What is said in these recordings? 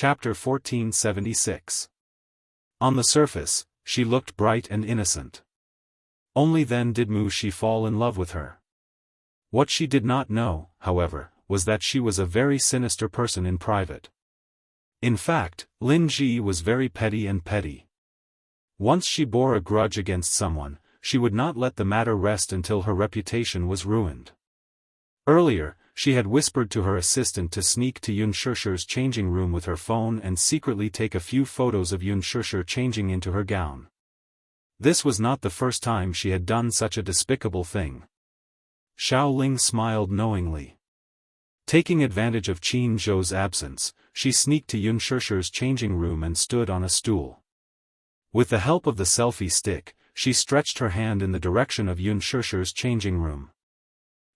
Chapter 1476. On the surface, she looked bright and innocent. Only then did Mu Shi fall in love with her. What she did not know, however, was that she was a very sinister person in private. In fact, Lin Ji was very petty. Once she bore a grudge against someone, she would not let the matter rest until her reputation was ruined. Earlier, she had whispered to her assistant to sneak to Yun Shishir's changing room with her phone and secretly take a few photos of Yun Shishir changing into her gown. This was not the first time she had done such a despicable thing. Xiao Ling smiled knowingly. Taking advantage of Qin Zhou's absence, she sneaked to Yun Shishir's changing room and stood on a stool. With the help of the selfie stick, she stretched her hand in the direction of Yun Shishir's changing room.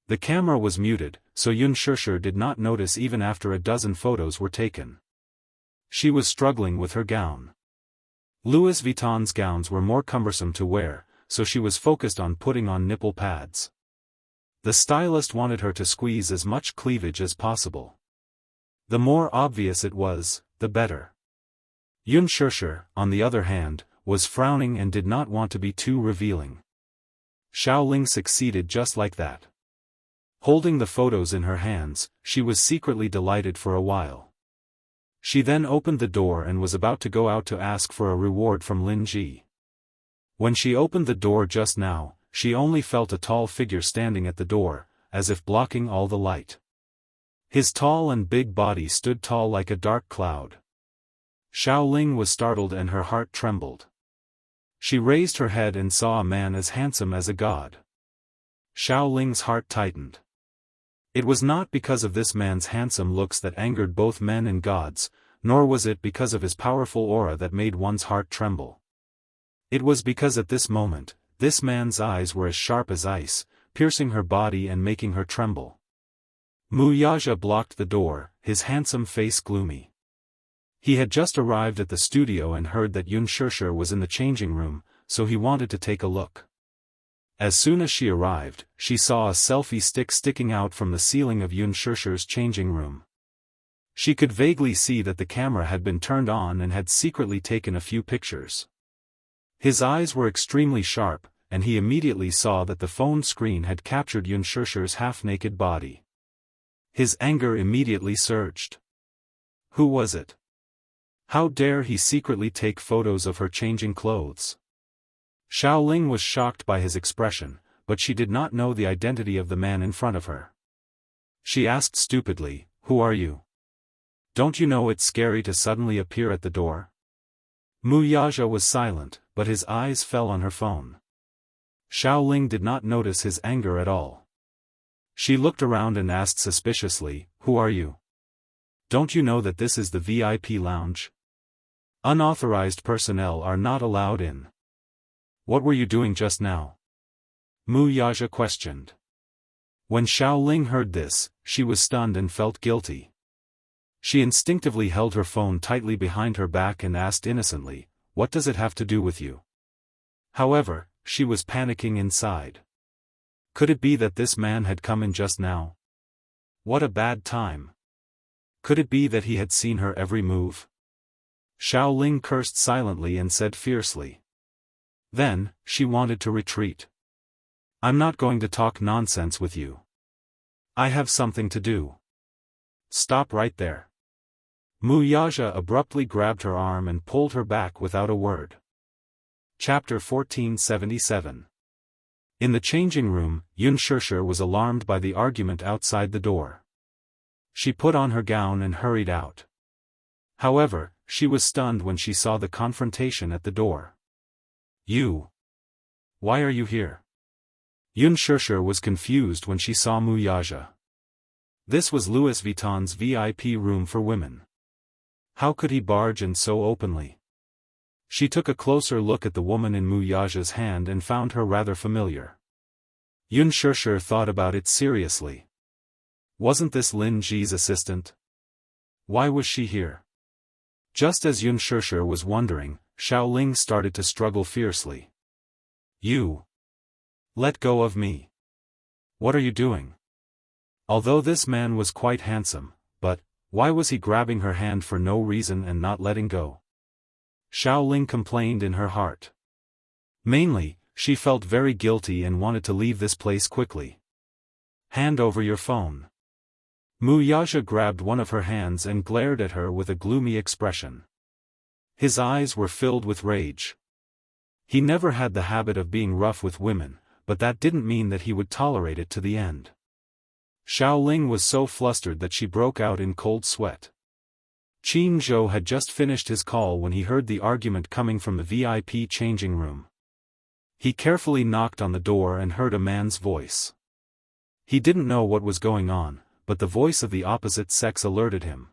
The camera was muted, so Yun Shishir did not notice even after a dozen photos were taken. She was struggling with her gown. Louis Vuitton's gowns were more cumbersome to wear, so she was focused on putting on nipple pads. The stylist wanted her to squeeze as much cleavage as possible. The more obvious it was, the better. Yun Shishir, on the other hand, was frowning and did not want to be too revealing. Xiao Ling succeeded just like that. Holding the photos in her hands, she was secretly delighted for a while. She then opened the door and was about to go out to ask for a reward from Lin Ji. When she opened the door just now, she only felt a tall figure standing at the door, as if blocking all the light. His tall and big body stood tall like a dark cloud. Xiao Ling was startled and her heart trembled. She raised her head and saw a man as handsome as a god. Xiao Ling's heart tightened. It was not because of this man's handsome looks that angered both men and gods, nor was it because of his powerful aura that made one's heart tremble. It was because at this moment, this man's eyes were as sharp as ice, piercing her body and making her tremble. Mu Yaja blocked the door, his handsome face gloomy. He had just arrived at the studio and heard that Yun Shishir was in the changing room, so he wanted to take a look. As soon as she arrived, she saw a selfie stick sticking out from the ceiling of Yun Shishir's changing room. She could vaguely see that the camera had been turned on and had secretly taken a few pictures. His eyes were extremely sharp, and he immediately saw that the phone screen had captured Yun Shishir's half-naked body. His anger immediately surged. Who was it? How dare he secretly take photos of her changing clothes? Xiao Ling was shocked by his expression, but she did not know the identity of the man in front of her. She asked stupidly, "Who are you? Don't you know it's scary to suddenly appear at the door?" Mu Yaja was silent, but his eyes fell on her phone. Xiao Ling did not notice his anger at all. She looked around and asked suspiciously, "Who are you? Don't you know that this is the VIP lounge? Unauthorized personnel are not allowed in. What were you doing just now?" Mu Yaja questioned. When Xiao Ling heard this, she was stunned and felt guilty. She instinctively held her phone tightly behind her back and asked innocently, "What does it have to do with you?" However, she was panicking inside. Could it be that this man had come in just now? What a bad time. Could it be that he had seen her every move? Xiao Ling cursed silently and said fiercely. Then, she wanted to retreat. "I'm not going to talk nonsense with you. I have something to do. Stop right there." Mu Yaja abruptly grabbed her arm and pulled her back without a word. Chapter 1477. In the changing room, Yun Shishir was alarmed by the argument outside the door. She put on her gown and hurried out. However, she was stunned when she saw the confrontation at the door. "You? Why are you here?" Yun Shishir was confused when she saw Mu Yaja. This was Louis Vuitton's VIP room for women. How could he barge in so openly? She took a closer look at the woman in Mu Yaja's hand and found her rather familiar. Yun Shishir thought about it seriously. Wasn't this Lin Ji's assistant? Why was she here? Just as Yun Shishir was wondering, Xiao Ling started to struggle fiercely. "You! Let go of me! What are you doing?" Although this man was quite handsome, but, Why was he grabbing her hand for no reason and not letting go? Xiaoling complained in her heart. Mainly, she felt very guilty and wanted to leave this place quickly. Hand over your phone. Wuxia grabbed one of her hands and glared at her with a gloomy expression. His eyes were filled with rage. He never had the habit of being rough with women, but that didn't mean that he would tolerate it to the end. Xiaoling was so flustered that she broke out in cold sweat. Qin Zhou had just finished his call when he heard the argument coming from the VIP changing room. He carefully knocked on the door and heard a man's voice. He didn't know what was going on, but the voice of the opposite sex alerted him.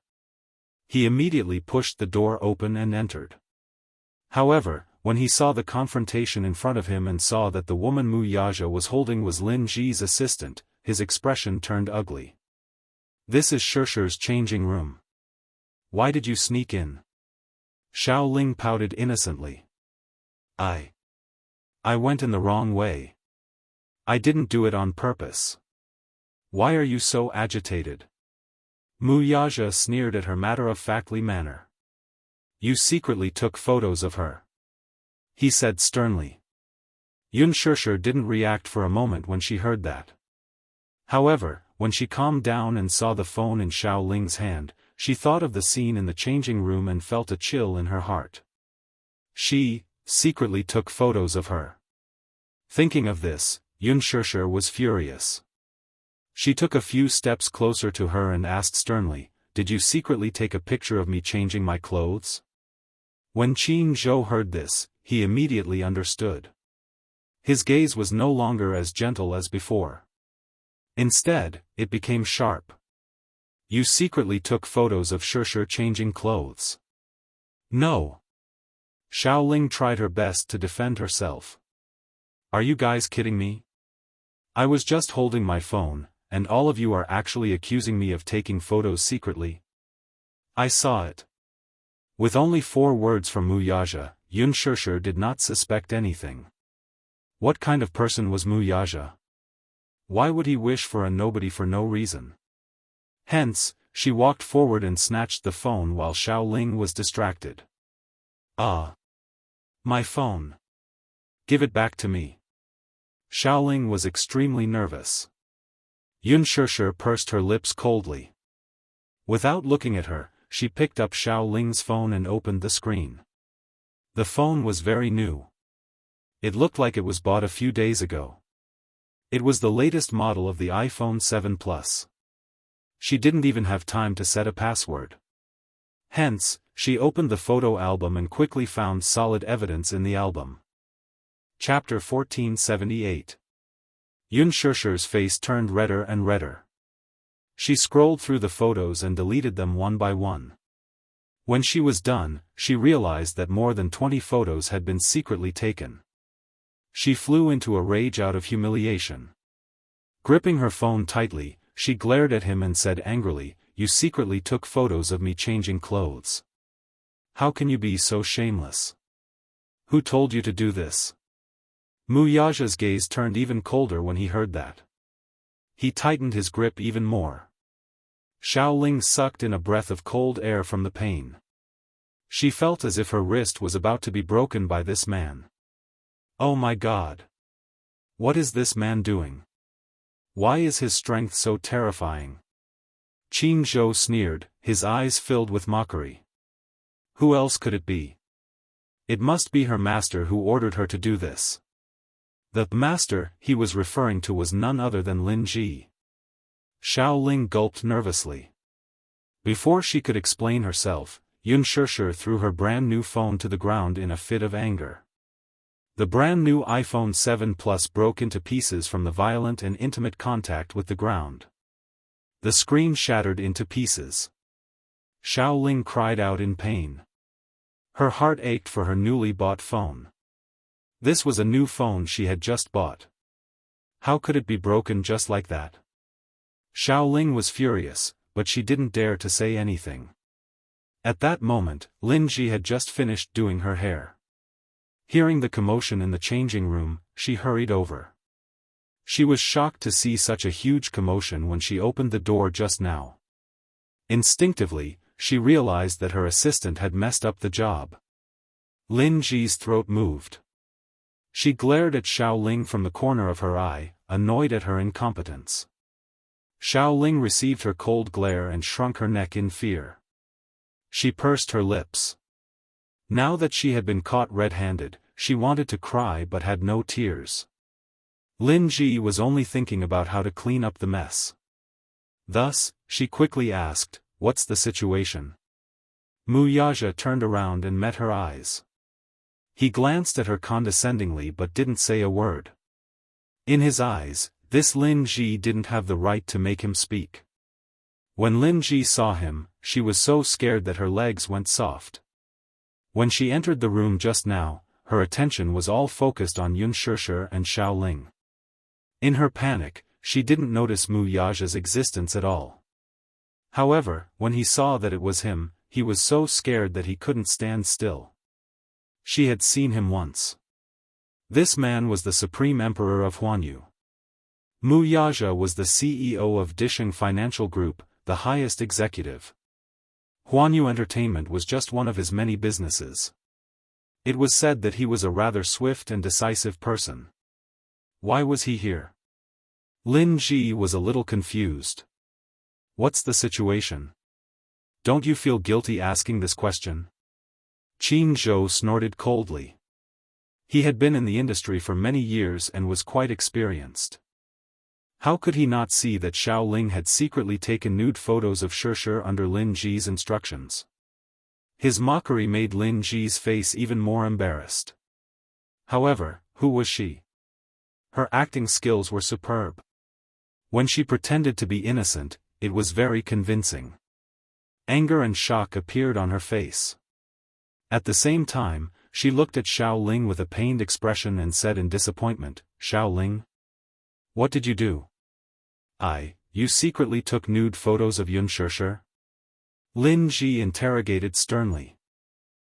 He immediately pushed the door open and entered. However, when he saw the confrontation in front of him and saw that the woman Wuxia was holding was Lin Ji's assistant, his expression turned ugly. This is Xiaoxi's changing room. Why did you sneak in? Xiaoling pouted innocently. I went in the wrong way. I didn't do it on purpose. Why are you so agitated? Wuxia sneered at her matter-of-factly manner. You secretly took photos of her, he said sternly. Xiaoxi didn't react for a moment when she heard that. However, when she calmed down and saw the phone in Xiaoling's hand, she thought of the scene in the changing room and felt a chill in her heart. She secretly took photos of her. Thinking of this, Xiaoxi was furious. She took a few steps closer to her and asked sternly, "Did you secretly take a picture of me changing my clothes?" When Qin Zhou heard this, he immediately understood. His gaze was no longer as gentle as before. Instead, it became sharp. You secretly took photos of Xiaoxi changing clothes. No. Xiaoling tried her best to defend herself. Are you guys kidding me? I was just holding my phone, and all of you are actually accusing me of taking photos secretly? I saw it. With only 4 words from Wuxia, Xiaoxi did not suspect anything. What kind of person was Wuxia? Why would he wish for a nobody for no reason? Hence, she walked forward and snatched the phone while Xiaoling was distracted. Ah! My phone. Give it back to me. Xiaoling was extremely nervous. Xiaoxi pursed her lips coldly. Without looking at her, she picked up Xiaoling's phone and opened the screen. The phone was very new. It looked like it was bought a few days ago. It was the latest model of the iPhone 7 Plus. She didn't even have time to set a password. Hence, she opened the photo album and quickly found solid evidence in the album. Chapter 1478. Xiaoxi's face turned redder and redder. She scrolled through the photos and deleted them one by one. When she was done, she realized that more than 20 photos had been secretly taken. She flew into a rage out of humiliation. Gripping her phone tightly, she glared at him and said angrily, "You secretly took photos of me changing clothes. How can you be so shameless? Who told you to do this?" Wuxia's gaze turned even colder when he heard that. He tightened his grip even more. Xiaoling sucked in a breath of cold air from the pain. She felt as if her wrist was about to be broken by this man. Oh my God! What is this man doing? Why is his strength so terrifying? Qin Zhou sneered, his eyes filled with mockery. Who else could it be? It must be her master who ordered her to do this. The master he was referring to was none other than Lin Ji. Xiaoling gulped nervously. Before she could explain herself, Xiaoxi threw her brand new phone to the ground in a fit of anger. The brand new iPhone 7 Plus broke into pieces from the violent and intimate contact with the ground. The screen shattered into pieces. Xiaoling cried out in pain. Her heart ached for her newly bought phone. This was a new phone she had just bought. How could it be broken just like that? Xiaoling was furious, but she didn't dare to say anything. At that moment, Lin Ji had just finished doing her hair. Hearing the commotion in the changing room, she hurried over. She was shocked to see such a huge commotion when she opened the door just now. Instinctively, she realized that her assistant had messed up the job. Lin Ji's throat moved. She glared at Xiao Ling from the corner of her eye, annoyed at her incompetence. Xiao Ling received her cold glare and shrunk her neck in fear. She pursed her lips. Now that she had been caught red-handed, she wanted to cry but had no tears. Lin Ji was only thinking about how to clean up the mess. Thus, she quickly asked, "What's the situation?" Mu Yaja turned around and met her eyes. He glanced at her condescendingly but didn't say a word. In his eyes, this Lin Ji didn't have the right to make him speak. When Lin Ji saw him, she was so scared that her legs went soft. When she entered the room just now, her attention was all focused on Unspoken and Xiao Ling. In her panic, she didn't notice Mu Yaja's existence at all. However, when he saw that it was him, he was so scared that he couldn't stand still. She had seen him once. This man was the Supreme Emperor of Huanyu. Mu Yaja was the CEO of Disheng Financial Group, the highest executive. Huanyu Entertainment was just one of his many businesses. It was said that he was a rather swift and decisive person. Why was he here? Lin Ji was a little confused. What's the situation? Don't you feel guilty asking this question? Qin Zhou snorted coldly. He had been in the industry for many years and was quite experienced. How could he not see that Xiao Ling had secretly taken nude photos of Unspoken under Lin Ji's instructions? His mockery made Lin Ji's face even more embarrassed. However, who was she? Her acting skills were superb. When she pretended to be innocent, it was very convincing. Anger and shock appeared on her face. At the same time, she looked at Xiao Ling with a pained expression and said in disappointment, "Xiao Ling? What did you do?" You secretly took nude photos of Unspoken?" Lin Ji interrogated sternly.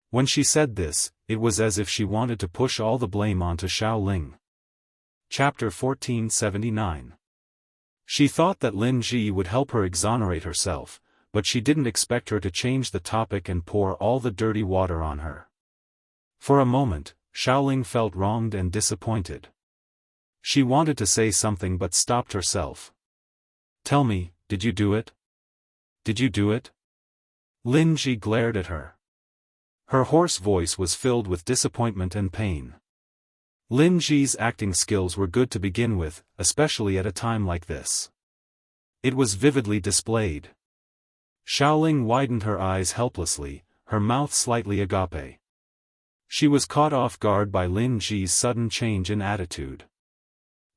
When she said this, it was as if she wanted to push all the blame onto Xiao Ling. Chapter 1479. She thought that Lin Ji would help her exonerate herself, but she didn't expect her to change the topic and pour all the dirty water on her. For a moment, Xiao Ling felt wronged and disappointed. She wanted to say something but stopped herself. "Tell me, did you do it? Did you do it?" Lin Ji glared at her. Her hoarse voice was filled with disappointment and pain. Lin Ji's acting skills were good to begin with, especially at a time like this. It was vividly displayed. Xiao Ling widened her eyes helplessly, her mouth slightly agape. She was caught off guard by Lin Ji's sudden change in attitude.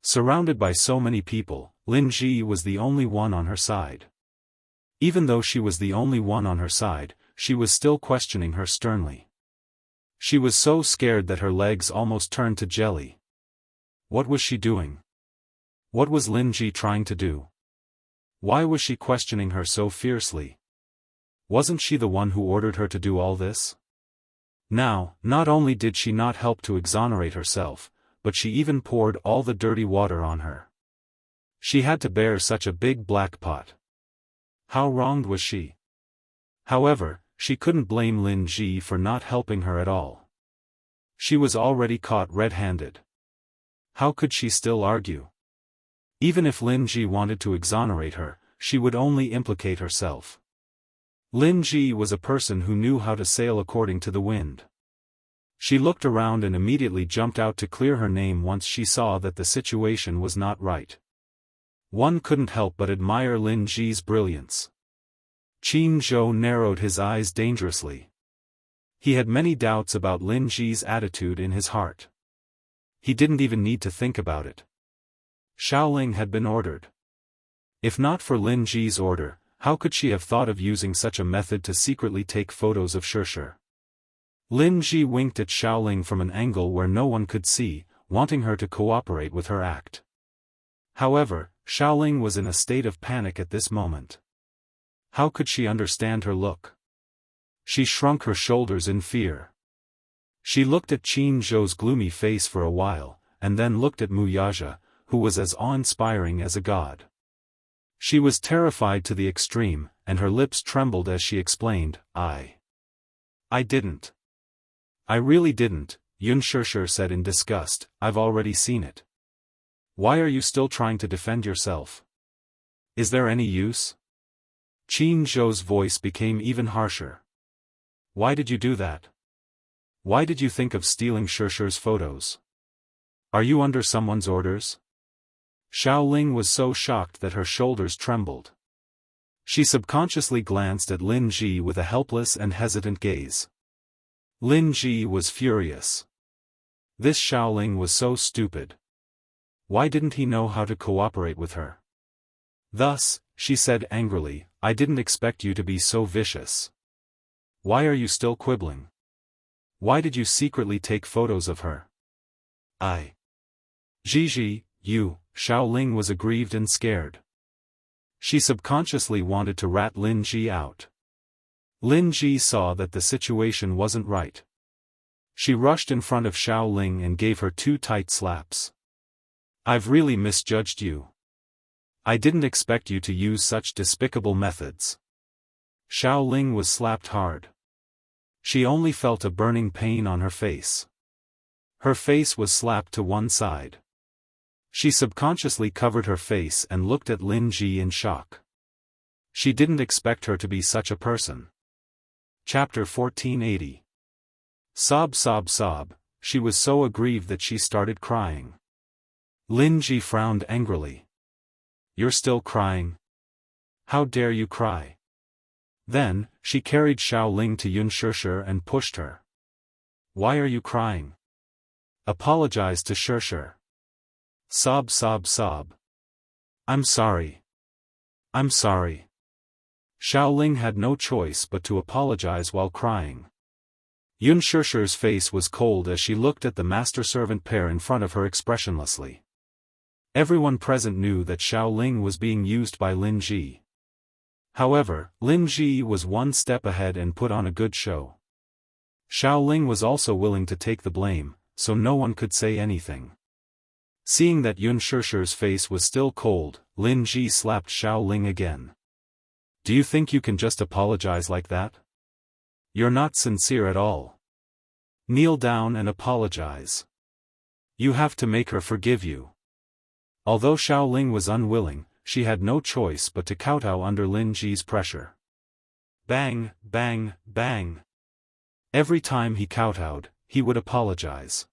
Surrounded by so many people, Lin Ji was the only one on her side. Even though she was the only one on her side, she was still questioning her sternly. She was so scared that her legs almost turned to jelly. What was she doing? What was Lin Ji trying to do? Why was she questioning her so fiercely? Wasn't she the one who ordered her to do all this? Now, not only did she not help to exonerate herself, but she even poured all the dirty water on her. She had to bear such a big black pot. How wronged was she? However, she couldn't blame Lin Ji for not helping her at all. She was already caught red-handed. How could she still argue? Even if Lin Ji wanted to exonerate her, she would only implicate herself. Lin Ji was a person who knew how to sail according to the wind. She looked around and immediately jumped out to clear her name once she saw that the situation was not right. One couldn't help but admire Lin Ji's brilliance. Qin Zhou narrowed his eyes dangerously. He had many doubts about Lin Ji's attitude in his heart. He didn't even need to think about it. Xiao Ling had been ordered. If not for Lin Ji's order, how could she have thought of using such a method to secretly take photos of Unspoken? Lin Ji winked at Xiao Ling from an angle where no one could see, wanting her to cooperate with her act. However, Xiao Ling was in a state of panic at this moment. How could she understand her look? She shrunk her shoulders in fear. She looked at Qin Zhou's gloomy face for a while, and then looked at Mu Yaja, who was as awe-inspiring as a god. She was terrified to the extreme, and her lips trembled as she explained, I didn't. I really didn't, Unspoken said in disgust, I've already seen it. Why are you still trying to defend yourself? Is there any use? Qin Zhou's voice became even harsher. Why did you do that? Why did you think of stealing Shurshu's photos? Are you under someone's orders? Xiaoling was so shocked that her shoulders trembled. She subconsciously glanced at Lin Ji with a helpless and hesitant gaze. Lin Ji was furious. This Xiaoling was so stupid. Why didn't he know how to cooperate with her? Thus, she said angrily, I didn't expect you to be so vicious. Why are you still quibbling? Why did you secretly take photos of her? Gigi, you, Xiaoling was aggrieved and scared. She subconsciously wanted to rat Lin Ji out. Lin Ji saw that the situation wasn't right. She rushed in front of Xiaoling and gave her 2 tight slaps. I've really misjudged you. I didn't expect you to use such despicable methods. Xiaoling was slapped hard. She only felt a burning pain on her face. Her face was slapped to one side. She subconsciously covered her face and looked at Lin Ji in shock. She didn't expect her to be such a person. Chapter 1480. Sob sob sob, she was so aggrieved that she started crying. Lin Ji frowned angrily. You're still crying? How dare you cry? Then, she carried Xiaoling to Unspoken and pushed her. Why are you crying? Apologize to Unspoken. Sob sob sob. I'm sorry. I'm sorry. Xiaoling had no choice but to apologize while crying. Unspoken's face was cold as she looked at the master-servant pair in front of her expressionlessly. Everyone present knew that Xiaoling was being used by Lin Ji. However, Lin Ji was one step ahead and put on a good show. Xiaoling was also willing to take the blame, so no one could say anything. Seeing that Unspoken's face was still cold, Lin Ji slapped Xiaoling again. Do you think you can just apologize like that? You're not sincere at all. Kneel down and apologize. You have to make her forgive you. Although Xiaoling was unwilling, she had no choice but to kowtow under Lin Ji's pressure. Bang, bang, bang. Every time he kowtowed, he would apologize.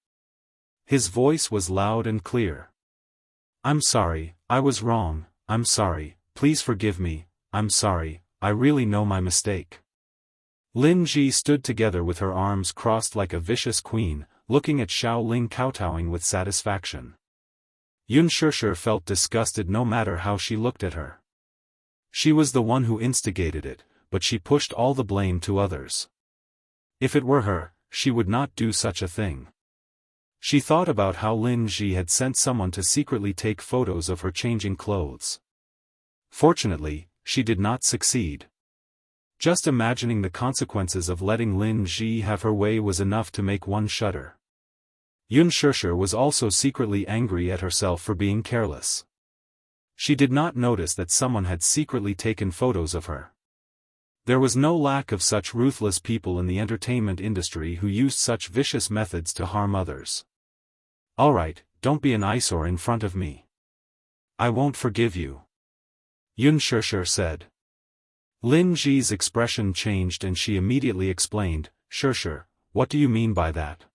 His voice was loud and clear. I'm sorry, I was wrong, I'm sorry, please forgive me, I'm sorry, I really know my mistake. Lin Ji stood together with her arms crossed like a vicious queen, looking at Xiaoling kowtowing with satisfaction. Unspoken felt disgusted no matter how she looked at her. She was the one who instigated it, but she pushed all the blame to others. If it were her, she would not do such a thing. She thought about how Lin Ji had sent someone to secretly take photos of her changing clothes. Fortunately, she did not succeed. Just imagining the consequences of letting Lin Ji have her way was enough to make one shudder. Unspoken was also secretly angry at herself for being careless. She did not notice that someone had secretly taken photos of her. There was no lack of such ruthless people in the entertainment industry who used such vicious methods to harm others. Alright, don't be an eyesore in front of me. I won't forgive you. Unspoken said. Lin Ji's expression changed and she immediately explained, Unspoken, what do you mean by that?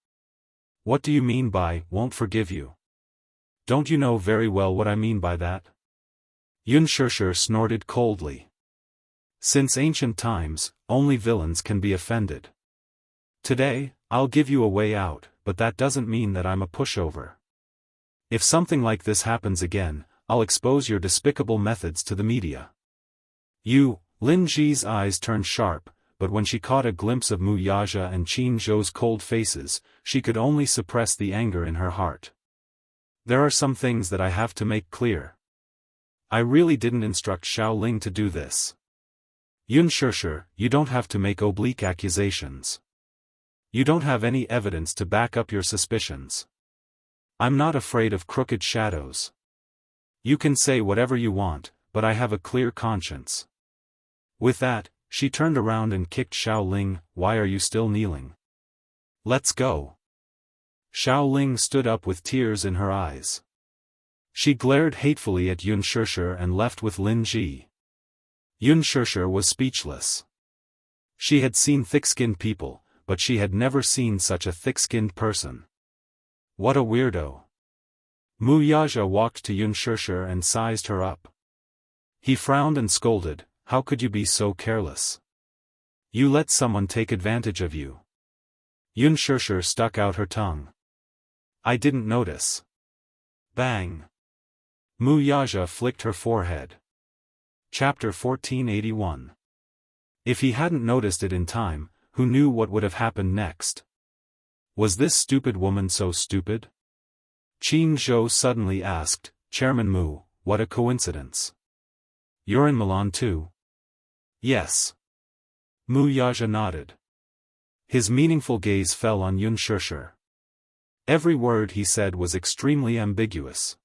What do you mean by, won't forgive you? Don't you know very well what I mean by that? Unspoken snorted coldly. Since ancient times, only villains can be offended. Today, I'll give you a way out, but that doesn't mean that I'm a pushover. If something like this happens again, I'll expose your despicable methods to the media. Lin Ji's eyes turned sharp, but when she caught a glimpse of Mu Yaja and Qin Zhou's cold faces, she could only suppress the anger in her heart. There are some things that I have to make clear. I really didn't instruct Xiaoling to do this. Unspoken, you don't have to make oblique accusations. You don't have any evidence to back up your suspicions. I'm not afraid of crooked shadows. You can say whatever you want, but I have a clear conscience. With that, she turned around and kicked Xiao Ling. "Why are you still kneeling? Let's go." Xiao Ling stood up with tears in her eyes. She glared hatefully at Yun Shishir and left with Lin Ji. Yun Shishir was speechless. She had seen thick-skinned people, but she had never seen such a thick-skinned person. What a weirdo. Mu Yaja walked to Yun Shishir and sized her up. He frowned and scolded, "How could you be so careless? You let someone take advantage of you." Yun Shishir stuck out her tongue. "I didn't notice." Bang! Mu Yaja flicked her forehead. Chapter 1481. If he hadn't noticed it in time, who knew what would have happened next? Was this stupid woman so stupid? Qin Zhou suddenly asked, "Chairman Mu, what a coincidence. You're in Milan too?" "Yes." Mu Yaja nodded. His meaningful gaze fell on Yun Shishir. Every word he said was extremely ambiguous.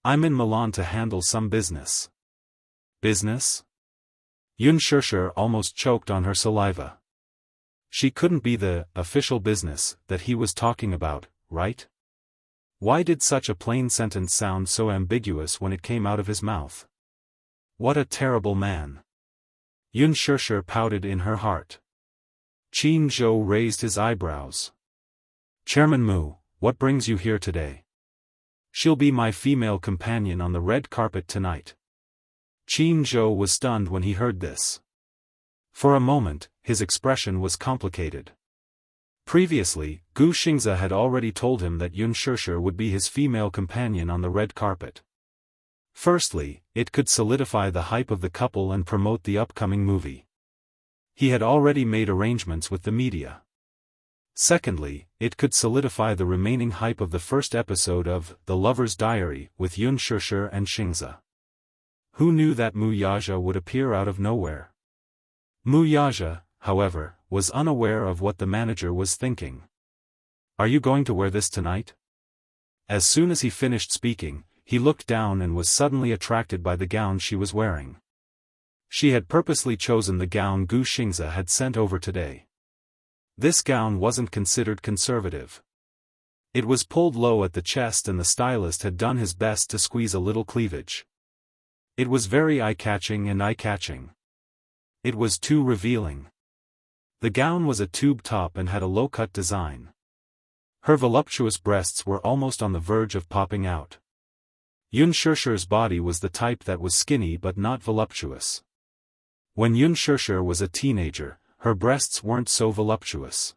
"I'm in Milan to handle some business." Business? Yun Shishir almost choked on her saliva. She couldn't be the official business that he was talking about, right? Why did such a plain sentence sound so ambiguous when it came out of his mouth? What a terrible man. Yun Shishir pouted in her heart. Qin Zhou raised his eyebrows. "Chairman Mu, what brings you here today?" "She'll be my female companion on the red carpet tonight." Qin Zhou was stunned when he heard this. For a moment, his expression was complicated. Previously, Gu Xingzi had already told him that Yun Shishir would be his female companion on the red carpet. Firstly, it could solidify the hype of the couple and promote the upcoming movie. He had already made arrangements with the media. Secondly, it could solidify the remaining hype of the first episode of The Lover's Diary with Yun Shishir and Xingzi. Who knew that Mu Yaja would appear out of nowhere? Mu Yaja, however, was unaware of what the manager was thinking. "Are you going to wear this tonight?" As soon as he finished speaking, he looked down and was suddenly attracted by the gown she was wearing. She had purposely chosen the gown Gu Xingzi had sent over today. This gown wasn't considered conservative. It was pulled low at the chest and the stylist had done his best to squeeze a little cleavage. It was very eye-catching and eye-catching. It was too revealing. The gown was a tube top and had a low-cut design. Her voluptuous breasts were almost on the verge of popping out. Yun Shishir's body was the type that was skinny but not voluptuous. When Yun Shishir was a teenager, her breasts weren't so voluptuous.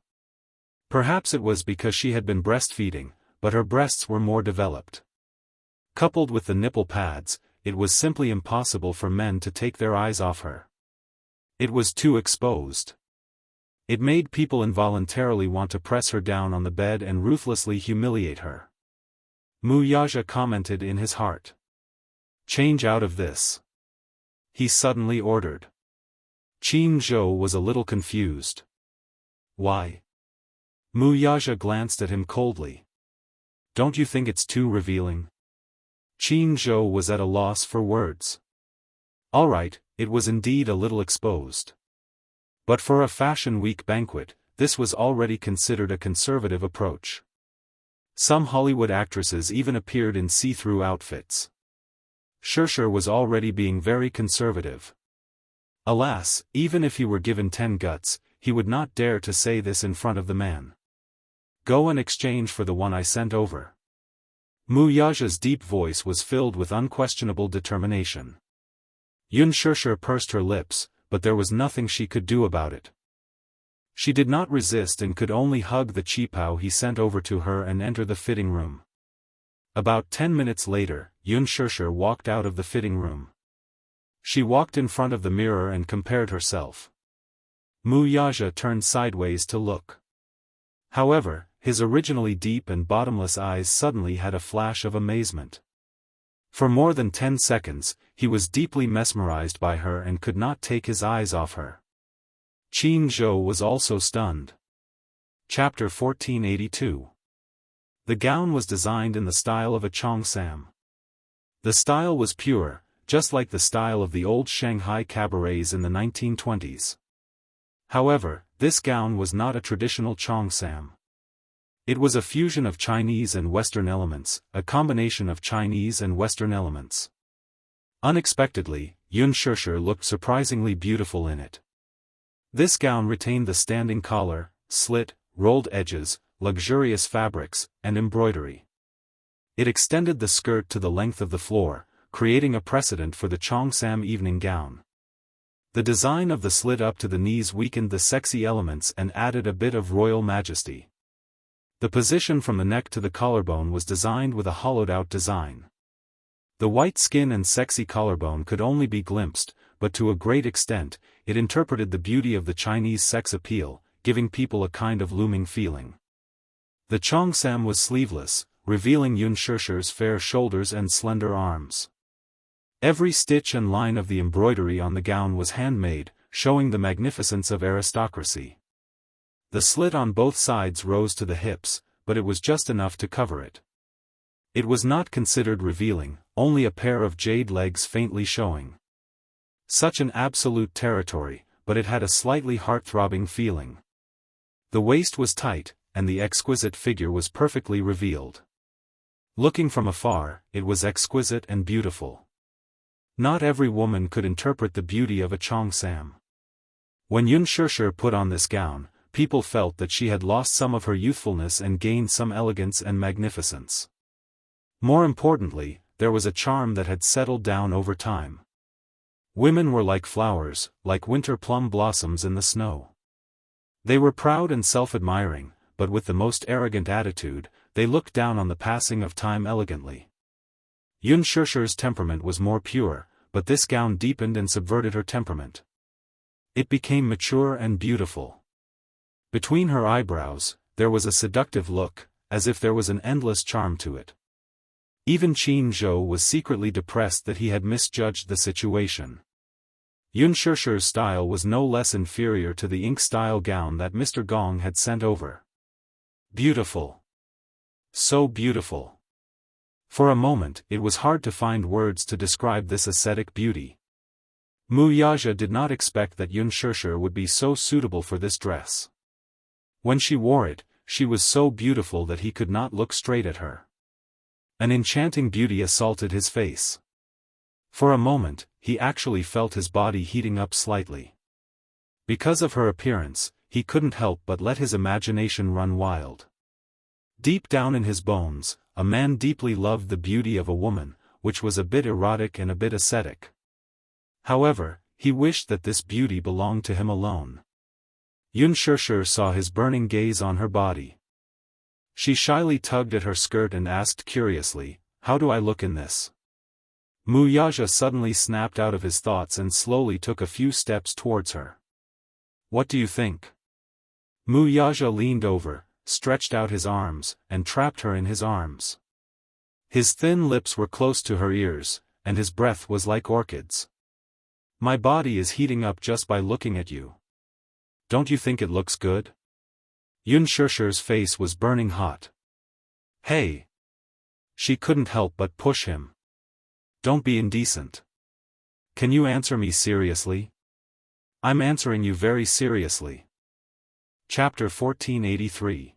Perhaps it was because she had been breastfeeding, but her breasts were more developed. Coupled with the nipple pads, it was simply impossible for men to take their eyes off her. It was too exposed. It made people involuntarily want to press her down on the bed and ruthlessly humiliate her. Mu Yaja commented in his heart. "Change out of this," he suddenly ordered. Qin Zhou was a little confused. "Why?" Mu Yaja glanced at him coldly. "Don't you think it's too revealing?" Qin Zhou was at a loss for words. All right, it was indeed a little exposed. But for a Fashion Week banquet, this was already considered a conservative approach. Some Hollywood actresses even appeared in see-through outfits. Shishir was already being very conservative. Alas, even if he were given 10 guts, he would not dare to say this in front of the man. "Go and exchange for the one I sent over." Mu Yaja's deep voice was filled with unquestionable determination. Yun Shishir pursed her lips, but there was nothing she could do about it. She did not resist and could only hug the qipao he sent over to her and enter the fitting room. About 10 minutes later, Yun Shishir walked out of the fitting room. She walked in front of the mirror and compared herself. Mu Yaja turned sideways to look. However, his originally deep and bottomless eyes suddenly had a flash of amazement. For more than 10 seconds, he was deeply mesmerized by her and could not take his eyes off her. Qin Zhou was also stunned. Chapter 1482. The gown was designed in the style of a cheongsam. The style was pure, just like the style of the old Shanghai cabarets in the 1920s. However, this gown was not a traditional cheongsam. It was a fusion of Chinese and Western elements, a combination of Chinese and Western elements. Unexpectedly, Yun Shishir looked surprisingly beautiful in it. This gown retained the standing collar, slit, rolled edges, luxurious fabrics, and embroidery. It extended the skirt to the length of the floor, creating a precedent for the cheongsam evening gown. The design of the slit up to the knees weakened the sexy elements and added a bit of royal majesty. The position from the neck to the collarbone was designed with a hollowed-out design. The white skin and sexy collarbone could only be glimpsed, but to a great extent, it interpreted the beauty of the Chinese sex appeal, giving people a kind of looming feeling. The cheongsam was sleeveless, revealing Yun Shishir's fair shoulders and slender arms. Every stitch and line of the embroidery on the gown was handmade, showing the magnificence of aristocracy. The slit on both sides rose to the hips, but it was just enough to cover it. It was not considered revealing, only a pair of jade legs faintly showing. Such an absolute territory, but it had a slightly heart-throbbing feeling. The waist was tight, and the exquisite figure was perfectly revealed. Looking from afar, it was exquisite and beautiful. Not every woman could interpret the beauty of a cheongsam. When Yun Shishir put on this gown, people felt that she had lost some of her youthfulness and gained some elegance and magnificence. More importantly, there was a charm that had settled down over time. Women were like flowers, like winter plum blossoms in the snow. They were proud and self-admiring, but with the most arrogant attitude, they looked down on the passing of time elegantly. Yun Shishir's temperament was more pure, but this gown deepened and subverted her temperament. It became mature and beautiful. Between her eyebrows, there was a seductive look, as if there was an endless charm to it. Even Qin Zhou was secretly depressed that he had misjudged the situation. Yun Shishir's style was no less inferior to the ink-style gown that Mr. Gong had sent over. Beautiful. So beautiful. For a moment it was hard to find words to describe this ascetic beauty. Mu Yaja did not expect that Yun Shishir would be so suitable for this dress. When she wore it, she was so beautiful that he could not look straight at her. An enchanting beauty assaulted his face. For a moment, he actually felt his body heating up slightly. Because of her appearance, he couldn't help but let his imagination run wild. Deep down in his bones, a man deeply loved the beauty of a woman, which was a bit erotic and a bit ascetic. However, he wished that this beauty belonged to him alone. Yun Shishir saw his burning gaze on her body. She shyly tugged at her skirt and asked curiously, "How do I look in this?" Mu Yaja suddenly snapped out of his thoughts and slowly took a few steps towards her. "What do you think?" Mu Yaja leaned over, stretched out his arms, and trapped her in his arms. His thin lips were close to her ears, and his breath was like orchids. "My body is heating up just by looking at you. Don't you think it looks good?" Yun Shishir's face was burning hot. "Hey!" She couldn't help but push him. "Don't be indecent. Can you answer me seriously?" "I'm answering you very seriously." Chapter 1483.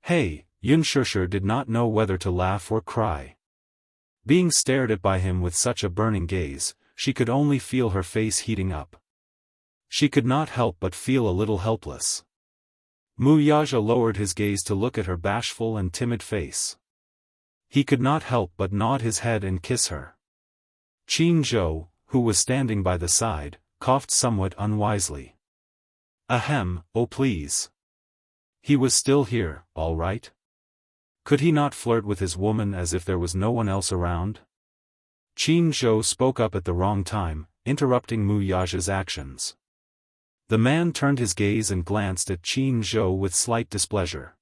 Hey, Yun Shishir did not know whether to laugh or cry. Being stared at by him with such a burning gaze, she could only feel her face heating up. She could not help but feel a little helpless. Mu Yaja lowered his gaze to look at her bashful and timid face. He could not help but nod his head and kiss her. Qin Zhou, who was standing by the side, coughed somewhat unwisely. "Ahem, oh please. He was still here, all right? Could he not flirt with his woman as if there was no one else around?" Qin Zhou spoke up at the wrong time, interrupting Mu Yaja's actions. The man turned his gaze and glanced at Qin Zhou with slight displeasure.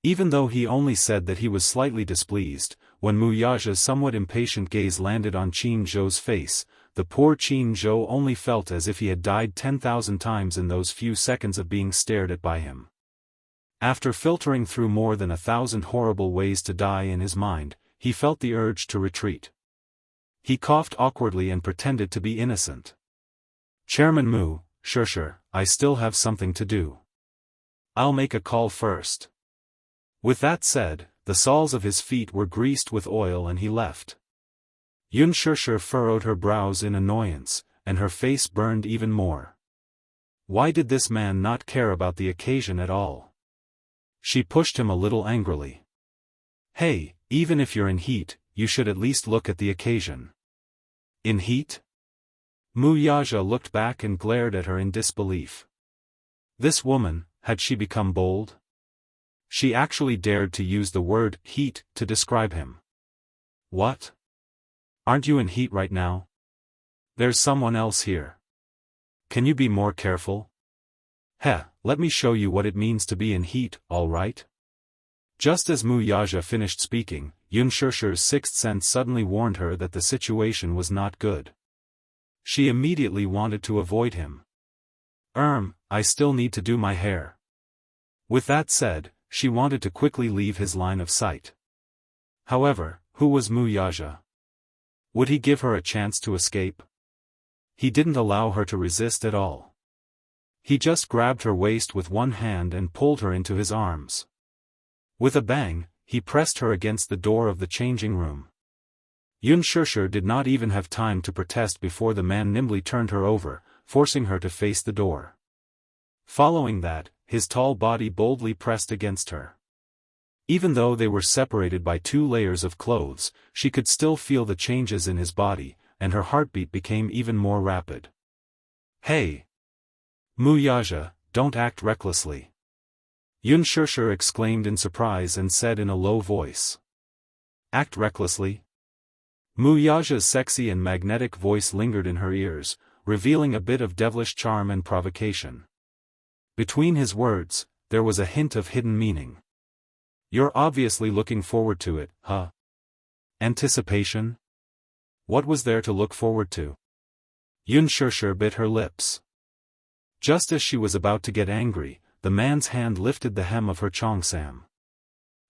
Even though he only said that he was slightly displeased, when Mu Yaja's somewhat impatient gaze landed on Qin Zhou's face, the poor Qin Zhou only felt as if he had died 10,000 times in those few seconds of being stared at by him. After filtering through more than 1,000 horrible ways to die in his mind, he felt the urge to retreat. He coughed awkwardly and pretended to be innocent. Chairman Mu, sure, I still have something to do. I'll make a call first. With that said, the soles of his feet were greased with oil and he left. Yun Shusher furrowed her brows in annoyance, and her face burned even more. Why did this man not care about the occasion at all? She pushed him a little angrily. Hey, even if you're in heat, you should at least look at the occasion. In heat? Mu Yaja looked back and glared at her in disbelief. This woman, had she become bold? She actually dared to use the word heat to describe him. What? Aren't you in heat right now? There's someone else here. Can you be more careful? Heh, let me show you what it means to be in heat, all right? Just as Mu Yaja finished speaking, Yun Shusher's sixth sense suddenly warned her that the situation was not good. She immediately wanted to avoid him. I still need to do my hair. With that said, she wanted to quickly leave his line of sight. However, who was Mu Yaja? Would he give her a chance to escape? He didn't allow her to resist at all. He just grabbed her waist with one hand and pulled her into his arms. With a bang, he pressed her against the door of the changing room. Yun Shusher did not even have time to protest before the man nimbly turned her over, forcing her to face the door. Following that, his tall body boldly pressed against her. Even though they were separated by 2 layers of clothes, she could still feel the changes in his body, and her heartbeat became even more rapid. Hey! Mu Yaja, don't act recklessly. Yun Shusher exclaimed in surprise and said in a low voice. Act recklessly? Mu Yaja's sexy and magnetic voice lingered in her ears, revealing a bit of devilish charm and provocation. Between his words, there was a hint of hidden meaning. You're obviously looking forward to it, huh? Anticipation? What was there to look forward to? Yun Shusher bit her lips. Just as she was about to get angry, the man's hand lifted the hem of her cheongsam.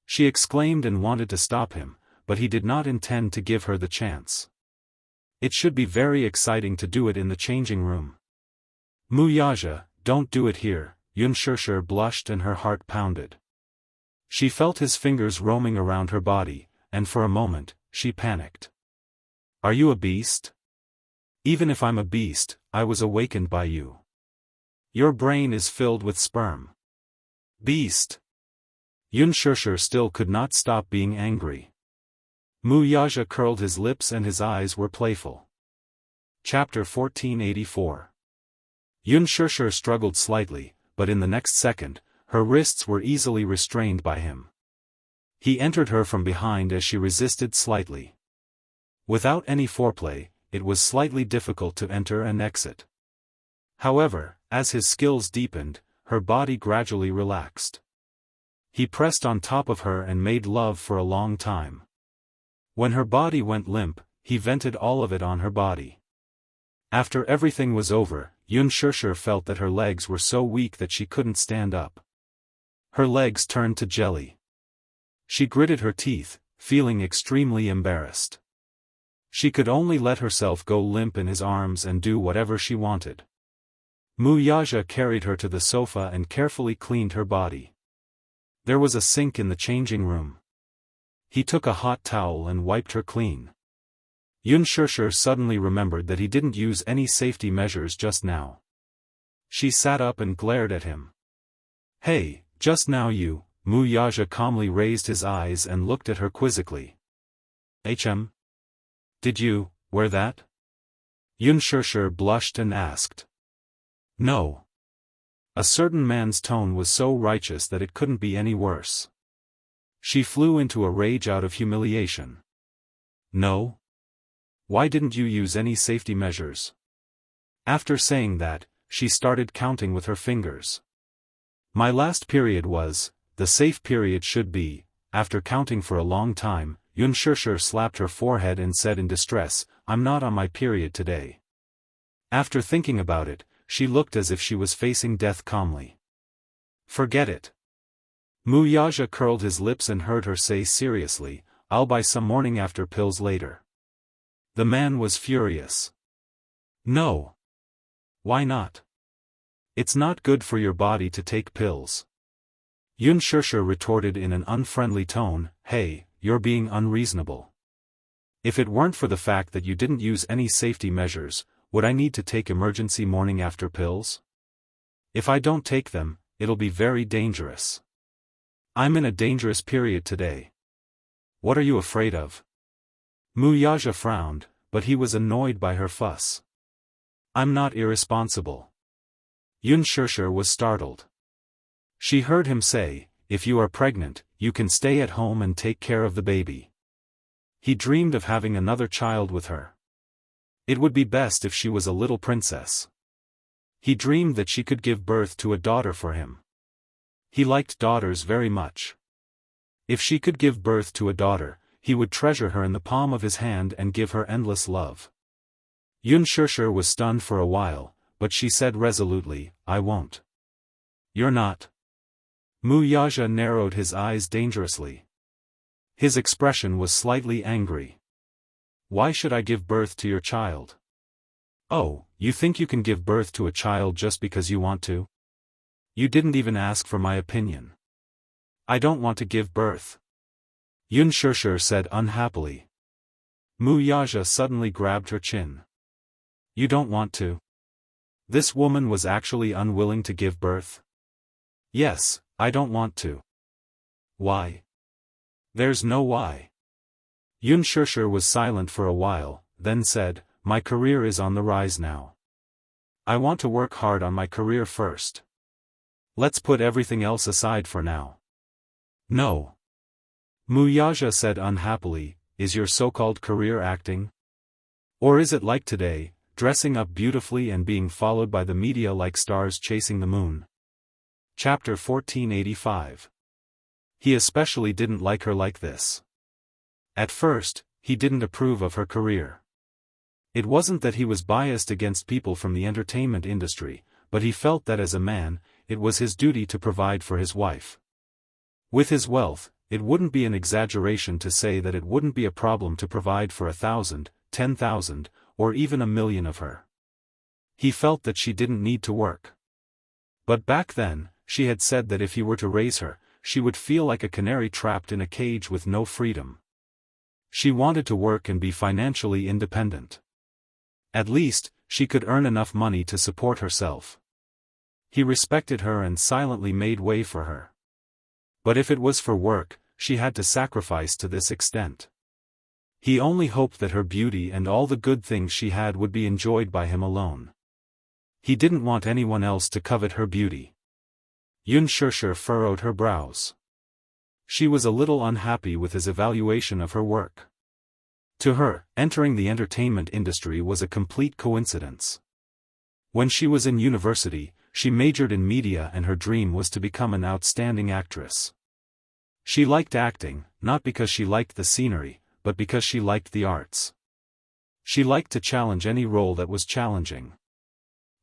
She exclaimed and wanted to stop him, but he did not intend to give her the chance. It should be very exciting to do it in the changing room. Mu Yaja, don't do it here, Yun Shusher blushed and her heart pounded. She felt his fingers roaming around her body, and for a moment, she panicked. Are you a beast? Even if I'm a beast, I was awakened by you. Your brain is filled with sperm. Beast! Yun Shusher still could not stop being angry. Mu Yaja curled his lips and his eyes were playful. Chapter 1484. Yun Shusher struggled slightly, but in the next second, her wrists were easily restrained by him. He entered her from behind as she resisted slightly. Without any foreplay, it was slightly difficult to enter and exit. However, as his skills deepened, her body gradually relaxed. He pressed on top of her and made love for a long time. When her body went limp, he vented all of it on her body. After everything was over, Yun Shusher felt that her legs were so weak that she couldn't stand up. Her legs turned to jelly. She gritted her teeth, feeling extremely embarrassed. She could only let herself go limp in his arms and do whatever she wanted. Mu Yaja carried her to the sofa and carefully cleaned her body. There was a sink in the changing room. He took a hot towel and wiped her clean. Yun Shusher suddenly remembered that he didn't use any safety measures just now. She sat up and glared at him. Hey, just now you, Mu Yaja calmly raised his eyes and looked at her quizzically. Did you wear that? Yun Shusher blushed and asked. No. A certain man's tone was so righteous that it couldn't be any worse. She flew into a rage out of humiliation. No? Why didn't you use any safety measures? After saying that, she started counting with her fingers. My last period was, the safe period should be. After counting for a long time, Yun Shusher slapped her forehead and said in distress, I'm not on my period today. After thinking about it, she looked as if she was facing death calmly. Forget it. Mu Yaja curled his lips and heard her say seriously, I'll buy some morning after pills later. The man was furious. No. Why not? It's not good for your body to take pills. Xianxia retorted in an unfriendly tone, hey, you're being unreasonable. If it weren't for the fact that you didn't use any safety measures, would I need to take emergency morning after pills? If I don't take them, it'll be very dangerous. I'm in a dangerous period today. What are you afraid of? Wuxia frowned, but he was annoyed by her fuss. I'm not irresponsible. Xianxia was startled. She heard him say, if you are pregnant, you can stay at home and take care of the baby. He dreamed of having another child with her. It would be best if she was a little princess. He dreamed that she could give birth to a daughter for him. He liked daughters very much. If she could give birth to a daughter, he would treasure her in the palm of his hand and give her endless love. Xianxia was stunned for a while, but she said resolutely, I won't. You're not. Wuxia narrowed his eyes dangerously. His expression was slightly angry. Why should I give birth to your child? Oh, you think you can give birth to a child just because you want to? You didn't even ask for my opinion. I don't want to give birth. Xianxia said unhappily. Wuxia suddenly grabbed her chin. You don't want to? This woman was actually unwilling to give birth? Yes, I don't want to. Why? There's no why. Xianxia was silent for a while, then said, my career is on the rise now. I want to work hard on my career first. Let's put everything else aside for now. No. Wuxia said unhappily, is your so-called career acting? Or is it like today, dressing up beautifully and being followed by the media like stars chasing the moon? Chapter 1485. He especially didn't like her like this. At first, he didn't approve of her career. It wasn't that he was biased against people from the entertainment industry, but he felt that as a man, it was his duty to provide for his wife. With his wealth, it wouldn't be an exaggeration to say that it wouldn't be a problem to provide for 1,000, 10,000, or even 1,000,000 of her. He felt that she didn't need to work. But back then, she had said that if he were to raise her, she would feel like a canary trapped in a cage with no freedom. She wanted to work and be financially independent. At least, she could earn enough money to support herself. He respected her and silently made way for her. But if it was for work, she had to sacrifice to this extent. He only hoped that her beauty and all the good things she had would be enjoyed by him alone. He didn't want anyone else to covet her beauty. Xianxia furrowed her brows. She was a little unhappy with his evaluation of her work. To her, entering the entertainment industry was a complete coincidence. When she was in university, she majored in media and her dream was to become an outstanding actress. She liked acting, not because she liked the scenery, but because she liked the arts. She liked to challenge any role that was challenging.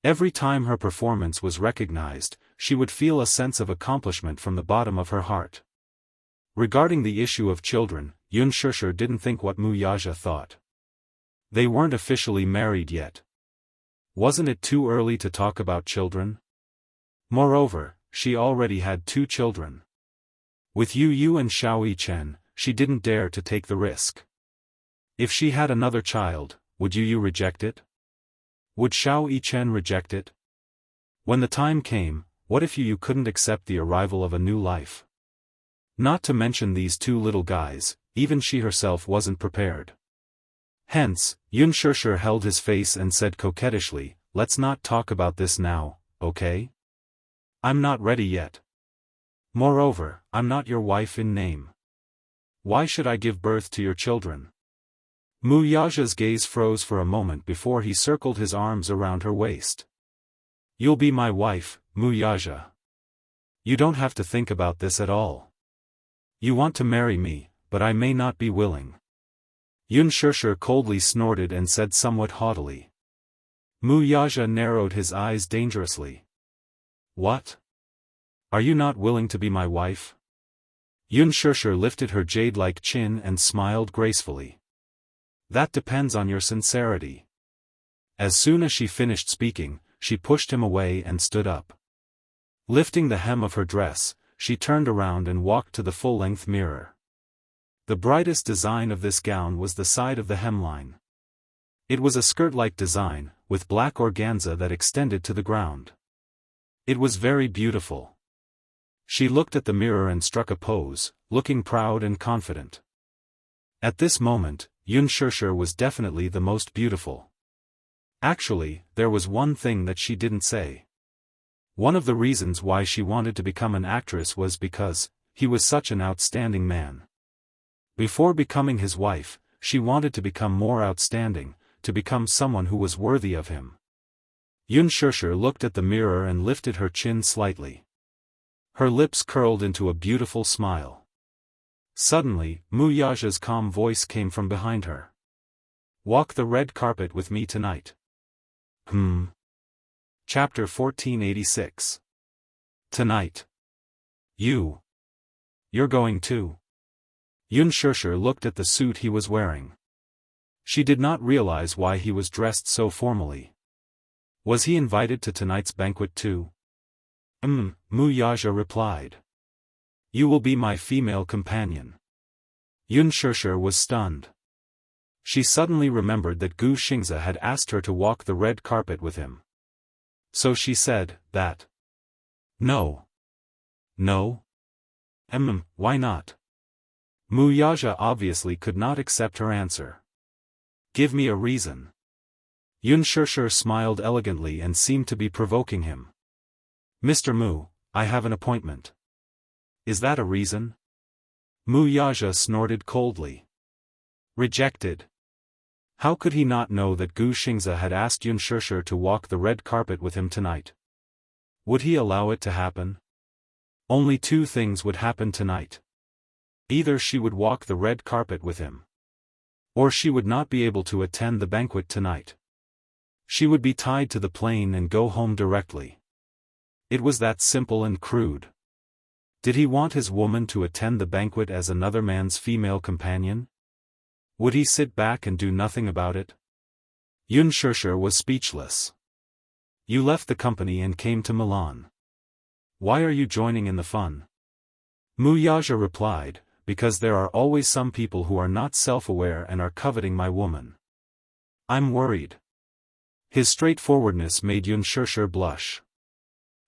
Every time her performance was recognized, she would feel a sense of accomplishment from the bottom of her heart. Regarding the issue of children, Xianxia didn't think what Wuxia thought. They weren't officially married yet. Wasn't it too early to talk about children? Moreover, she already had 2 children. With Yu and Xiao Chen, she didn't dare to take the risk. If she had another child, would Yu reject it? Would Xiao Chen reject it? When the time came, what if Yu couldn't accept the arrival of a new life? Not to mention these 2 little guys, even she herself wasn't prepared. Hence, Xianxia held his face and said coquettishly, let's not talk about this now, okay? I'm not ready yet. Moreover, I'm not your wife in name. Why should I give birth to your children? Wuxia's gaze froze for a moment before he circled his arms around her waist. You'll be my wife, Wuxia. You don't have to think about this at all. You want to marry me, but I may not be willing. Xianxia coldly snorted and said somewhat haughtily. Wuxia narrowed his eyes dangerously. What? Are you not willing to be my wife? Xianxia lifted her jade-like chin and smiled gracefully. That depends on your sincerity. As soon as she finished speaking, she pushed him away and stood up. Lifting the hem of her dress, she turned around and walked to the full-length mirror. The brightest design of this gown was the side of the hemline. It was a skirt-like design, with black organza that extended to the ground. It was very beautiful. She looked at the mirror and struck a pose, looking proud and confident. At this moment, Unspoken was definitely the most beautiful. Actually, there was one thing that she didn't say. One of the reasons why she wanted to become an actress was because he was such an outstanding man. Before becoming his wife, she wanted to become more outstanding, to become someone who was worthy of him. Unspoken looked at the mirror and lifted her chin slightly. Her lips curled into a beautiful smile. Suddenly, Muyaja's calm voice came from behind her. "Walk the red carpet with me tonight." Chapter 1486. Tonight. You're going too? Unspoken looked at the suit he was wearing. She did not realize why he was dressed so formally. Was he invited to tonight's banquet too? Muyaja replied. "You will be my female companion." Unspoken was stunned. She suddenly remembered that Gu Xingzi had asked her to walk the red carpet with him. So she said, that. No. No? Why not? Muyaja obviously could not accept her answer. Give me a reason. Unspoken smiled elegantly and seemed to be provoking him. Mr. Mu, I have an appointment. Is that a reason? Muyaja snorted coldly. Rejected. How could he not know that Gu Xingzi had asked Unspoken to walk the red carpet with him tonight? Would he allow it to happen? Only two things would happen tonight. Either she would walk the red carpet with him, or she would not be able to attend the banquet tonight. She would be tied to the plane and go home directly. It was that simple and crude. Did he want his woman to attend the banquet as another man's female companion? Would he sit back and do nothing about it? Unspoken was speechless. You left the company and came to Milan. Why are you joining in the fun? Muyaja replied, because there are always some people who are not self-aware and are coveting my woman. I'm worried. His straightforwardness made Unspoken blush.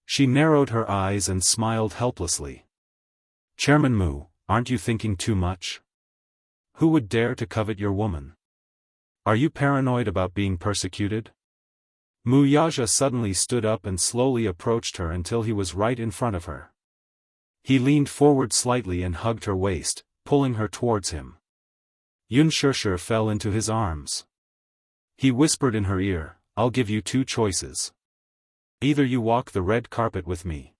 She narrowed her eyes and smiled helplessly. Chairman Mu, aren't you thinking too much? Who would dare to covet your woman? Are you paranoid about being persecuted? Muyaja suddenly stood up and slowly approached her until he was right in front of her. He leaned forward slightly and hugged her waist, pulling her towards him. Unspoken fell into his arms. He whispered in her ear, I'll give you two choices. Either you walk the red carpet with me,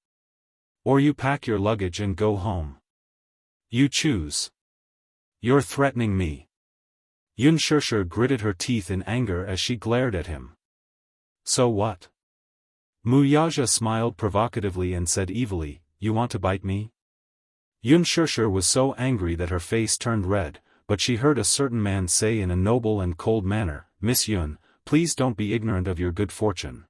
or you pack your luggage and go home. You choose. You're threatening me. Unspoken gritted her teeth in anger as she glared at him. So what? Muyaja smiled provocatively and said evilly, You want to bite me? Unspoken was so angry that her face turned red, but she heard a certain man say in a noble and cold manner, Miss Yun, please don't be ignorant of your good fortune.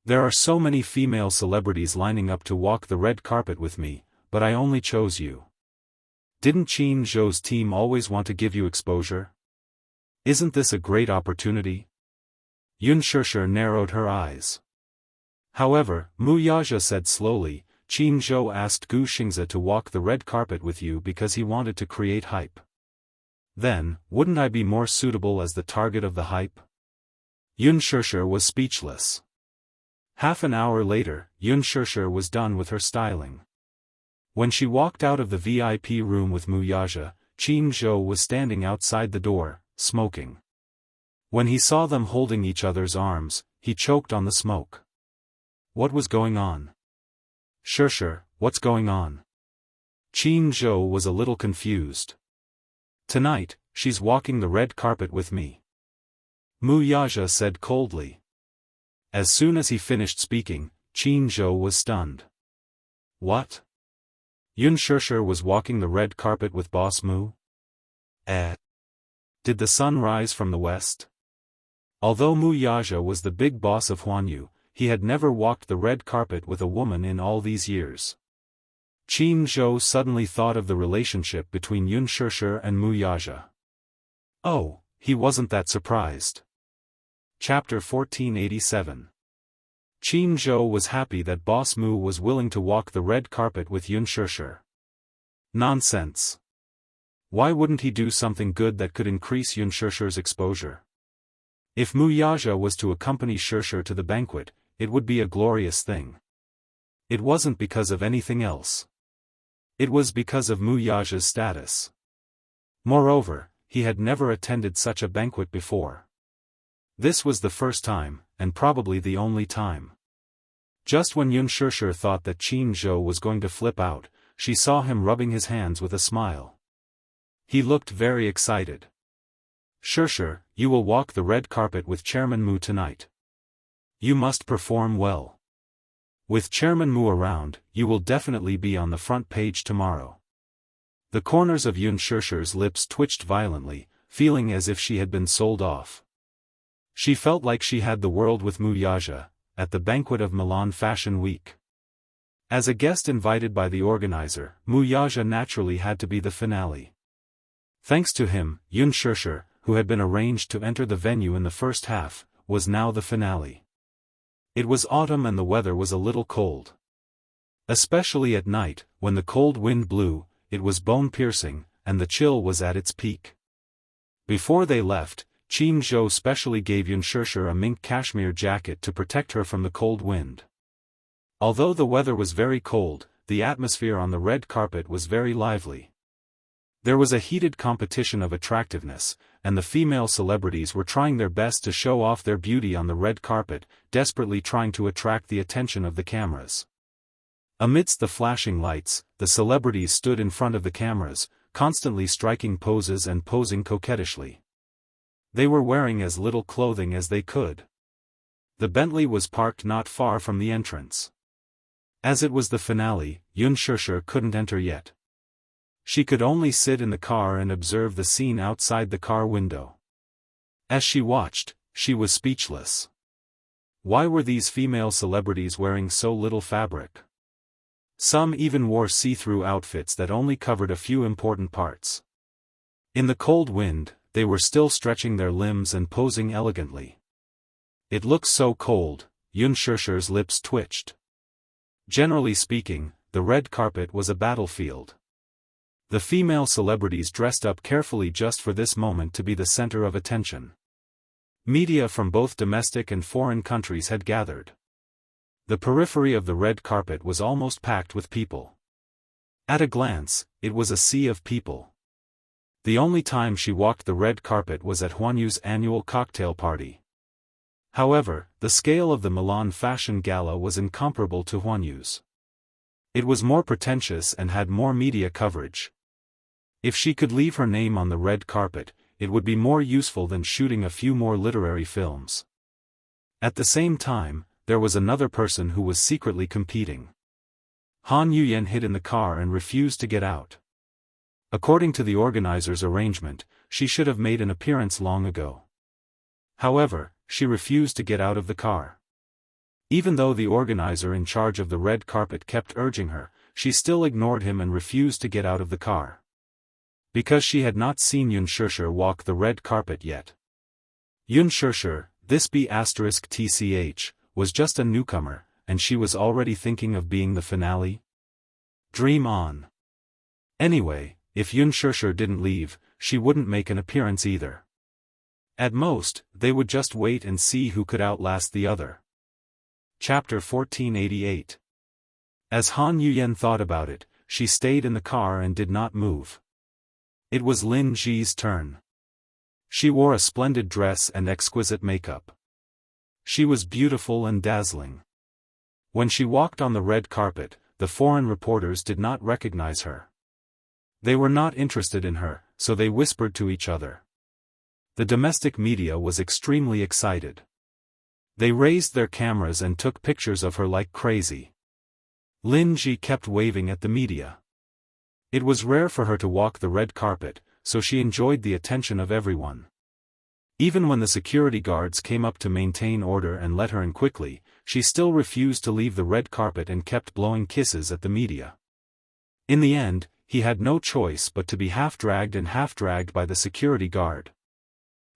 There are so many female celebrities lining up to walk the red carpet with me, but I only chose you. Didn't Qin Zhou's team always want to give you exposure? Isn't this a great opportunity? Unspoken narrowed her eyes. However, Muyaja said slowly, Qin Zhou asked Gu Xingzi to walk the red carpet with you because he wanted to create hype. Then, wouldn't I be more suitable as the target of the hype? Unspoken was speechless. Half an hour later, Unspoken was done with her styling. When she walked out of the VIP room with Muyaja, Qin Zhou was standing outside the door, smoking. When he saw them holding each other's arms, he choked on the smoke. What was going on? What's going on? Qin Zhou was a little confused. Tonight, she's walking the red carpet with me. Muyaja said coldly. As soon as he finished speaking, Qin Zhou was stunned. What? Unspoken was walking the red carpet with Boss Mu? Did the sun rise from the west? Although Mu Yaja was the big boss of Huanyu, he had never walked the red carpet with a woman in all these years. Qin Zhou suddenly thought of the relationship between Yun Shishir and Mu Yaja. Oh, he wasn't that surprised. Chapter 1487. Qin Zhou was happy that Boss Mu was willing to walk the red carpet with Yun Shishir. Nonsense. Why wouldn't he do something good that could increase Yun Shishir's exposure? If Mu Yaja was to accompany Shishir to the banquet, it would be a glorious thing. It wasn't because of anything else. It was because of Mu Yaja's status. Moreover, he had never attended such a banquet before. This was the first time, and probably the only time. Just when Yun Shishir thought that Qin Zhou was going to flip out, she saw him rubbing his hands with a smile. He looked very excited. Shishir, you will walk the red carpet with Chairman Mu tonight. You must perform well. With Chairman Mu around, you will definitely be on the front page tomorrow. The corners of Yun Shishir's lips twitched violently, feeling as if she had been sold off. She felt like she had the world with Mu Yaja, at the banquet of Milan Fashion Week. As a guest invited by the organizer, Mu Yaja naturally had to be the finale. Thanks to him, Yun Shishir, who had been arranged to enter the venue in the first half, was now the finale. It was autumn and the weather was a little cold. Especially at night, when the cold wind blew, it was bone-piercing, and the chill was at its peak. Before they left, Qin Zhou specially gave Yun Shishir a mink cashmere jacket to protect her from the cold wind. Although the weather was very cold, the atmosphere on the red carpet was very lively. There was a heated competition of attractiveness, and the female celebrities were trying their best to show off their beauty on the red carpet, desperately trying to attract the attention of the cameras. Amidst the flashing lights, the celebrities stood in front of the cameras, constantly striking poses and posing coquettishly. They were wearing as little clothing as they could. The Bentley was parked not far from the entrance. As it was the finale, Yun Shishir couldn't enter yet. She could only sit in the car and observe the scene outside the car window. As she watched, she was speechless. Why were these female celebrities wearing so little fabric? Some even wore see-through outfits that only covered a few important parts. In the cold wind, they were still stretching their limbs and posing elegantly. It looked so cold, Yun Shishir's lips twitched. Generally speaking, the red carpet was a battlefield. The female celebrities dressed up carefully just for this moment to be the center of attention. Media from both domestic and foreign countries had gathered. The periphery of the red carpet was almost packed with people. At a glance, it was a sea of people. The only time she walked the red carpet was at Huanyu's annual cocktail party. However, the scale of the Milan Fashion Gala was incomparable to Huanyu's. It was more pretentious and had more media coverage. If she could leave her name on the red carpet, it would be more useful than shooting a few more literary films. At the same time, there was another person who was secretly competing. Han Yuyen hid in the car and refused to get out. According to the organizer's arrangement, she should have made an appearance long ago. However, she refused to get out of the car. Even though the organizer in charge of the red carpet kept urging her, she still ignored him and refused to get out of the car. Because she had not seen Yun Shishir walk the red carpet yet. Yun Shishir, this B***TCH, was just a newcomer, and she was already thinking of being the finale? Dream on. Anyway, if Yun Shishir didn't leave, she wouldn't make an appearance either. At most, they would just wait and see who could outlast the other. Chapter 1488. As Han Yuyen thought about it, she stayed in the car and did not move. It was Lin Ji's turn. She wore a splendid dress and exquisite makeup. She was beautiful and dazzling. When she walked on the red carpet, the foreign reporters did not recognize her. They were not interested in her, so they whispered to each other. The domestic media was extremely excited. They raised their cameras and took pictures of her like crazy. Lin Ji kept waving at the media. It was rare for her to walk the red carpet, so she enjoyed the attention of everyone. Even when the security guards came up to maintain order and let her in quickly, she still refused to leave the red carpet and kept blowing kisses at the media. In the end, he had no choice but to be half-dragged and half-dragged by the security guard.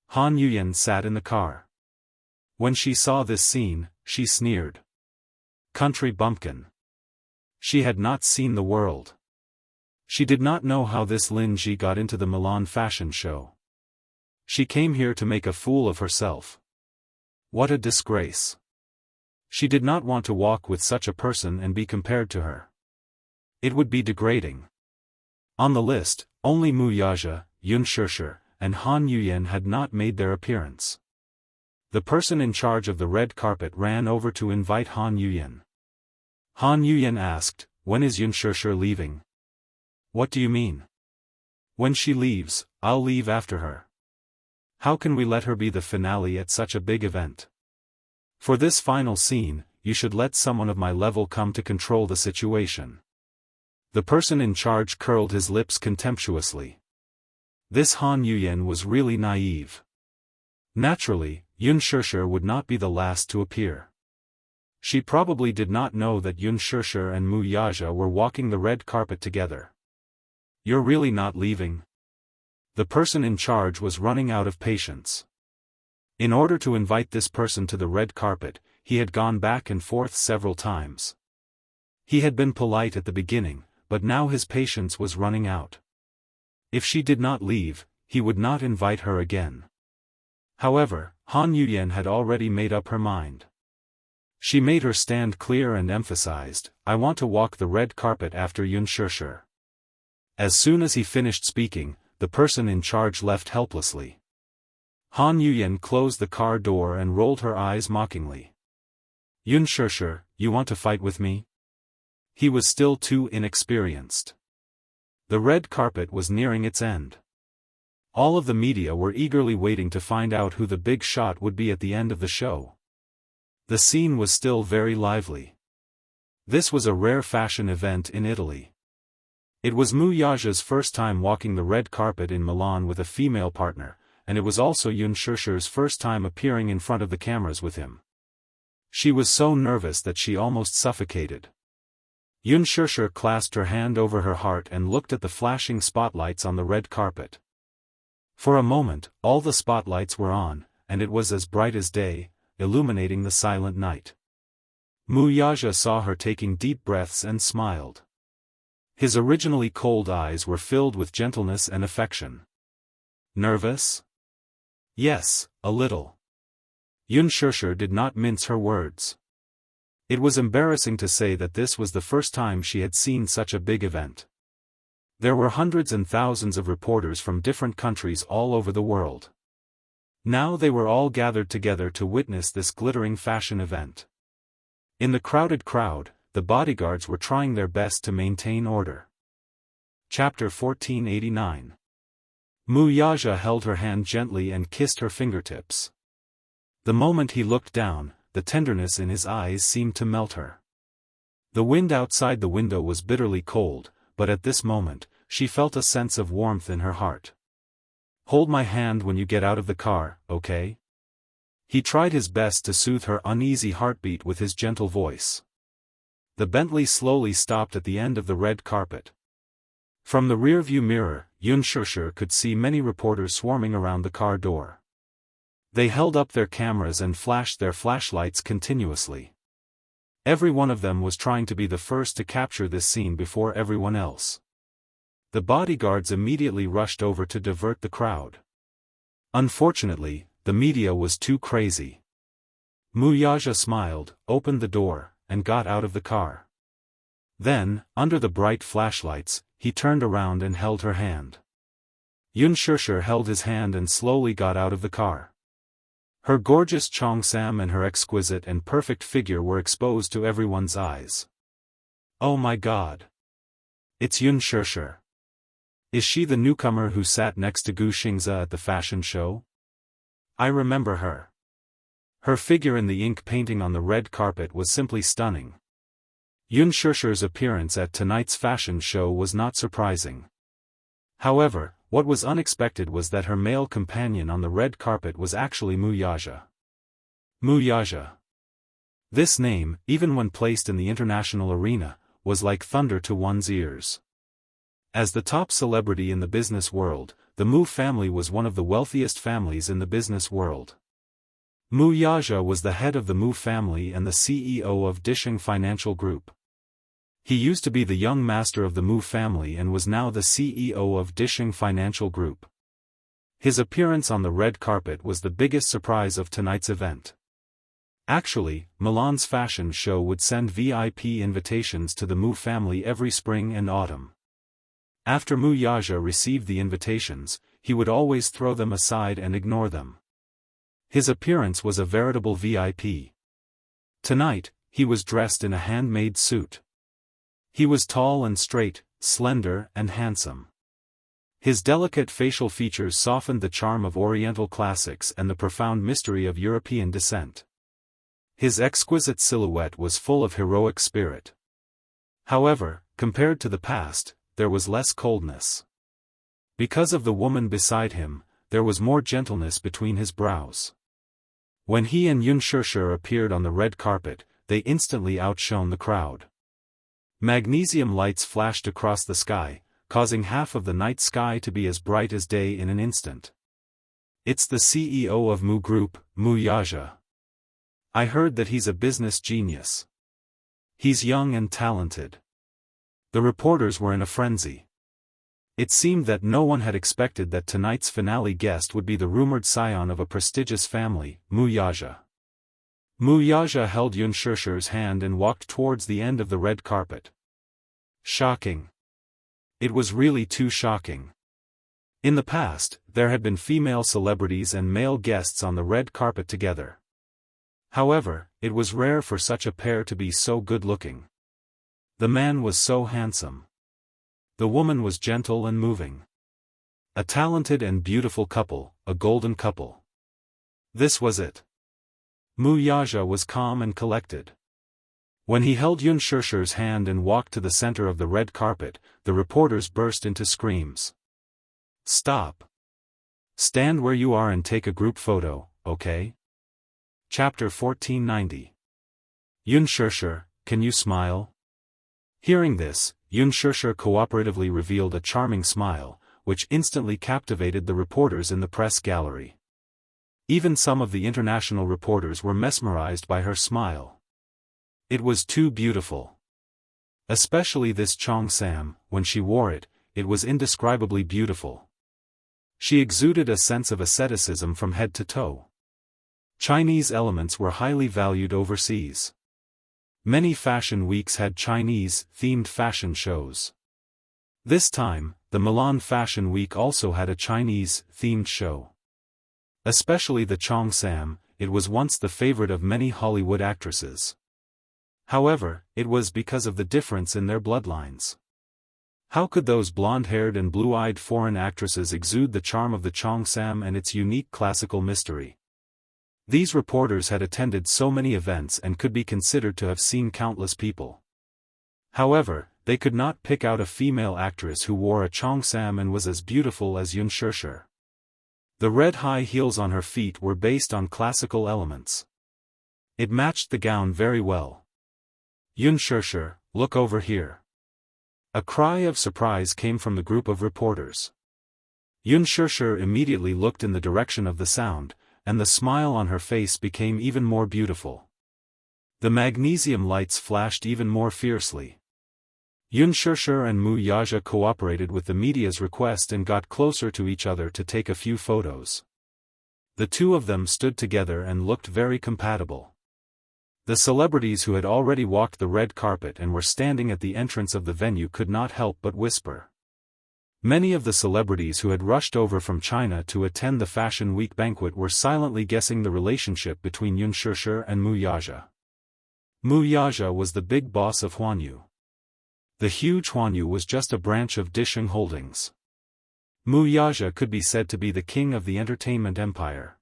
Han Yuyan sat in the car. When she saw this scene, she sneered. Country bumpkin. She had not seen the world. She did not know how this Lin Ji got into the Milan fashion show. She came here to make a fool of herself. What a disgrace. She did not want to walk with such a person and be compared to her. It would be degrading. On the list, only Mu Yaja, Yun Shishir, and Han Yuyan had not made their appearance. The person in charge of the red carpet ran over to invite Han Yuyan. Han Yuyan asked, "When is Yun Shishir leaving?" "What do you mean?" "When she leaves, I'll leave after her. How can we let her be the finale at such a big event? For this final scene, you should let someone of my level come to control the situation." The person in charge curled his lips contemptuously. This Han Yuyan was really naive. Naturally, Yun Shishir would not be the last to appear. She probably did not know that Yun Shishir and Mu Yaja were walking the red carpet together. "You're really not leaving?" The person in charge was running out of patience. In order to invite this person to the red carpet, he had gone back and forth several times. He had been polite at the beginning, but now his patience was running out. If she did not leave, he would not invite her again. However, Han Yuyan had already made up her mind. She made her stand clear and emphasized, "I want to walk the red carpet after Yun Shishir." As soon as he finished speaking, the person in charge left helplessly. Han Yuyan closed the car door and rolled her eyes mockingly. "Yun Shishir, you want to fight with me?" He was still too inexperienced. The red carpet was nearing its end. All of the media were eagerly waiting to find out who the big shot would be at the end of the show. The scene was still very lively. This was a rare fashion event in Italy. It was Mu Yaja's first time walking the red carpet in Milan with a female partner, and it was also Yun Shishir's first time appearing in front of the cameras with him. She was so nervous that she almost suffocated. Yun Shishir clasped her hand over her heart and looked at the flashing spotlights on the red carpet. For a moment, all the spotlights were on, and it was as bright as day, illuminating the silent night. Mu Yaja saw her taking deep breaths and smiled. His originally cold eyes were filled with gentleness and affection. "Nervous?" "Yes, a little." Yun Shishir did not mince her words. It was embarrassing to say that this was the first time she had seen such a big event. There were hundreds and thousands of reporters from different countries all over the world. Now they were all gathered together to witness this glittering fashion event. In the crowded crowd, the bodyguards were trying their best to maintain order. Chapter 1489. Mu Yaja held her hand gently and kissed her fingertips. The moment he looked down, the tenderness in his eyes seemed to melt her. The wind outside the window was bitterly cold, but at this moment, she felt a sense of warmth in her heart. "Hold my hand when you get out of the car, okay?" He tried his best to soothe her uneasy heartbeat with his gentle voice. The Bentley slowly stopped at the end of the red carpet. From the rearview mirror, Yun Shishir could see many reporters swarming around the car door. They held up their cameras and flashed their flashlights continuously. Every one of them was trying to be the first to capture this scene before everyone else. The bodyguards immediately rushed over to divert the crowd. Unfortunately, the media was too crazy. Mu Yaja smiled, opened the door, and got out of the car. Then, under the bright flashlights, he turned around and held her hand. Yun Shishir held his hand and slowly got out of the car. Her gorgeous cheongsam and her exquisite and perfect figure were exposed to everyone's eyes. "Oh my God! It's Yun Shishir. Is she the newcomer who sat next to Gu Xingzi at the fashion show? I remember her. Her figure in the ink painting on the red carpet was simply stunning." Yun Shishir's appearance at tonight's fashion show was not surprising. However, what was unexpected was that her male companion on the red carpet was actually Wuxia. Wuxia. This name, even when placed in the international arena, was like thunder to one's ears. As the top celebrity in the business world, the Mu family was one of the wealthiest families in the business world. Wuxia was the head of the Mu family and the CEO of Disheng Financial Group. He used to be the young master of the Mu family and was now the CEO of Disheng Financial Group. His appearance on the red carpet was the biggest surprise of tonight's event. Actually, Milan's fashion show would send VIP invitations to the Mu family every spring and autumn. After Wuxia received the invitations, he would always throw them aside and ignore them. His appearance was a veritable VIP. Tonight, he was dressed in a handmade suit. He was tall and straight, slender and handsome. His delicate facial features softened the charm of Oriental classics and the profound mystery of European descent. His exquisite silhouette was full of heroic spirit. However, compared to the past, there was less coldness. Because of the woman beside him, there was more gentleness between his brows. When he and Xianxia appeared on the red carpet, they instantly outshone the crowd. Magnesium lights flashed across the sky, causing half of the night sky to be as bright as day in an instant. It's the CEO of Mu Group, Wuxia. I heard that he's a business genius. He's young and talented. The reporters were in a frenzy. It seemed that no one had expected that tonight's finale guest would be the rumored scion of a prestigious family, Wuxia. Wuxia held Xianxia's hand and walked towards the end of the red carpet. Shocking. It was really too shocking. In the past, there had been female celebrities and male guests on the red carpet together. However, it was rare for such a pair to be so good-looking. The man was so handsome. The woman was gentle and moving. A talented and beautiful couple, a golden couple. This was it. Wuxia was calm and collected. When he held Xianxia's hand and walked to the center of the red carpet, the reporters burst into screams. Stop. Stand where you are and take a group photo, okay? Chapter 1490. Xianxia, can you smile? Hearing this, Xianxia cooperatively revealed a charming smile, which instantly captivated the reporters in the press gallery. Even some of the international reporters were mesmerized by her smile. It was too beautiful. Especially this cheongsam, when she wore it, it was indescribably beautiful. She exuded a sense of asceticism from head to toe. Chinese elements were highly valued overseas. Many fashion weeks had Chinese-themed fashion shows. This time, the Milan Fashion Week also had a Chinese-themed show. Especially the cheongsam, it was once the favorite of many Hollywood actresses. However, it was because of the difference in their bloodlines. How could those blonde-haired and blue-eyed foreign actresses exude the charm of the cheongsam and its unique classical mystery? These reporters had attended so many events and could be considered to have seen countless people. However, they could not pick out a female actress who wore a cheongsam and was as beautiful as Xianxia. The red high heels on her feet were based on classical elements. It matched the gown very well. Xianxia, look over here. A cry of surprise came from the group of reporters. Xianxia immediately looked in the direction of the sound, and the smile on her face became even more beautiful. The magnesium lights flashed even more fiercely. Xianxia and Wuxia cooperated with the media's request and got closer to each other to take a few photos. The two of them stood together and looked very compatible. The celebrities who had already walked the red carpet and were standing at the entrance of the venue could not help but whisper. Many of the celebrities who had rushed over from China to attend the Fashion Week banquet were silently guessing the relationship between Xianxia and Wuxia. Wuxia was the big boss of Huanyu. The huge Huanyu was just a branch of Disheng Holdings. Wuxia could be said to be the king of the entertainment empire.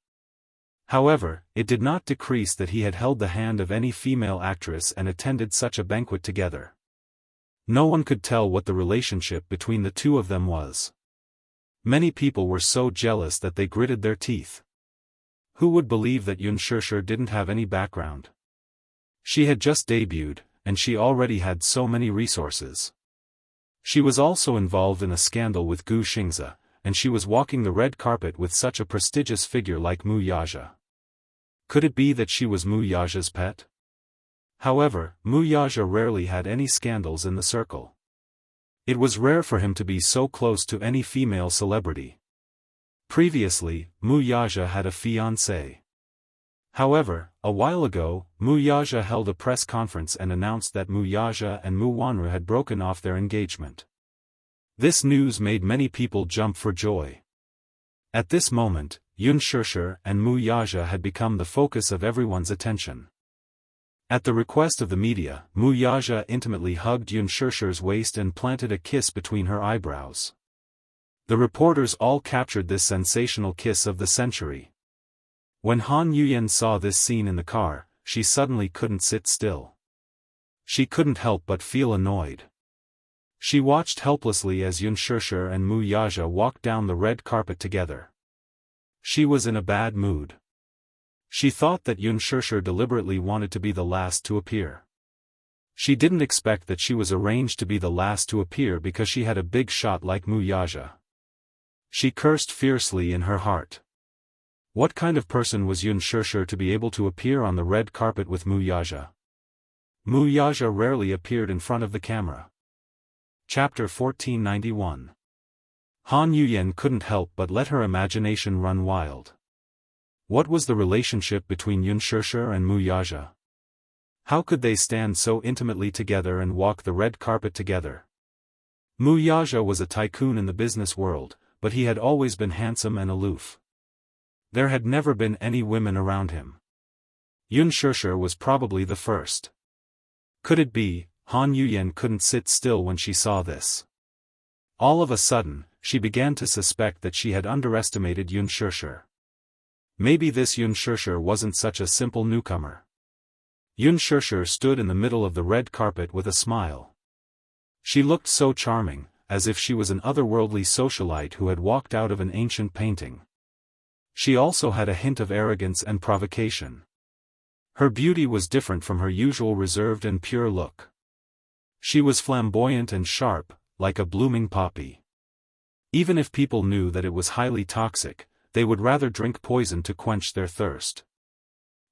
However, it did not decrease that he had held the hand of any female actress and attended such a banquet together. No one could tell what the relationship between the two of them was. Many people were so jealous that they gritted their teeth. Who would believe that Xianxia didn't have any background? She had just debuted, and she already had so many resources. She was also involved in a scandal with Gu Xingzi, and she was walking the red carpet with such a prestigious figure like Mu Yaxia. Could it be that she was Mu Yaxia's pet? However, Mu Yaxia rarely had any scandals in the circle. It was rare for him to be so close to any female celebrity. Previously, Mu Yaxia had a fiancée. However, a while ago, Mu Yaxia held a press conference and announced that Mu Yaxia and Mu Wanru had broken off their engagement. This news made many people jump for joy. At this moment, Xianxia and Mu Yaxia had become the focus of everyone's attention. At the request of the media, Mu Yaxia intimately hugged Xianxia's waist and planted a kiss between her eyebrows. The reporters all captured this sensational kiss of the century. When Han Yuyan saw this scene in the car, she suddenly couldn't sit still. She couldn't help but feel annoyed. She watched helplessly as Xianxia and Mu Yaxia walked down the red carpet together. She was in a bad mood. She thought that Xianxia deliberately wanted to be the last to appear. She didn't expect that she was arranged to be the last to appear because she had a big shot like Mu Yaxia. She cursed fiercely in her heart. What kind of person was Xianxia to be able to appear on the red carpet with Mu Yaxia? Mu Yaxia rarely appeared in front of the camera. Chapter 1491. Han Yuyan couldn't help but let her imagination run wild. What was the relationship between Xianxia and Mu Yaxia? How could they stand so intimately together and walk the red carpet together? Mu Yaxia was a tycoon in the business world, but he had always been handsome and aloof. There had never been any women around him. Xianxia was probably the first. Could it be? Han Yuyan couldn't sit still when she saw this. All of a sudden, she began to suspect that she had underestimated Xianxia. Maybe this Xianxia wasn't such a simple newcomer. Xianxia stood in the middle of the red carpet with a smile. She looked so charming, as if she was an otherworldly socialite who had walked out of an ancient painting. She also had a hint of arrogance and provocation. Her beauty was different from her usual reserved and pure look. She was flamboyant and sharp, like a blooming poppy. Even if people knew that it was highly toxic, they would rather drink poison to quench their thirst.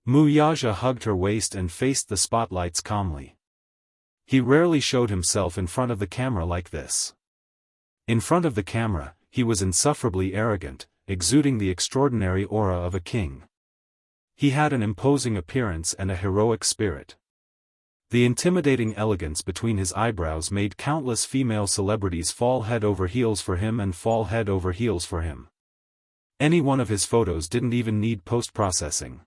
Mu Yaxia hugged her waist and faced the spotlights calmly. He rarely showed himself in front of the camera like this. In front of the camera, he was insufferably arrogant, exuding the extraordinary aura of a king. He had an imposing appearance and a heroic spirit. The intimidating elegance between his eyebrows made countless female celebrities fall head over heels for him and fall head over heels for him. Any one of his photos didn't even need post-processing.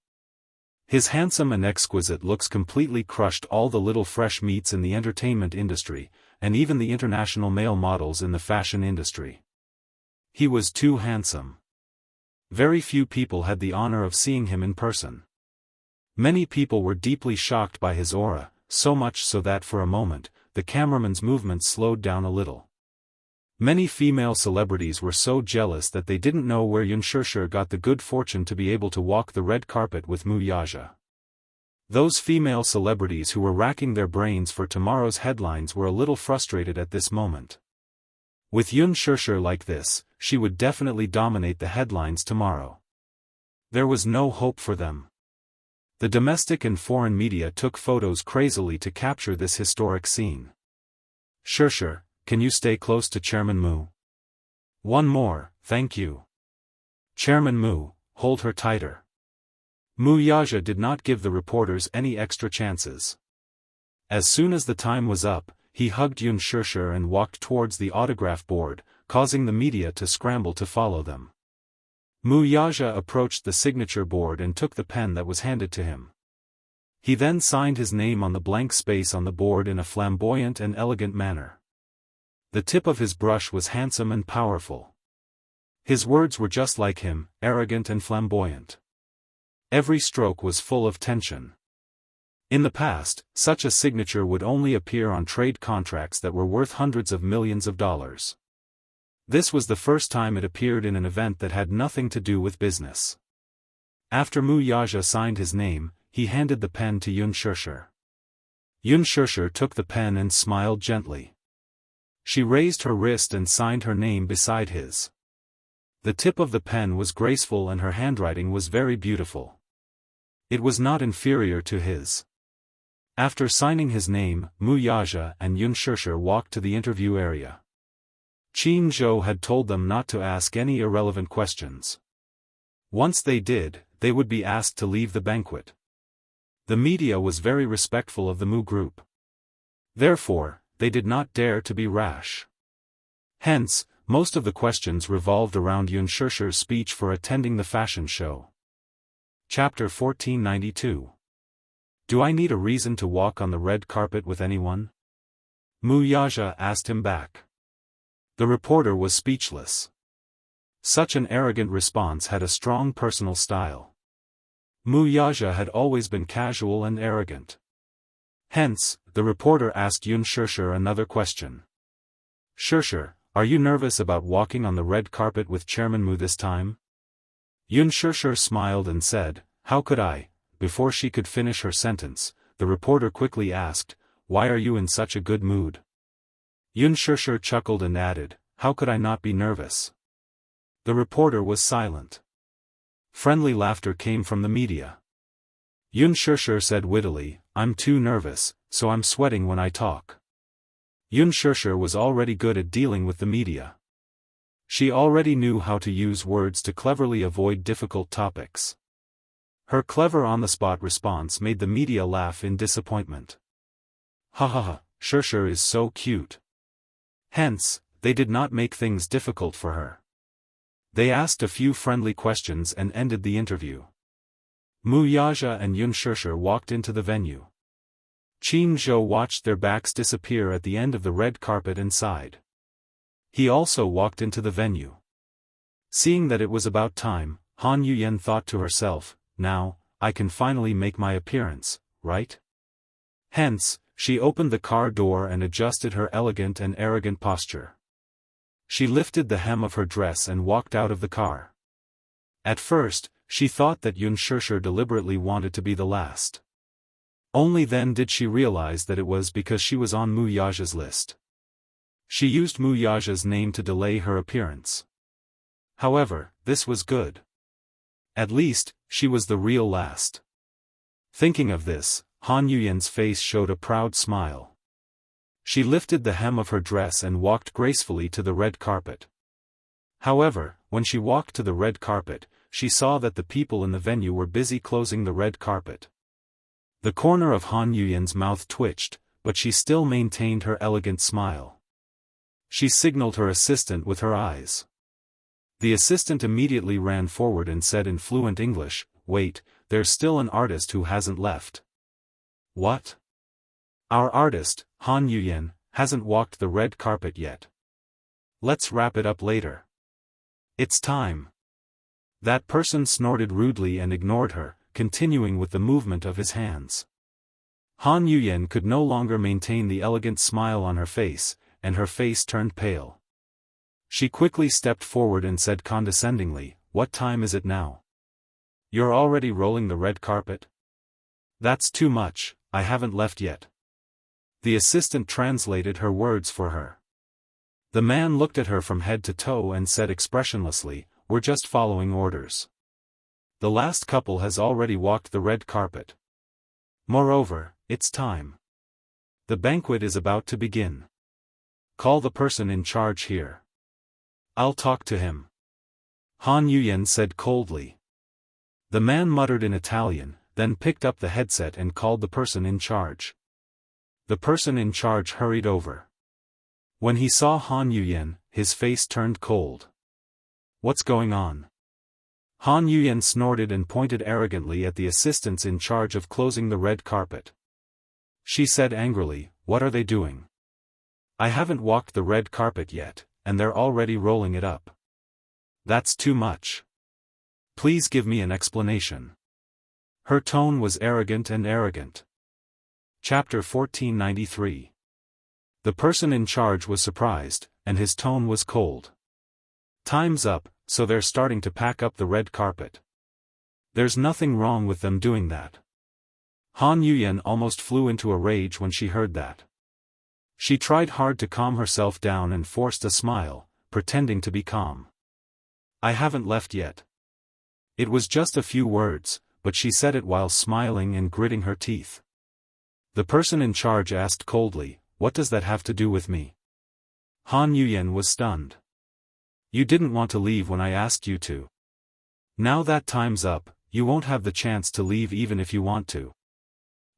His handsome and exquisite looks completely crushed all the little fresh meats in the entertainment industry, and even the international male models in the fashion industry. He was too handsome. Very few people had the honor of seeing him in person. Many people were deeply shocked by his aura, so much so that for a moment, the cameraman's movements slowed down a little. Many female celebrities were so jealous that they didn't know where Xianxia got the good fortune to be able to walk the red carpet with Mu Yaxia. Those female celebrities who were racking their brains for tomorrow's headlines were a little frustrated at this moment. With Xianxia like this, she would definitely dominate the headlines tomorrow. There was no hope for them. The domestic and foreign media took photos crazily to capture this historic scene. Xianxia, can you stay close to Chairman Mu? One more, thank you. Chairman Mu, hold her tighter. Mu Yaxia did not give the reporters any extra chances. As soon as the time was up, he hugged Xianxia and walked towards the autograph board, causing the media to scramble to follow them. Mu Yaxia approached the signature board and took the pen that was handed to him. He then signed his name on the blank space on the board in a flamboyant and elegant manner. The tip of his brush was handsome and powerful. His words were just like him, arrogant and flamboyant. Every stroke was full of tension. In the past, such a signature would only appear on trade contracts that were worth hundreds of millions of dollars. This was the first time it appeared in an event that had nothing to do with business. After Mu Yaja signed his name, he handed the pen to Yun Shishir. Yun Shishir took the pen and smiled gently. She raised her wrist and signed her name beside his. The tip of the pen was graceful and her handwriting was very beautiful. It was not inferior to his. After signing his name, Mu Yaja and Yun Shishir walked to the interview area. Qin Zhou had told them not to ask any irrelevant questions. Once they did, they would be asked to leave the banquet. The media was very respectful of the Mu group. Therefore, they did not dare to be rash. Hence, most of the questions revolved around Yun Shishir's speech for attending the fashion show. Chapter 1492. Do I need a reason to walk on the red carpet with anyone? Mu Yaja asked him back. The reporter was speechless. Such an arrogant response had a strong personal style. Mu Yaja had always been casual and arrogant. Hence, the reporter asked Yun Shishir another question. Shishir, are you nervous about walking on the red carpet with Chairman Mu this time? Yun Shishir smiled and said, how could I? Before she could finish her sentence, the reporter quickly asked, why are you in such a good mood? Yun Shishir chuckled and added, how could I not be nervous? The reporter was silent. Friendly laughter came from the media. Yun Shishir said wittily, I'm too nervous, so I'm sweating when I talk. Yun Shishir was already good at dealing with the media. She already knew how to use words to cleverly avoid difficult topics. Her clever on-the-spot response made the media laugh in disappointment. Ha ha ha, Shishir is so cute. Hence, they did not make things difficult for her. They asked a few friendly questions and ended the interview. Mu Yaja and Yun Shishir walked into the venue. Qin Zhou watched their backs disappear at the end of the red carpet and sighed. He also walked into the venue. Seeing that it was about time, Han Yuyan thought to herself, now, I can finally make my appearance, right? Hence, she opened the car door and adjusted her elegant and arrogant posture. She lifted the hem of her dress and walked out of the car. At first, she thought that Yun Shishir deliberately wanted to be the last. Only then did she realize that it was because she was on Mu Yaja's list. She used Mu Yaja's name to delay her appearance. However, this was good. At least, she was the real last. Thinking of this, Han Yuyan's face showed a proud smile. She lifted the hem of her dress and walked gracefully to the red carpet. However, when she walked to the red carpet, she saw that the people in the venue were busy closing the red carpet. The corner of Han Yuyan's mouth twitched, but she still maintained her elegant smile. She signaled her assistant with her eyes. The assistant immediately ran forward and said in fluent English, wait, there's still an artist who hasn't left. What? Our artist, Han Yuyan, hasn't walked the red carpet yet. Let's wrap it up later. It's time. That person snorted rudely and ignored her, continuing with the movement of his hands. Han Yuyan could no longer maintain the elegant smile on her face, and her face turned pale. She quickly stepped forward and said condescendingly, what time is it now? You're already rolling the red carpet? That's too much, I haven't left yet. The assistant translated her words for her. The man looked at her from head to toe and said expressionlessly, we're just following orders. The last couple has already walked the red carpet. Moreover, it's time. The banquet is about to begin. Call the person in charge here. I'll talk to him. Han Yuyan said coldly. The man muttered in Italian, then picked up the headset and called the person in charge. The person in charge hurried over. When he saw Han Yuyan, his face turned cold. What's going on? Han Yuyan snorted and pointed arrogantly at the assistants in charge of closing the red carpet. She said angrily, what are they doing? I haven't walked the red carpet yet, and they're already rolling it up. That's too much. Please give me an explanation. Her tone was arrogant and arrogant. Chapter 1493. The person in charge was surprised, and his tone was cold. Time's up, so they're starting to pack up the red carpet. There's nothing wrong with them doing that. Han Yuyan almost flew into a rage when she heard that. She tried hard to calm herself down and forced a smile, pretending to be calm. I haven't left yet. It was just a few words, but she said it while smiling and gritting her teeth. The person in charge asked coldly, "What does that have to do with me?" Han Yuyan was stunned. "You didn't want to leave when I asked you to. Now that time's up, you won't have the chance to leave even if you want to.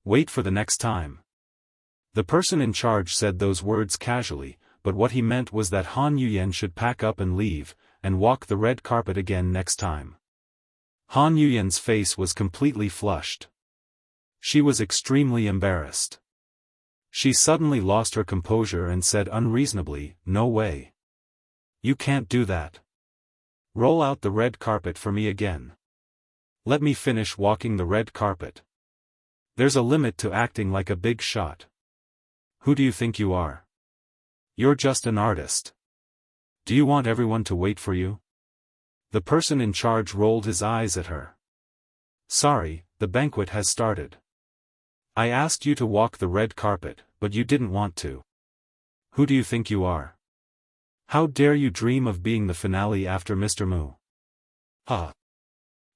Wait for the next time." The person in charge said those words casually, but what he meant was that Han Yuyan should pack up and leave, and walk the red carpet again next time. Han Yuyan's face was completely flushed. She was extremely embarrassed. She suddenly lost her composure and said unreasonably, "No way. You can't do that. Roll out the red carpet for me again. Let me finish walking the red carpet. There's a limit to acting like a big shot. Who do you think you are? You're just an artist. Do you want everyone to wait for you?" The person in charge rolled his eyes at her. "Sorry, the banquet has started. I asked you to walk the red carpet, but you didn't want to. Who do you think you are? How dare you dream of being the finale after Mr. Mu? Huh."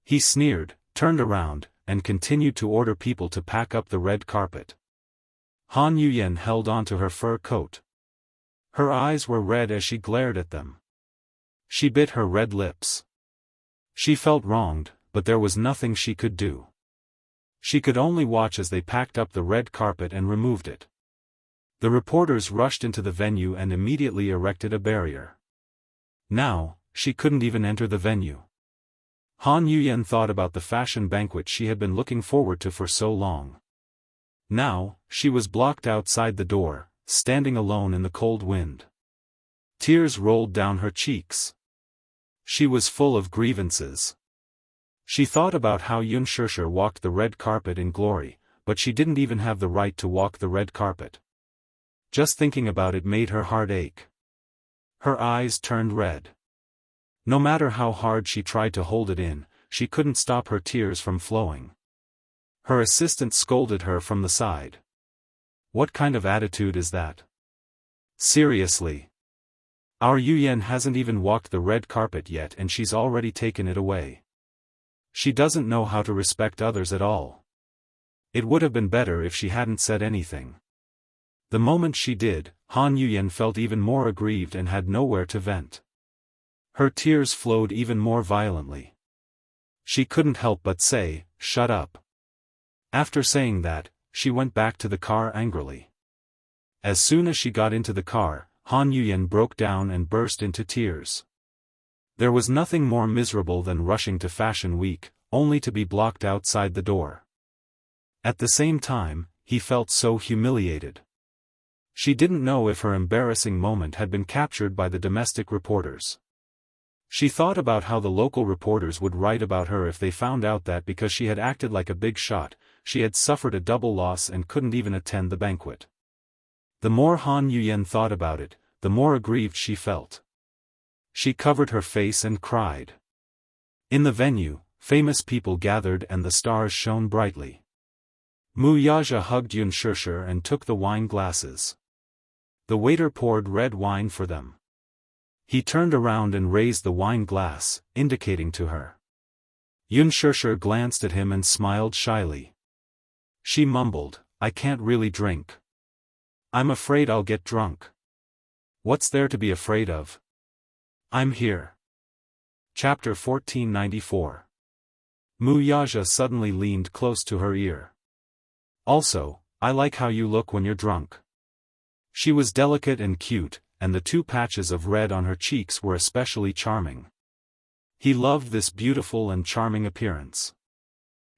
He sneered, turned around, and continued to order people to pack up the red carpet. Han Yuyan held onto her fur coat. Her eyes were red as she glared at them. She bit her red lips. She felt wronged, but there was nothing she could do. She could only watch as they packed up the red carpet and removed it. The reporters rushed into the venue and immediately erected a barrier. Now, she couldn't even enter the venue. Han Yuyan thought about the fashion banquet she had been looking forward to for so long. Now, she was blocked outside the door, standing alone in the cold wind. Tears rolled down her cheeks. She was full of grievances. She thought about how Unspoken walked the red carpet in glory, but she didn't even have the right to walk the red carpet. Just thinking about it made her heart ache. Her eyes turned red. No matter how hard she tried to hold it in, she couldn't stop her tears from flowing. Her assistant scolded her from the side. "What kind of attitude is that? Seriously. Our Yuyan hasn't even walked the red carpet yet and she's already taken it away. She doesn't know how to respect others at all. It would have been better if she hadn't said anything." The moment she did, Han Yuyan felt even more aggrieved and had nowhere to vent. Her tears flowed even more violently. She couldn't help but say, "Shut up." After saying that, she went back to the car angrily. As soon as she got into the car, Han Yuyan broke down and burst into tears. There was nothing more miserable than rushing to Fashion Week, only to be blocked outside the door. At the same time, he felt so humiliated. She didn't know if her embarrassing moment had been captured by the domestic reporters. She thought about how the local reporters would write about her if they found out that because she had acted like a big shot, she had suffered a double loss and couldn't even attend the banquet. The more Han Yuyan thought about it, the more aggrieved she felt. She covered her face and cried. In the venue, famous people gathered and the stars shone brightly. Mu Yaja hugged Unspoken and took the wine glasses. The waiter poured red wine for them. He turned around and raised the wine glass, indicating to her. Unspoken glanced at him and smiled shyly. She mumbled, "I can't really drink. I'm afraid I'll get drunk." "What's there to be afraid of? I'm here." Chapter 1494. Mu Yaja suddenly leaned close to her ear. "Also, I like how you look when you're drunk." She was delicate and cute, and the two patches of red on her cheeks were especially charming. He loved this beautiful and charming appearance.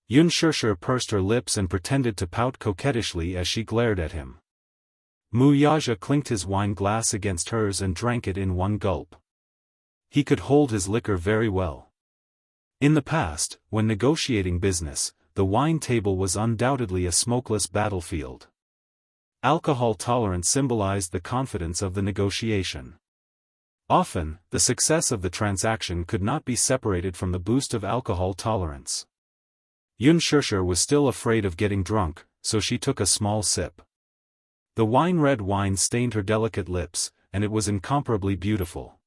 Unspoken pursed her lips and pretended to pout coquettishly as she glared at him. Mu Yaja clinked his wine glass against hers and drank it in one gulp. He could hold his liquor very well. In the past, when negotiating business, the wine table was undoubtedly a smokeless battlefield. Alcohol tolerance symbolized the confidence of the negotiation. Often, the success of the transaction could not be separated from the boost of alcohol tolerance. Xianxia was still afraid of getting drunk, so she took a small sip. The wine-red wine stained her delicate lips, and it was incomparably beautiful.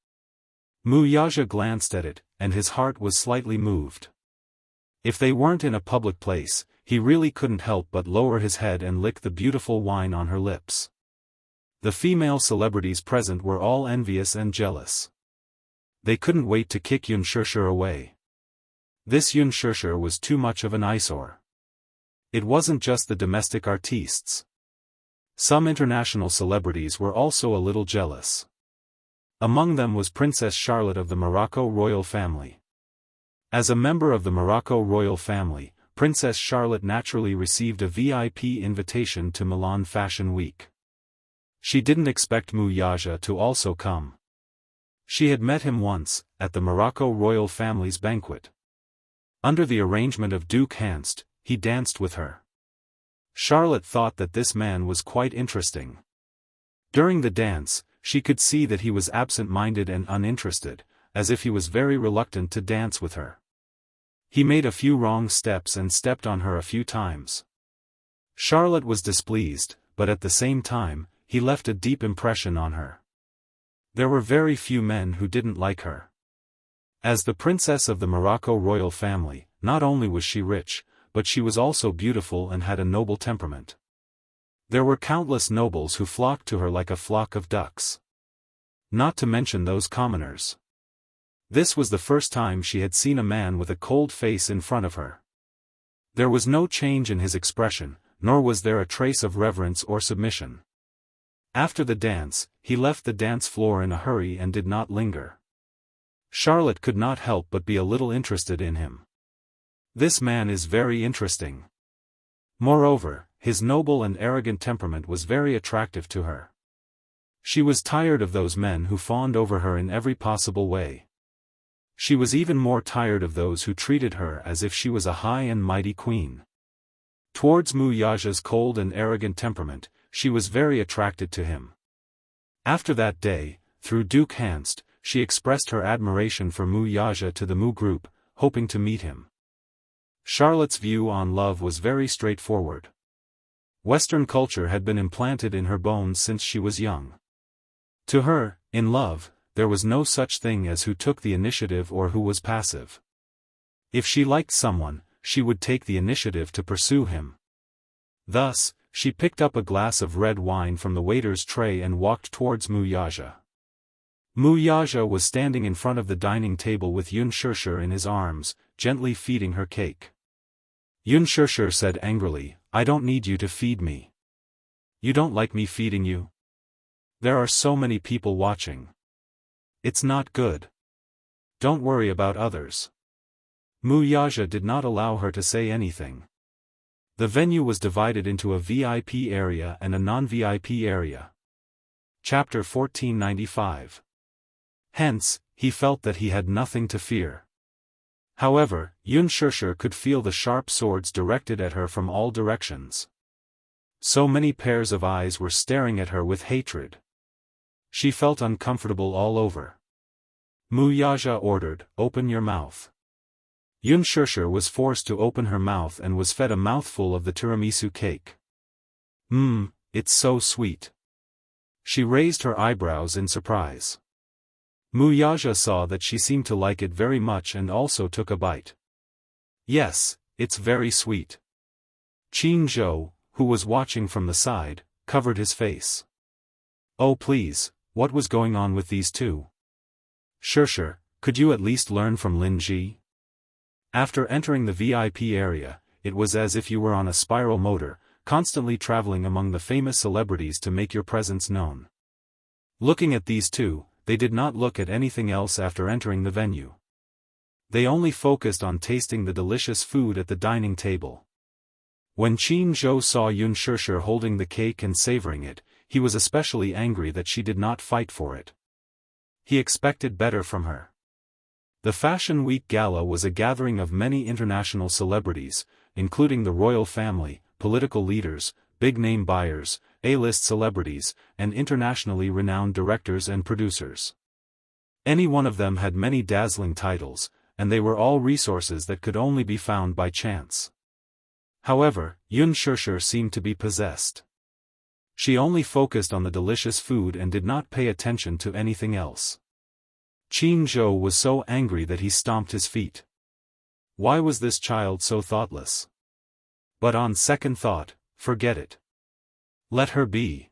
Wuxia glanced at it, and his heart was slightly moved. If they weren't in a public place, he really couldn't help but lower his head and lick the beautiful wine on her lips. The female celebrities present were all envious and jealous. They couldn't wait to kick Xianxia away. This Xianxia was too much of an eyesore. It wasn't just the domestic artistes. Some international celebrities were also a little jealous. Among them was Princess Charlotte of the Morocco royal family. As a member of the Morocco royal family, Princess Charlotte naturally received a VIP invitation to Milan Fashion Week. She didn't expect Wuxia to also come. She had met him once, at the Morocco royal family's banquet. Under the arrangement of Duke Hanst, he danced with her. Charlotte thought that this man was quite interesting. During the dance, she could see that he was absent-minded and uninterested, as if he was very reluctant to dance with her. He made a few wrong steps and stepped on her a few times. Charlotte was displeased, but at the same time, he left a deep impression on her. There were very few men who didn't like her. As the princess of the Morocco royal family, not only was she rich, but she was also beautiful and had a noble temperament. There were countless nobles who flocked to her like a flock of ducks. Not to mention those commoners. This was the first time she had seen a man with a cold face in front of her. There was no change in his expression, nor was there a trace of reverence or submission. After the dance, he left the dance floor in a hurry and did not linger. Charlotte could not help but be a little interested in him. This man is very interesting. Moreover, his noble and arrogant temperament was very attractive to her. She was tired of those men who fawned over her in every possible way. She was even more tired of those who treated her as if she was a high and mighty queen. Towards Wuxia's cold and arrogant temperament, she was very attracted to him. After that day, through Duke Hanst, she expressed her admiration for Wuxia to the Mu group, hoping to meet him. Charlotte's view on love was very straightforward. Western culture had been implanted in her bones since she was young. To her, in love, there was no such thing as who took the initiative or who was passive. If she liked someone, she would take the initiative to pursue him. Thus, she picked up a glass of red wine from the waiter's tray and walked towards Wuxia. Wuxia was standing in front of the dining table with Xianxia in his arms, gently feeding her cake. Xianxia said angrily, "I don't need you to feed me. You don't like me feeding you? There are so many people watching. It's not good. Don't worry about others." Wuxia did not allow her to say anything. The venue was divided into a VIP area and a non-VIP area. Chapter 1495. Hence, he felt that he had nothing to fear. However, Xianxia could feel the sharp swords directed at her from all directions. So many pairs of eyes were staring at her with hatred. She felt uncomfortable all over. Wuxia ordered, "Open your mouth." Xianxia was forced to open her mouth and was fed a mouthful of the tiramisu cake. It's so sweet. She raised her eyebrows in surprise. Wuxia saw that she seemed to like it very much and also took a bite. "Yes, it's very sweet." Jianghu, who was watching from the side, covered his face. "Oh please, what was going on with these two? Xianxia, could you at least learn from Lin Ji?" After entering the VIP area, it was as if you were on a spiral motor, constantly traveling among the famous celebrities to make your presence known. Looking at these two, they did not look at anything else after entering the venue. They only focused on tasting the delicious food at the dining table. When Jianghu saw Xianxia holding the cake and savoring it, he was especially angry that she did not fight for it. He expected better from her. The Fashion Week Gala was a gathering of many international celebrities, including the royal family, political leaders, big-name buyers, A-list celebrities, and internationally renowned directors and producers. Any one of them had many dazzling titles, and they were all resources that could only be found by chance. However, Unspoken seemed to be possessed. She only focused on the delicious food and did not pay attention to anything else. Jianghu was so angry that he stomped his feet. Why was this child so thoughtless? But on second thought, forget it. Let her be.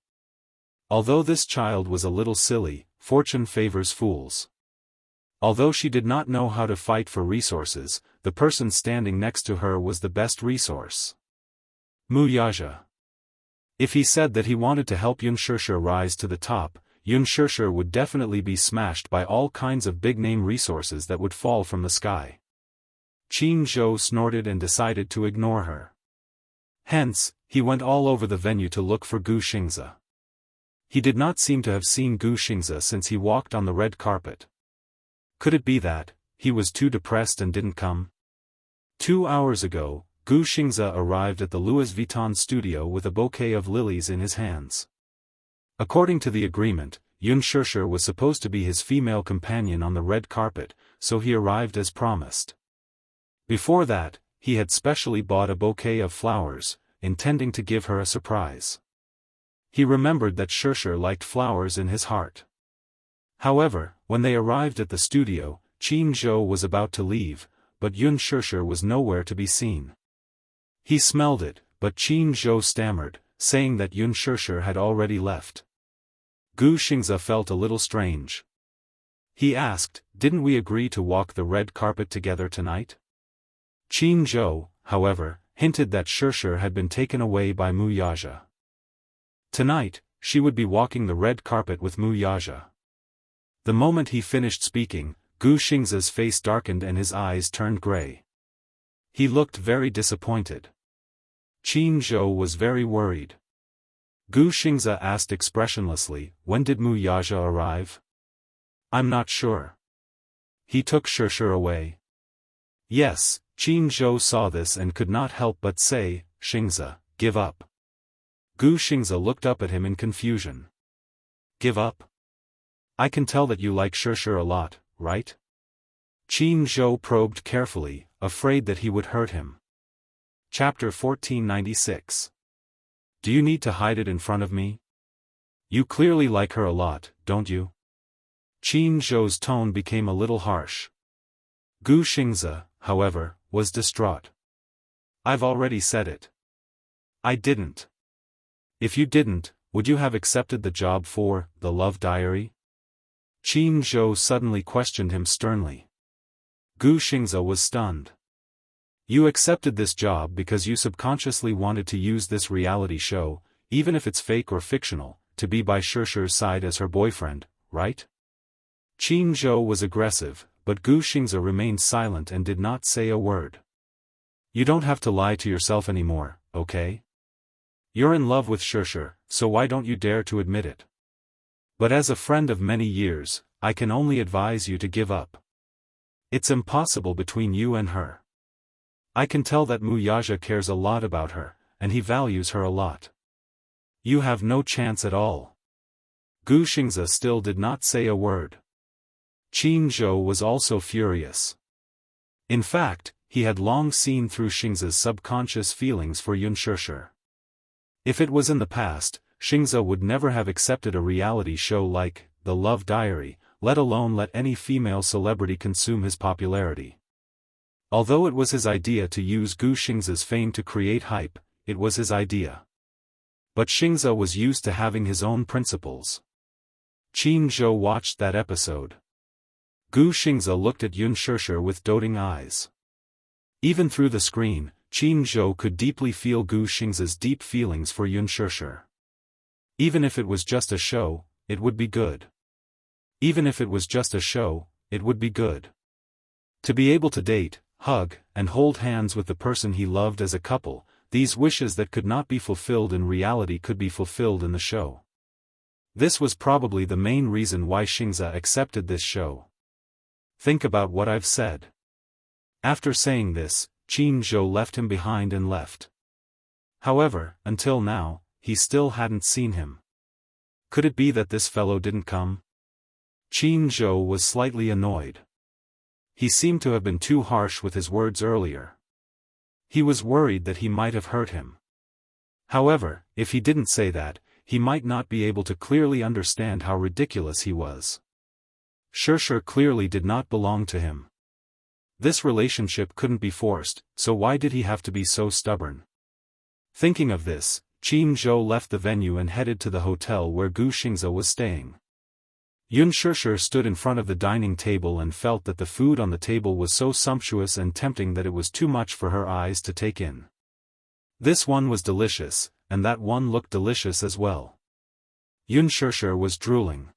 Although this child was a little silly, fortune favors fools. Although she did not know how to fight for resources, the person standing next to her was the best resource. Wuxia. If he said that he wanted to help Unspoken rise to the top, Unspoken would definitely be smashed by all kinds of big-name resources that would fall from the sky. Jianghu snorted and decided to ignore her. Hence, he went all over the venue to look for Wuxia Xianxia. He did not seem to have seen Wuxia Xianxia since he walked on the red carpet. Could it be that he was too depressed and didn't come? 2 hours ago, Wuxia Xianxia arrived at the Louis Vuitton studio with a bouquet of lilies in his hands. According to the agreement, Unspoken was supposed to be his female companion on the red carpet, so he arrived as promised. Before that, he had specially bought a bouquet of flowers, intending to give her a surprise. He remembered that Unspoken liked flowers in his heart. However, when they arrived at the studio, Jianghu was about to leave, but Unspoken was nowhere to be seen. He smelled it, but Jianghu stammered, saying that Unspoken had already left. Wuxia Xianxia felt a little strange. He asked, "Didn't we agree to walk the red carpet together tonight?" Jianghu, however, hinted that Unspoken had been taken away by Wuxia. Tonight, she would be walking the red carpet with Wuxia. The moment he finished speaking, Wuxia Xianxia's face darkened and his eyes turned gray. He looked very disappointed. Jianghu was very worried. Wuxia Xianxia asked expressionlessly, "When did Wuxia arrive?" "I'm not sure." "He took Unspoken away?" "Yes." Jianghu saw this and could not help but say, "Xianxia, give up." Wuxia Xianxia looked up at him in confusion. "Give up? I can tell that you like Unspoken a lot, right?" Jianghu probed carefully, afraid that he would hurt him. Chapter 1496. Do you need to hide it in front of me? You clearly like her a lot, don't you? Jianghu's tone became a little harsh. Wuxia Xianxia, however, was distraught. "I've already said it." "I didn't." "If you didn't, would you have accepted the job for the love diary?" Jianghu suddenly questioned him sternly. Wuxia Xianxia was stunned. "You accepted this job because you subconsciously wanted to use this reality show, even if it's fake or fictional, to be by Unspoken's side as her boyfriend, right?" Jianghu was aggressive, but Wuxia Xianxia remained silent and did not say a word. "You don't have to lie to yourself anymore, okay? You're in love with Unspoken, so why don't you dare to admit it? But as a friend of many years, I can only advise you to give up. It's impossible between you and her. I can tell that Wuxia cares a lot about her, and he values her a lot. You have no chance at all." Wuxia Xianxia still did not say a word. Jianghu was also furious. In fact, he had long seen through Xianxia's subconscious feelings for Unspoken. If it was in the past, Xianxia would never have accepted a reality show like The Love Diary, let alone let any female celebrity consume his popularity. Although it was his idea to use Wuxia Xianxia's fame to create hype, it was his idea. But Xianxia was used to having his own principles. Jianghu watched that episode. Wuxia Xianxia looked at Unspoken with doting eyes. Even through the screen, Jianghu could deeply feel Wuxia Xianxia's deep feelings for Unspoken. Even if it was just a show, it would be good. Even if it was just a show, it would be good. To be able to date, hug, and hold hands with the person he loved as a couple, these wishes that could not be fulfilled in reality could be fulfilled in the show. This was probably the main reason why Xianxia accepted this show. Think about what I've said. After saying this, Jianghu left him behind and left. However, until now, he still hadn't seen him. Could it be that this fellow didn't come? Qin Zhou was slightly annoyed. He seemed to have been too harsh with his words earlier. He was worried that he might have hurt him. However, if he didn't say that, he might not be able to clearly understand how ridiculous he was. Xianxia clearly did not belong to him. This relationship couldn't be forced, so why did he have to be so stubborn? Thinking of this, Qin Zhou left the venue and headed to the hotel where Gu Xingzi was staying. Xianxia stood in front of the dining table and felt that the food on the table was so sumptuous and tempting that it was too much for her eyes to take in. This one was delicious, and that one looked delicious as well. Xianxia was drooling.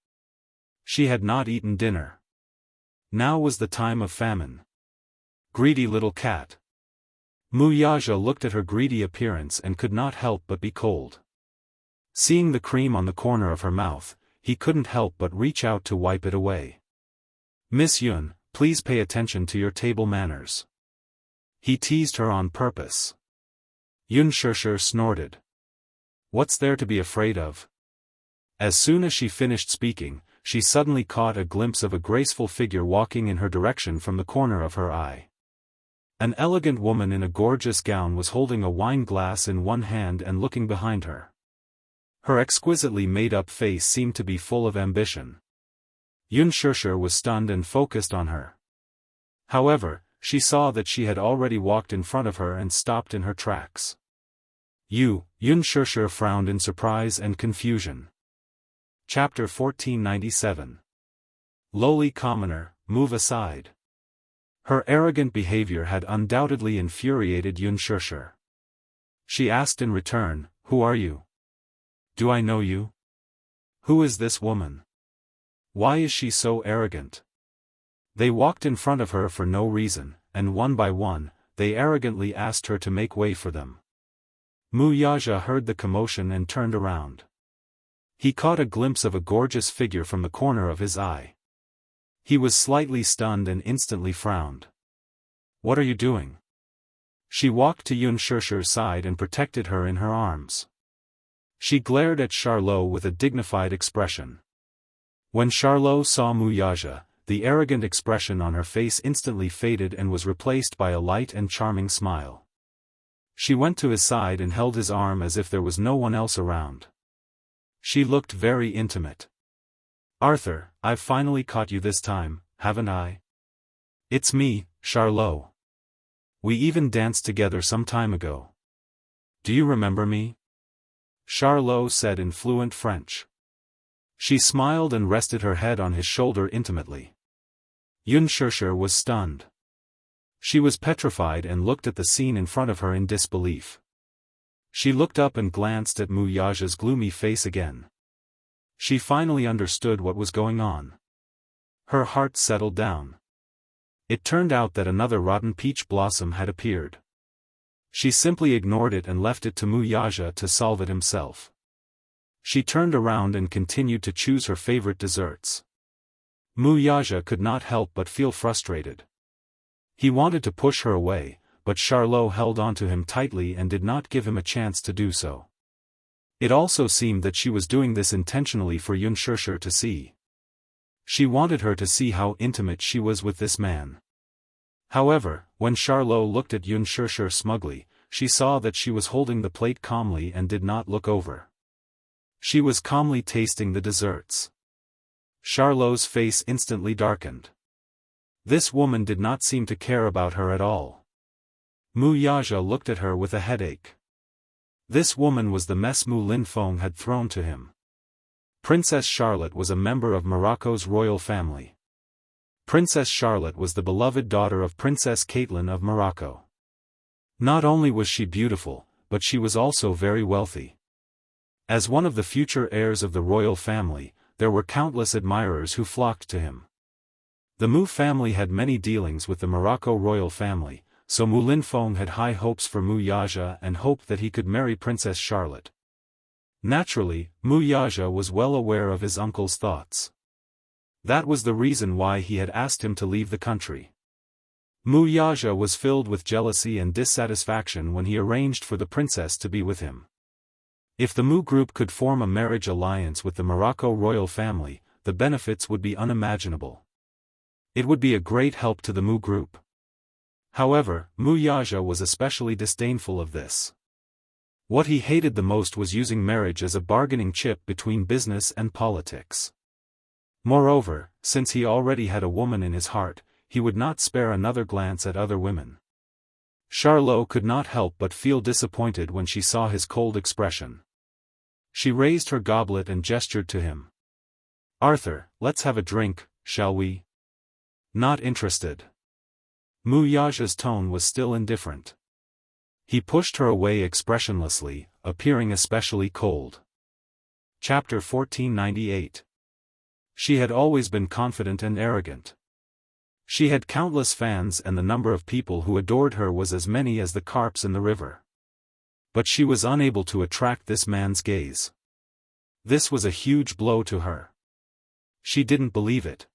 She had not eaten dinner. Now was the time of famine. Greedy little cat. Mu Yaja looked at her greedy appearance and could not help but be cold. Seeing the cream on the corner of her mouth, he couldn't help but reach out to wipe it away. Miss Yun, please pay attention to your table manners. He teased her on purpose. Xianxia snorted. What's there to be afraid of? As soon as she finished speaking, she suddenly caught a glimpse of a graceful figure walking in her direction from the corner of her eye. An elegant woman in a gorgeous gown was holding a wine glass in one hand and looking behind her. Her exquisitely made-up face seemed to be full of ambition. Xianxia was stunned and focused on her. However, she saw that she had already walked in front of her and stopped in her tracks. Xianxia frowned in surprise and confusion. Chapter 1497. Lowly commoner, move aside. Her arrogant behavior had undoubtedly infuriated Xianxia. She asked in return, "Who are you? Do I know you? Who is this woman? Why is she so arrogant?" They walked in front of her for no reason, and one by one, they arrogantly asked her to make way for them. Mu Yaja heard the commotion and turned around. He caught a glimpse of a gorgeous figure from the corner of his eye. He was slightly stunned and instantly frowned. "What are you doing?" She walked to Xianxia's side and protected her in her arms. She glared at Charlot with a dignified expression. When Charlot saw Mu Yaja, the arrogant expression on her face instantly faded and was replaced by a light and charming smile. She went to his side and held his arm as if there was no one else around. She looked very intimate. "Arthur, I've finally caught you this time, haven't I? It's me, Charlot. We even danced together some time ago. Do you remember me?" Charlot said in fluent French. She smiled and rested her head on his shoulder intimately. Xianxia was stunned. She was petrified and looked at the scene in front of her in disbelief. She looked up and glanced at Mu Yaja's gloomy face again. She finally understood what was going on. Her heart settled down. It turned out that another rotten peach blossom had appeared. She simply ignored it and left it to Mu Yaja to solve it himself. She turned around and continued to choose her favorite desserts. Mu Yaja could not help but feel frustrated. He wanted to push her away, but Charlot held onto him tightly and did not give him a chance to do so. It also seemed that she was doing this intentionally for Xianxia to see. She wanted her to see how intimate she was with this man. However, when Charlot looked at Xianxia smugly, she saw that she was holding the plate calmly and did not look over. She was calmly tasting the desserts. Charlot's face instantly darkened. This woman did not seem to care about her at all. Mu Yaja looked at her with a headache. This woman was the mess Mu Linfeng had thrown to him. Princess Charlotte was a member of Morocco's royal family. Princess Charlotte was the beloved daughter of Princess Caitlin of Morocco. Not only was she beautiful, but she was also very wealthy. As one of the future heirs of the royal family, there were countless admirers who flocked to him. The Mu family had many dealings with the Morocco royal family, so Mu Linfeng had high hopes for Mu Yaja and hoped that he could marry Princess Charlotte. Naturally, Mu Yaja was well aware of his uncle's thoughts. That was the reason why he had asked him to leave the country. Mu Yaja was filled with jealousy and dissatisfaction when he arranged for the princess to be with him. If the Mu group could form a marriage alliance with the Morocco royal family, the benefits would be unimaginable. It would be a great help to the Mu group. However, Mu Yaja was especially disdainful of this. What he hated the most was using marriage as a bargaining chip between business and politics. Moreover, since he already had a woman in his heart, he would not spare another glance at other women. Charlotte could not help but feel disappointed when she saw his cold expression. She raised her goblet and gestured to him. "Arthur, let's have a drink, shall we?" "Not interested." Mu Yaja's tone was still indifferent. He pushed her away expressionlessly, appearing especially cold. Chapter 1498. She had always been confident and arrogant. She had countless fans and the number of people who adored her was as many as the carps in the river. But she was unable to attract this man's gaze. This was a huge blow to her. She didn't believe it.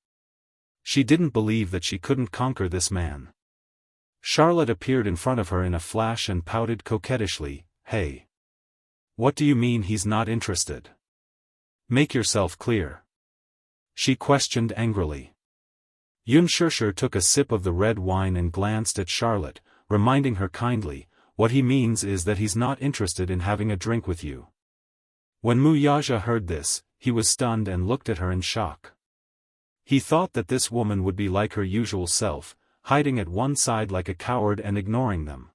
She didn't believe that she couldn't conquer this man. Charlotte appeared in front of her in a flash and pouted coquettishly, "Hey. What do you mean he's not interested? Make yourself clear." She questioned angrily. Unspoken took a sip of the red wine and glanced at Charlotte, reminding her kindly, "What he means is that he's not interested in having a drink with you." When Mu Yaja heard this, he was stunned and looked at her in shock. He thought that this woman would be like her usual self, hiding at one side like a coward and ignoring them.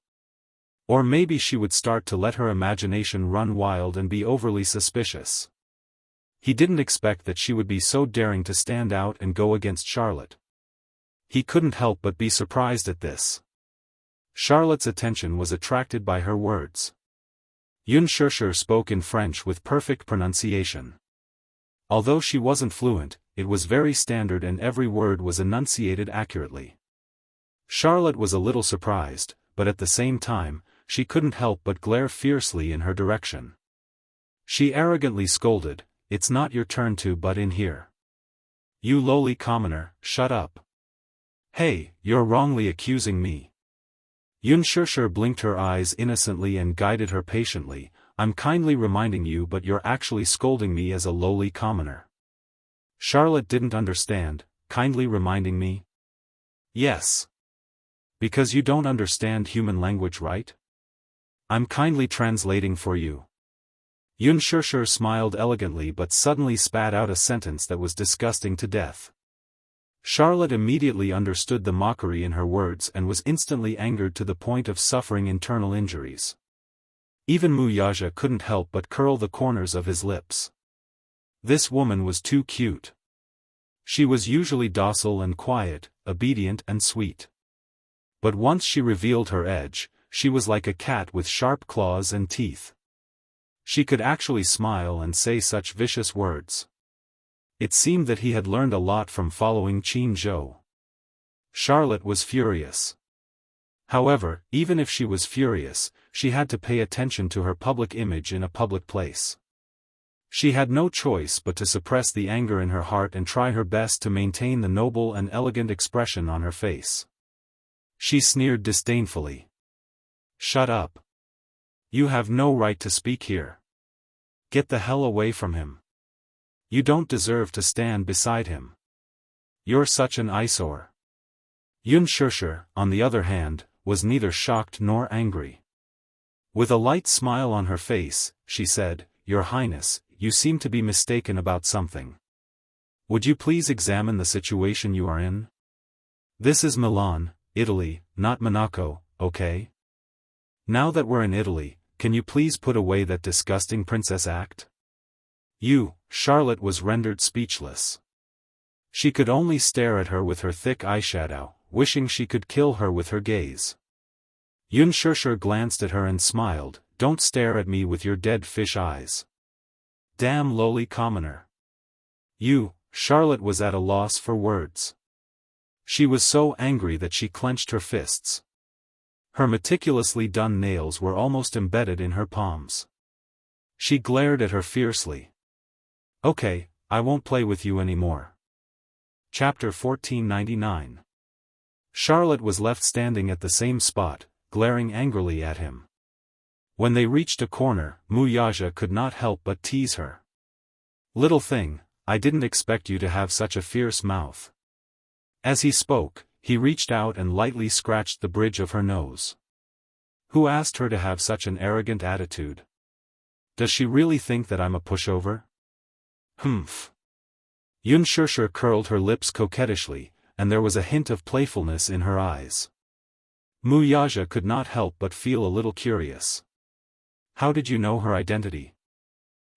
Or maybe she would start to let her imagination run wild and be overly suspicious. He didn't expect that she would be so daring to stand out and go against Charlotte. He couldn't help but be surprised at this. Charlotte's attention was attracted by her words. Unspoken spoke in French with perfect pronunciation. Although she wasn't fluent, it was very standard and every word was enunciated accurately. Charlotte was a little surprised, but at the same time, she couldn't help but glare fiercely in her direction. She arrogantly scolded, "It's not your turn to butt in here. You lowly commoner, shut up. Hey, you're wrongly accusing me." Unspoken blinked her eyes innocently and guided her patiently, "I'm kindly reminding you but you're actually scolding me as a lowly commoner." Charlotte didn't understand, "Kindly reminding me?" "Yes. Because you don't understand human language, right? I'm kindly translating for you." Unspoken smiled elegantly but suddenly spat out a sentence that was disgusting to death. Charlotte immediately understood the mockery in her words and was instantly angered to the point of suffering internal injuries. Even Mu Yaja couldn't help but curl the corners of his lips. This woman was too cute. She was usually docile and quiet, obedient and sweet. But once she revealed her edge, she was like a cat with sharp claws and teeth. She could actually smile and say such vicious words. It seemed that he had learned a lot from following Qin Zhou. Charlotte was furious. However, even if she was furious, she had to pay attention to her public image in a public place. She had no choice but to suppress the anger in her heart and try her best to maintain the noble and elegant expression on her face. She sneered disdainfully. "Shut up. You have no right to speak here. Get the hell away from him. You don't deserve to stand beside him. You're such an eyesore." Unspoken, on the other hand, was neither shocked nor angry. With a light smile on her face, she said, "Your Highness, you seem to be mistaken about something. Would you please examine the situation you are in? This is Milan, Italy, not Monaco, okay? Now that we're in Italy, can you please put away that disgusting princess act?" Charlotte was rendered speechless. She could only stare at her with her thick eyeshadow, wishing she could kill her with her gaze. Unspoken glanced at her and smiled, "Don't stare at me with your dead fish eyes. Damn lowly commoner." Charlotte was at a loss for words. She was so angry that she clenched her fists. Her meticulously done nails were almost embedded in her palms. She glared at her fiercely. "Okay, I won't play with you anymore." Chapter 1499. Charlotte was left standing at the same spot, glaring angrily at him. When they reached a corner, Mu Yaja could not help but tease her. "Little thing, I didn't expect you to have such a fierce mouth." As he spoke, he reached out and lightly scratched the bridge of her nose. "Who asked her to have such an arrogant attitude? Does she really think that I'm a pushover?" "Humph." Unspoken curled her lips coquettishly, and there was a hint of playfulness in her eyes. Wuxia could not help but feel a little curious. "How did you know her identity?"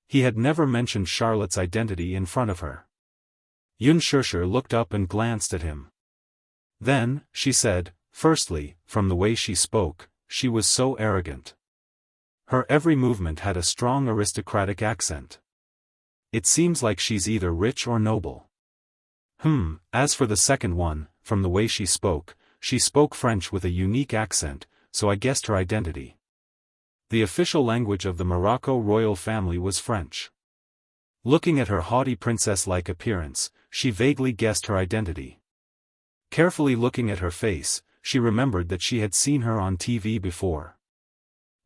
He had never mentioned Charlotte's identity in front of her. Unspoken looked up and glanced at him. Then, she said, "Firstly, from the way she spoke, she was so arrogant. Her every movement had a strong aristocratic accent. It seems like she's either rich or noble. As for the second one, from the way she spoke French with a unique accent, so I guessed her identity. The official language of the Morocco royal family was French. Looking at her haughty princess-like appearance, she vaguely guessed her identity. Carefully looking at her face, she remembered that she had seen her on TV before.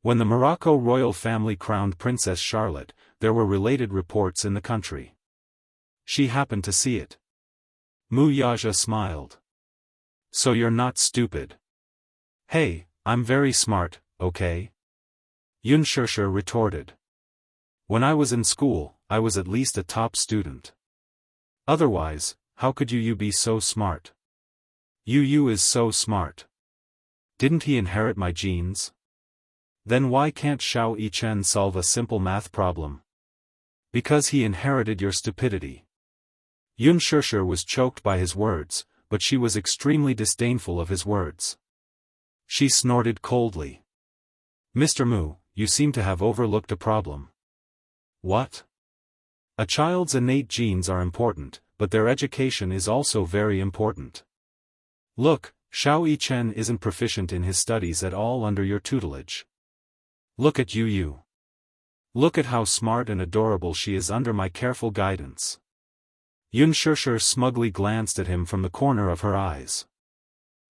When the Morocco royal family crowned Princess Charlotte, there were related reports in the country. She happened to see it." Wuxia smiled. "So you're not stupid." "Hey, I'm very smart, okay?" Unspoken retorted. "When I was in school, I was at least a top student. Otherwise, how could you be so smart?" You is so smart. Didn't he inherit my genes? Then why can't Xiao Yichen solve a simple math problem? Because he inherited your stupidity." Unspoken was choked by his words, but she was extremely disdainful of his words. She snorted coldly. "Mr. Mu, you seem to have overlooked a problem." "What?" "A child's innate genes are important, but their education is also very important. Look, Xiao Yichen isn't proficient in his studies at all under your tutelage. Look at you. Look at how smart and adorable she is under my careful guidance." Unspoken smugly glanced at him from the corner of her eyes.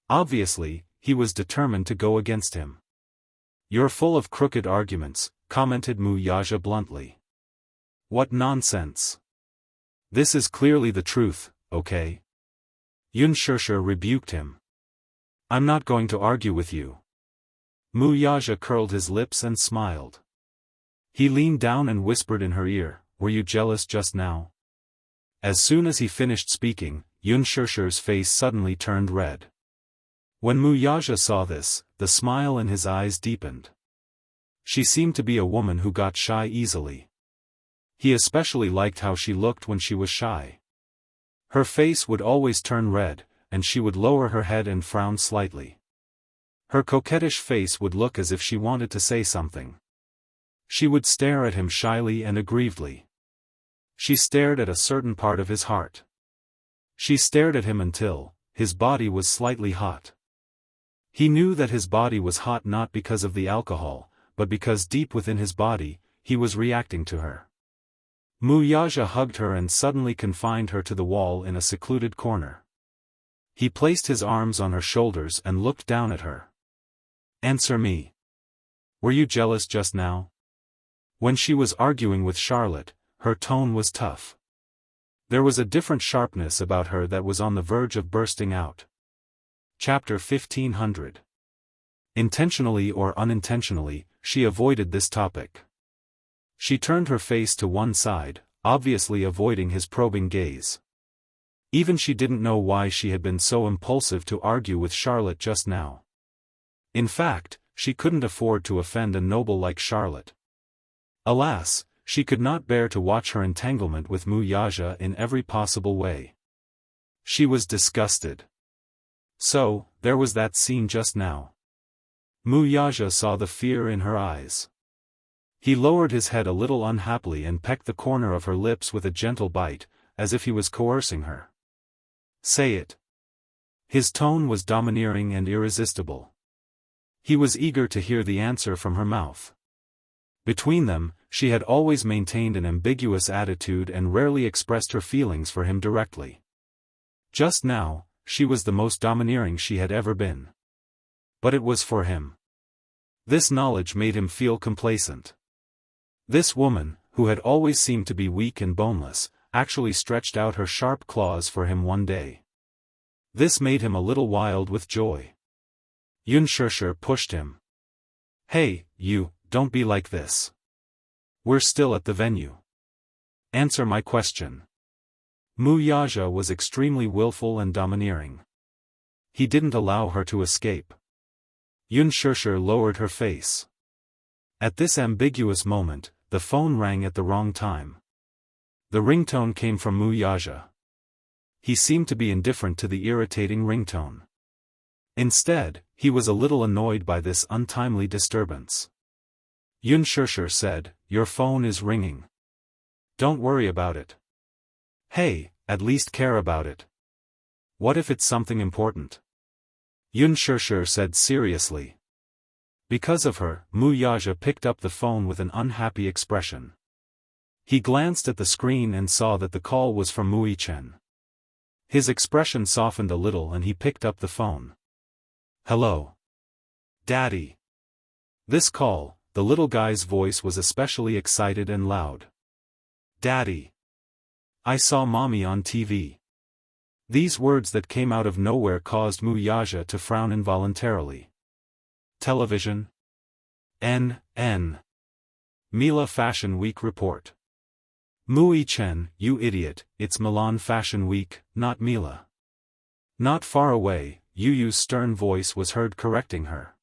Obviously, he was determined to go against him. "You're full of crooked arguments," commented Wuxia bluntly. "What nonsense. This is clearly the truth, okay?" Unspoken rebuked him. "I'm not going to argue with you." Wuxia curled his lips and smiled. He leaned down and whispered in her ear, "Were you jealous just now?" As soon as he finished speaking, Unspoken's face suddenly turned red. When Wuxia saw this, the smile in his eyes deepened. She seemed to be a woman who got shy easily. He especially liked how she looked when she was shy. Her face would always turn red, and she would lower her head and frown slightly. Her coquettish face would look as if she wanted to say something. She would stare at him shyly and aggrievedly. She stared at a certain part of his heart. She stared at him until his body was slightly hot. He knew that his body was hot not because of the alcohol, but because deep within his body, he was reacting to her. Wuxia hugged her and suddenly confined her to the wall in a secluded corner. He placed his arms on her shoulders and looked down at her. "Answer me. Were you jealous just now?" When she was arguing with Charlotte, her tone was tough. There was a different sharpness about her that was on the verge of bursting out. Chapter 1500. Intentionally or unintentionally, she avoided this topic. She turned her face to one side, obviously avoiding his probing gaze. Even she didn't know why she had been so impulsive to argue with Charlotte just now. In fact, she couldn't afford to offend a noble like Charlotte. Alas, she could not bear to watch her entanglement with Wuxia in every possible way. She was disgusted. So, there was that scene just now. Wuxia saw the fear in her eyes. He lowered his head a little unhappily and pecked the corner of her lips with a gentle bite, as if he was coercing her. "Say it." His tone was domineering and irresistible. He was eager to hear the answer from her mouth. Between them, she had always maintained an ambiguous attitude and rarely expressed her feelings for him directly. Just now, she was the most domineering she had ever been. But it was for him. This knowledge made him feel complacent. This woman, who had always seemed to be weak and boneless, actually stretched out her sharp claws for him one day. This made him a little wild with joy. Unspoken pushed him. "Hey, you, don't be like this. We're still at the venue. Answer my question." Wuxia was extremely willful and domineering. He didn't allow her to escape. Unspoken lowered her face. At this ambiguous moment, the phone rang at the wrong time. The ringtone came from Wuxia. He seemed to be indifferent to the irritating ringtone. Instead, he was a little annoyed by this untimely disturbance. Unspoken said, "Your phone is ringing. Don't worry about it. Hey, at least care about it. What if it's something important?" Unspoken said seriously. Because of her, Wuxia picked up the phone with an unhappy expression. He glanced at the screen and saw that the call was from Wuxia. His expression softened a little and he picked up the phone. "Hello. Daddy." This call, the little guy's voice was especially excited and loud. "Daddy. I saw Mommy on TV." These words that came out of nowhere caused Wuxia to frown involuntarily. Television? N. Mila Fashion Week report. Wuxia, you idiot, it's Milan Fashion Week, not Mila. Not far away, Yu's stern voice was heard correcting her.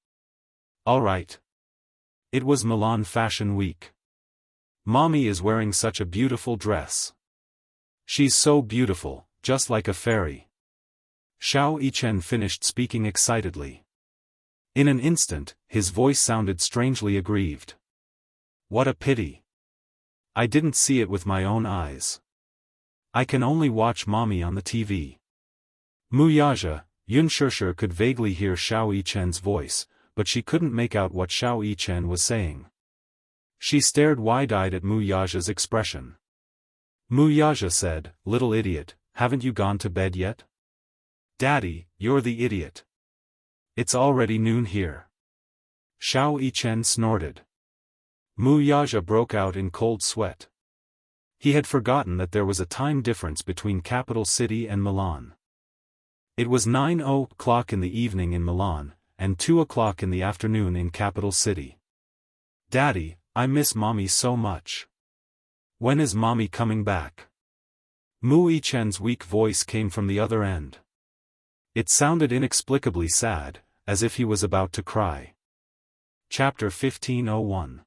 All right. It was Milan Fashion Week. Mommy is wearing such a beautiful dress. She's so beautiful, just like a fairy. Xianxia finished speaking excitedly. In an instant, his voice sounded strangely aggrieved. What a pity. I didn't see it with my own eyes. I can only watch Mommy on the TV. Wuxia, Unspoken could vaguely hear Xianxia's voice, but she couldn't make out what Xianxia was saying. She stared wide-eyed at Wuxia's expression. Wuxia said, "Little idiot, haven't you gone to bed yet?" "Daddy, you're the idiot. It's already noon here." Xianxia snorted. Wuxia broke out in cold sweat. He had forgotten that there was a time difference between capital city and Milan. It was 9:00 in the evening in Milan, and 2:00 in the afternoon in capital city. "Daddy, I miss Mommy so much. When is Mommy coming back?" Wuxia's weak voice came from the other end. It sounded inexplicably sad, as if he was about to cry. Chapter 15:01.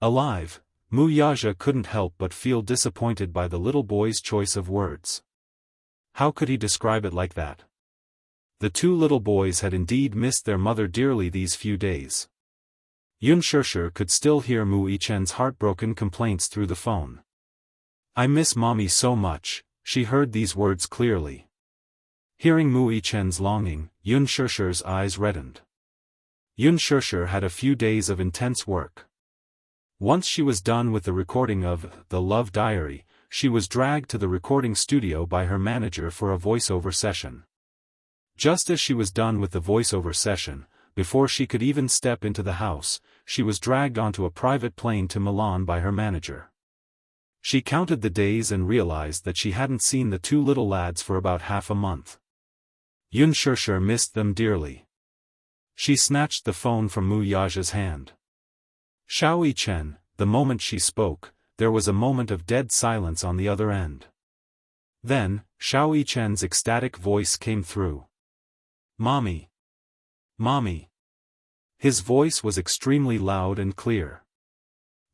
Alive, Wuxia couldn't help but feel disappointed by the little boy's choice of words. How could he describe it like that? The two little boys had indeed missed their mother dearly these few days. Unspoken could still hear Wuxia's heartbroken complaints through the phone. "I miss Mommy so much," she heard these words clearly. Hearing Wuxia's longing, Unspoken's eyes reddened. Unspoken had a few days of intense work. Once she was done with the recording of The Love Diary, she was dragged to the recording studio by her manager for a voiceover session. Just as she was done with the voiceover session, before she could even step into the house, she was dragged onto a private plane to Milan by her manager. She counted the days and realized that she hadn't seen the two little lads for about half a month. Unspoken missed them dearly. She snatched the phone from Wuxia's hand. Xianxia, the moment she spoke, there was a moment of dead silence on the other end. Then, Xianxia's ecstatic voice came through. "Mommy! Mommy!" His voice was extremely loud and clear.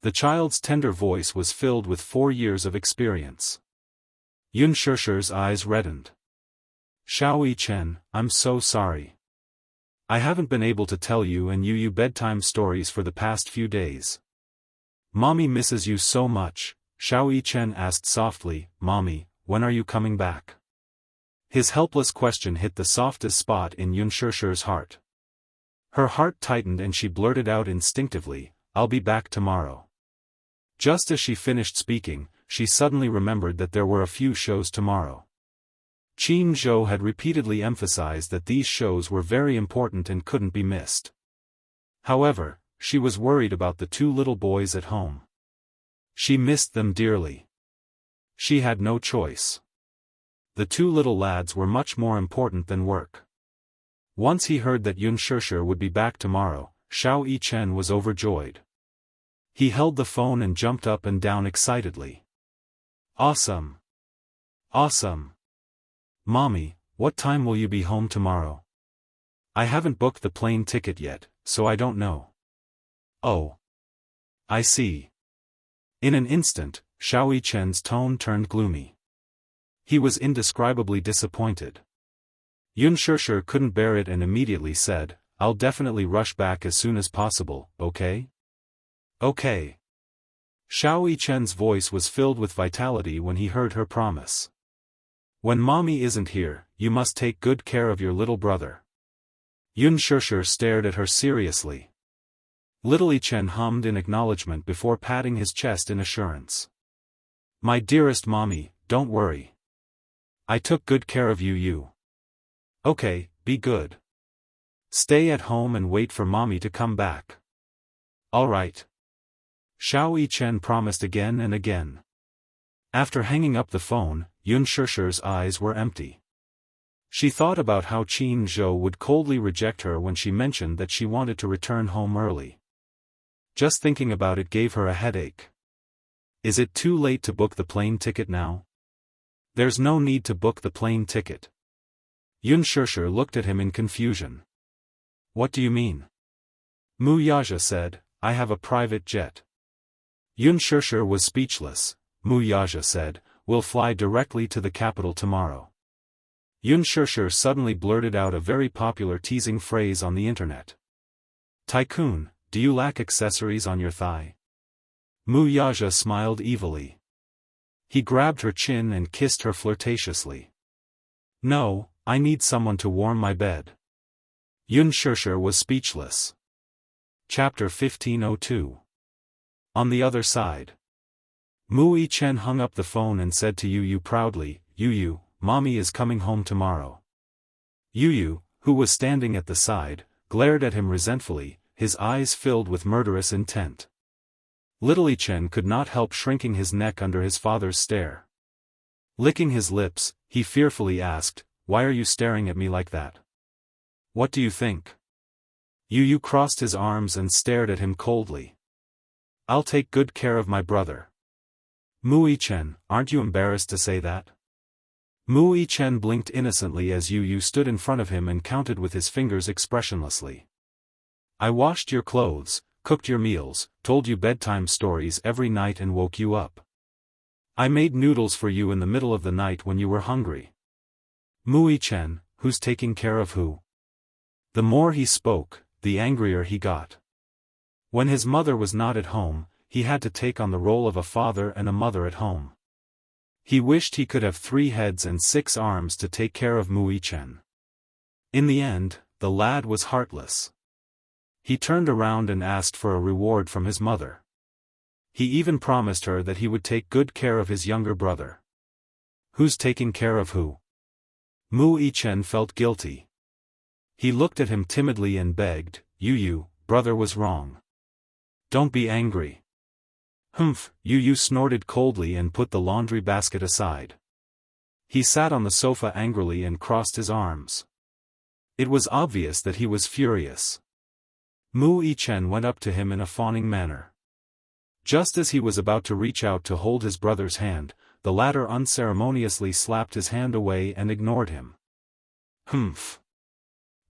The child's tender voice was filled with 4 years of experience. Unspoken's eyes reddened. "Xianxia, I'm so sorry. I haven't been able to tell you and you bedtime stories for the past few days. Mommy misses you so much," Xianxia asked softly. "Mommy, when are you coming back?" His helpless question hit the softest spot in Unspoken's heart. Her heart tightened and she blurted out instinctively, "I'll be back tomorrow." Just as she finished speaking, she suddenly remembered that there were a few shows tomorrow. Jianghu had repeatedly emphasized that these shows were very important and couldn't be missed. However, she was worried about the two little boys at home. She missed them dearly. She had no choice. The two little lads were much more important than work. Once he heard that Yunshishi would be back tomorrow, Xiao Yichen was overjoyed. He held the phone and jumped up and down excitedly. Awesome! Awesome! Mommy, what time will you be home tomorrow? I haven't booked the plane ticket yet, so I don't know. Oh. I see. In an instant, Xiao Yichen's tone turned gloomy. He was indescribably disappointed. Yunshishi couldn't bear it and immediately said, I'll definitely rush back as soon as possible, okay? Okay. Xiao Yichen's voice was filled with vitality when he heard her promise. When mommy isn't here, you must take good care of your little brother. Yunshishi stared at her seriously. Little Yichen hummed in acknowledgement before patting his chest in assurance. My dearest mommy, don't worry. I took good care of you. Okay, be good. Stay at home and wait for mommy to come back. All right. Xiao Yichen promised again and again. After hanging up the phone, Yunshishi's eyes were empty. She thought about how Qin Zhou would coldly reject her when she mentioned that she wanted to return home early. Just thinking about it gave her a headache. Is it too late to book the plane ticket now? There's no need to book the plane ticket. Yunshishi looked at him in confusion. What do you mean? Mu Yaja said, I have a private jet. Yunshishi was speechless. Mu Yaja said, we'll fly directly to the capital tomorrow. Yunshishi suddenly blurted out a very popular teasing phrase on the internet. Tycoon, do you lack accessories on your thigh? Mu Yaja smiled evilly. He grabbed her chin and kissed her flirtatiously. No, I need someone to warm my bed. Yunshishi was speechless. Chapter 1502. On the other side. Mu Yichen hung up the phone and said to Yu proudly, Yu, mommy is coming home tomorrow. Yu, who was standing at the side, glared at him resentfully, his eyes filled with murderous intent. Little Yichen could not help shrinking his neck under his father's stare. Licking his lips, he fearfully asked, Why are you staring at me like that? What do you think? Yu crossed his arms and stared at him coldly. I'll take good care of my brother. Mu Yichen, aren't you embarrassed to say that? Mu Yichen blinked innocently as Yu stood in front of him and counted with his fingers expressionlessly. I washed your clothes, cooked your meals, told you bedtime stories every night and woke you up. I made noodles for you in the middle of the night when you were hungry. Mu Yichen, who's taking care of who? The more he spoke, the angrier he got. When his mother was not at home, he had to take on the role of a father and a mother at home. He wished he could have 3 heads and 6 arms to take care of Mu Yichen. In the end, the lad was heartless. He turned around and asked for a reward from his mother. He even promised her that he would take good care of his younger brother. Who's taking care of who? Mu Yichen felt guilty. He looked at him timidly and begged, Yu, brother was wrong. Don't be angry. Humph, Yu snorted coldly and put the laundry basket aside. He sat on the sofa angrily and crossed his arms. It was obvious that he was furious. Mu Yichen went up to him in a fawning manner. Just as he was about to reach out to hold his brother's hand, the latter unceremoniously slapped his hand away and ignored him. Humph.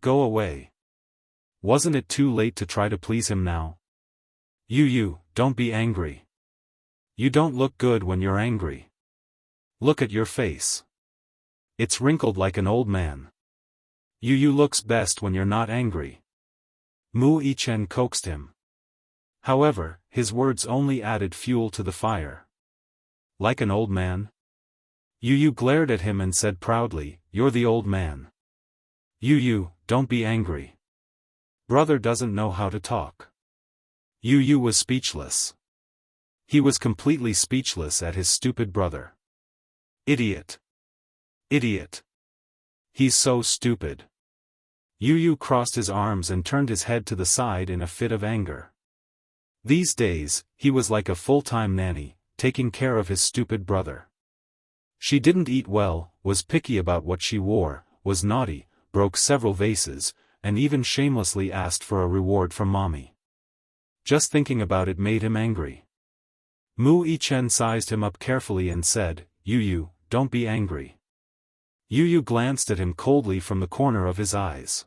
Go away. Wasn't it too late to try to please him now? Yu, don't be angry. You don't look good when you're angry. Look at your face. It's wrinkled like an old man. Yu looks best when you're not angry. Mu Yichen coaxed him. However, his words only added fuel to the fire. Like an old man? Yu glared at him and said proudly, You're the old man. Yu, don't be angry. Brother doesn't know how to talk. Yu was speechless. He was completely speechless at his stupid brother. Idiot. Idiot. He's so stupid. Yu crossed his arms and turned his head to the side in a fit of anger. These days, he was like a full-time nanny, taking care of his stupid brother. She didn't eat well, was picky about what she wore, was naughty, broke several vases, and even shamelessly asked for a reward from mommy. Just thinking about it made him angry. Mu Yichen sized him up carefully and said, "Yu, don't be angry." Yu glanced at him coldly from the corner of his eyes.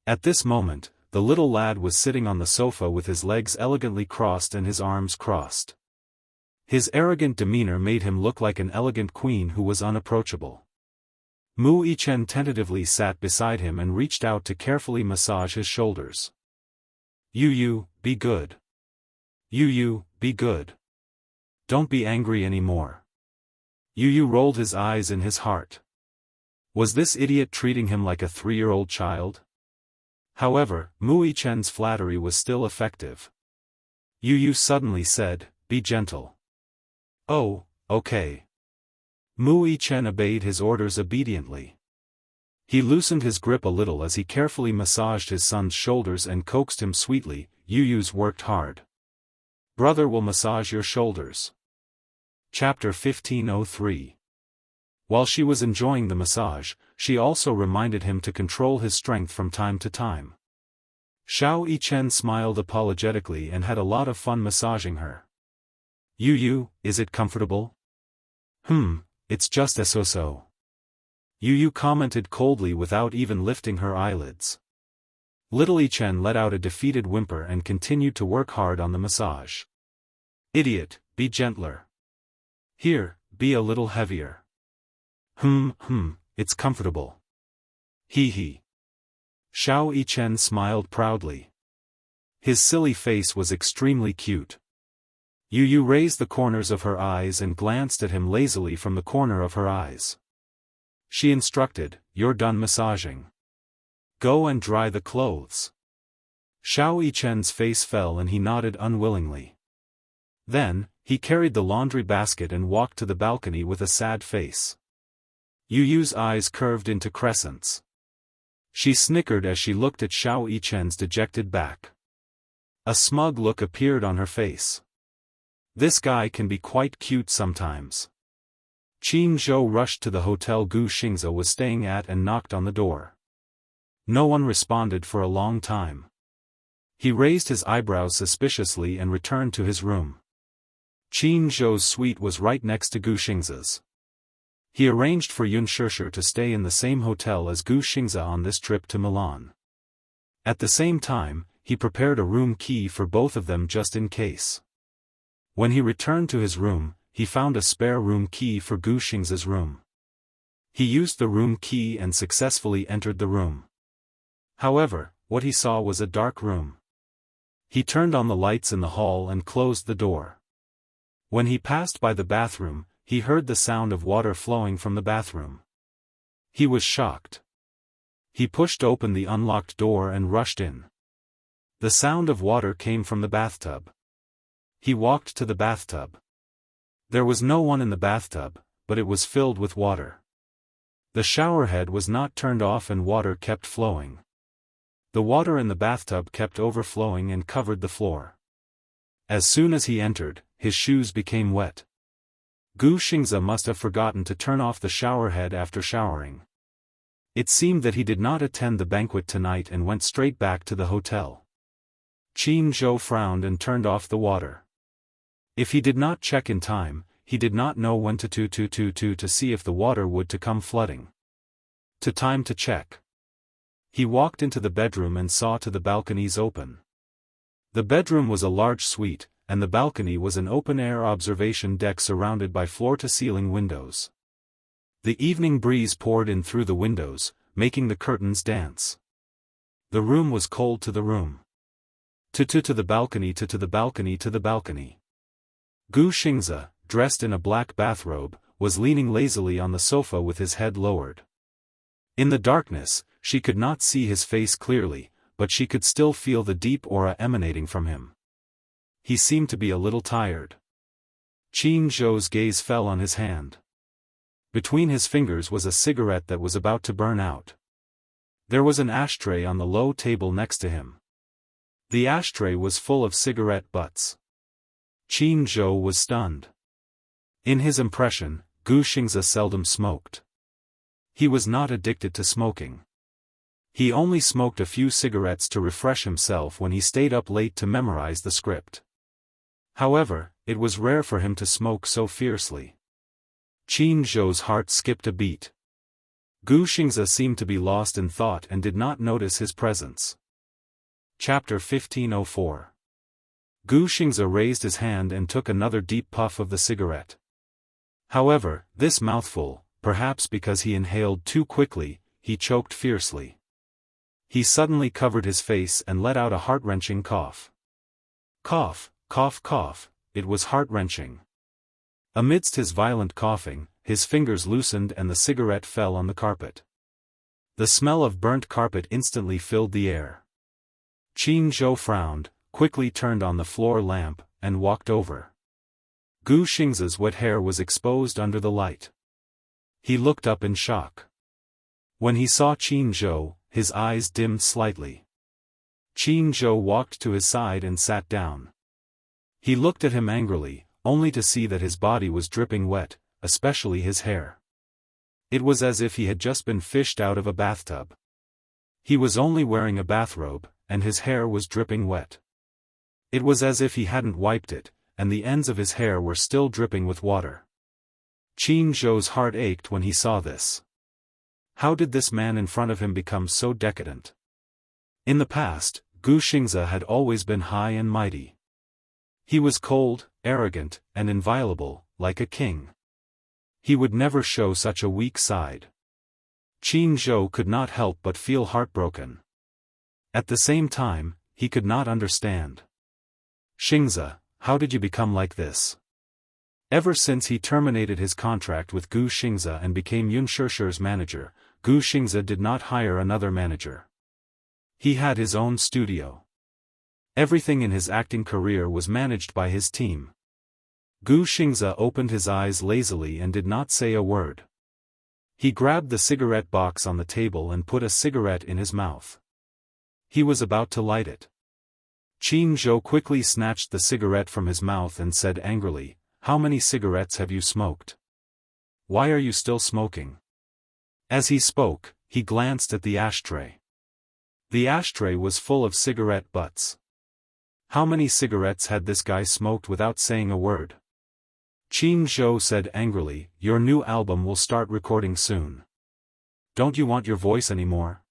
At this moment, the little lad was sitting on the sofa with his legs elegantly crossed and his arms crossed. His arrogant demeanor made him look like an elegant queen who was unapproachable. Mu Yichen tentatively sat beside him and reached out to carefully massage his shoulders. Yu, be good. Yu, be good. Don't be angry anymore. Yu rolled his eyes in his heart. Was this idiot treating him like a 3-year-old child? However, Mu Yichen's flattery was still effective. Yu suddenly said, "Be gentle." "Oh, okay." Mu Yichen obeyed his orders obediently. He loosened his grip a little as he carefully massaged his son's shoulders and coaxed him sweetly. "Yu's worked hard. Brother will massage your shoulders." Chapter 1503. While she was enjoying the massage, she also reminded him to control his strength from time to time. Xiao Yichen smiled apologetically and had a lot of fun massaging her. "Yu, is it comfortable?" It's just so." Yu commented coldly without even lifting her eyelids. Little Yichen let out a defeated whimper and continued to work hard on the massage. "Idiot, be gentler. Here, be a little heavier." It's comfortable. He. Xiao Yichen smiled proudly. His silly face was extremely cute. Yu raised the corners of her eyes and glanced at him lazily from the corner of her eyes. She instructed, "You're done massaging. Go and dry the clothes." Xiao Yichen's face fell and he nodded unwillingly. Then, he carried the laundry basket and walked to the balcony with a sad face. Yu's eyes curved into crescents. She snickered as she looked at Xiao Yichen's dejected back. A smug look appeared on her face. This guy can be quite cute sometimes. Qin Zhou rushed to the hotel Gu Xingze was staying at and knocked on the door. No one responded for a long time. He raised his eyebrows suspiciously and returned to his room. Qin Zhou's suite was right next to Gu Xingze's. He arranged for Yun Shishir to stay in the same hotel as Gu Xingze on this trip to Milan. At the same time, he prepared a room key for both of them just in case. When he returned to his room, he found a spare room key for Gu Xingze's room. He used the room key and successfully entered the room. However, what he saw was a dark room. He turned on the lights in the hall and closed the door. When he passed by the bathroom, he heard the sound of water flowing from the bathroom. He was shocked. He pushed open the unlocked door and rushed in. The sound of water came from the bathtub. He walked to the bathtub. There was no one in the bathtub, but it was filled with water. The shower head was not turned off and water kept flowing. The water in the bathtub kept overflowing and covered the floor. As soon as he entered, his shoes became wet. Gu Xingze must have forgotten to turn off the shower head after showering. It seemed that he did not attend the banquet tonight and went straight back to the hotel. Qin Zhou frowned and turned off the water. If he did not check in time, he did not know when to see if the water would to come flooding. Time to check. He walked into the bedroom and saw to the balconies open. The bedroom was a large suite, and the balcony was an open-air observation deck surrounded by floor-to-ceiling windows. The evening breeze poured in through the windows, making the curtains dance. The room was cold to the room. To the balcony to the balcony to the balcony. Gu Xingze, dressed in a black bathrobe, was leaning lazily on the sofa with his head lowered. In the darkness, she could not see his face clearly, but she could still feel the deep aura emanating from him. He seemed to be a little tired. Qin Zhou's gaze fell on his hand. Between his fingers was a cigarette that was about to burn out. There was an ashtray on the low table next to him. The ashtray was full of cigarette butts. Qin Zhou was stunned. In his impression, Gu Xingze seldom smoked. He was not addicted to smoking. He only smoked a few cigarettes to refresh himself when he stayed up late to memorize the script. However, it was rare for him to smoke so fiercely. Qin Zhou's heart skipped a beat. Gu Xingze seemed to be lost in thought and did not notice his presence. Chapter 1504. Gu Xingze raised his hand and took another deep puff of the cigarette. However, this mouthful, perhaps because he inhaled too quickly, he choked fiercely. He suddenly covered his face and let out a heart-wrenching cough. Cough, cough, cough, it was heart-wrenching. Amidst his violent coughing, his fingers loosened and the cigarette fell on the carpet. The smell of burnt carpet instantly filled the air. Qin Zhou frowned, quickly turned on the floor lamp, and walked over. Gu Xingze's wet hair was exposed under the light. He looked up in shock. When he saw Qin Zhou, his eyes dimmed slightly. Qin Zhou walked to his side and sat down. He looked at him angrily, only to see that his body was dripping wet, especially his hair. It was as if he had just been fished out of a bathtub. He was only wearing a bathrobe, and his hair was dripping wet. It was as if he hadn't wiped it, and the ends of his hair were still dripping with water. Qin Zhou's heart ached when he saw this. How did this man in front of him become so decadent? In the past, Gu Xingze had always been high and mighty. He was cold, arrogant, and inviolable, like a king. He would never show such a weak side. Qin Zhou could not help but feel heartbroken. At the same time, he could not understand. Xingze, how did you become like this? Ever since he terminated his contract with Gu Xingze and became Unspoken's manager, Gu Xingze did not hire another manager. He had his own studio. Everything in his acting career was managed by his team. Gu Xingze opened his eyes lazily and did not say a word. He grabbed the cigarette box on the table and put a cigarette in his mouth. He was about to light it. Qin Zhou quickly snatched the cigarette from his mouth and said angrily, "How many cigarettes have you smoked? Why are you still smoking?" As he spoke, he glanced at the ashtray. The ashtray was full of cigarette butts. How many cigarettes had this guy smoked without saying a word? Qin Zhou said angrily, "Your new album will start recording soon. Don't you want your voice anymore?"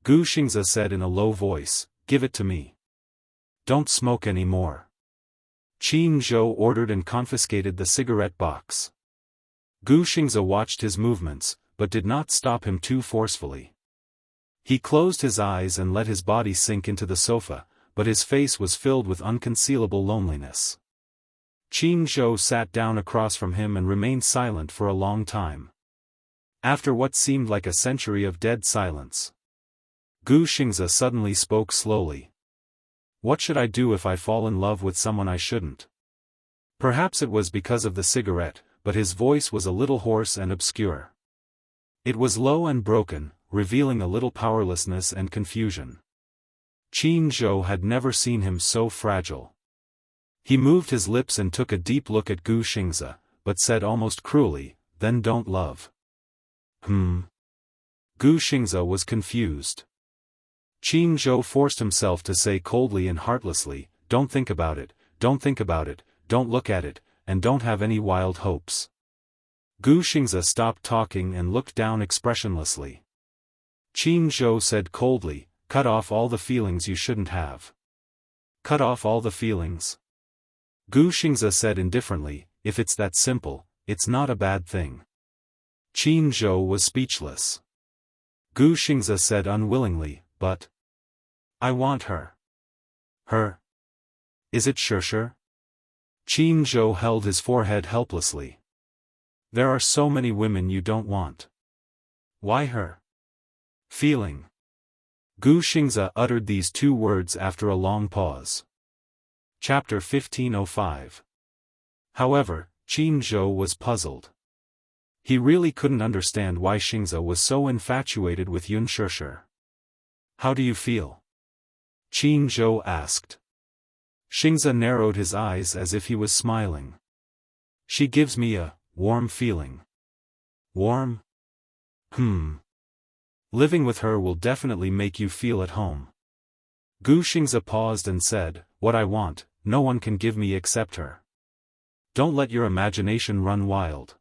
Gu Xingze said in a low voice, "Give it to me. Don't smoke anymore." Qin Zhou ordered and confiscated the cigarette box. Gu Xingze watched his movements, but did not stop him too forcefully. He closed his eyes and let his body sink into the sofa, but his face was filled with unconcealable loneliness. Qin Zhou sat down across from him and remained silent for a long time. After what seemed like a century of dead silence, Gu Xingze suddenly spoke slowly. "What should I do if I fall in love with someone I shouldn't?" Perhaps it was because of the cigarette, but his voice was a little hoarse and obscure. It was low and broken, revealing a little powerlessness and confusion. Qin Zhou had never seen him so fragile. He moved his lips and took a deep look at Gu Xingze, but said almost cruelly, "Then don't love." Gu Xingze was confused. Qin Zhou forced himself to say coldly and heartlessly, "Don't think about it, don't think about it, don't look at it, and don't have any wild hopes." Gu Xingze stopped talking and looked down expressionlessly. Qin Zhou said coldly, "Cut off all the feelings you shouldn't have." "Cut off all the feelings?" Gu Xingze said indifferently, "If it's that simple, it's not a bad thing." Qin Zhou was speechless. Gu Xingze said unwillingly, "But I want her." "Her? Is it sure?" Qin Zhou held his forehead helplessly. "There are so many women you don't want. Why her?" "Feeling." Gu Xingze uttered these two words after a long pause. Chapter 1505. However, Qin Zhou was puzzled. He really couldn't understand why Xingze was so infatuated with Unspoken. "How do you feel?" Qin Zhou asked. Xingze narrowed his eyes as if he was smiling. "She gives me a warm feeling. Warm? Living with her will definitely make you feel at home. Gu Xingze paused and said, "What I want, no one can give me except her. Don't let your imagination run wild.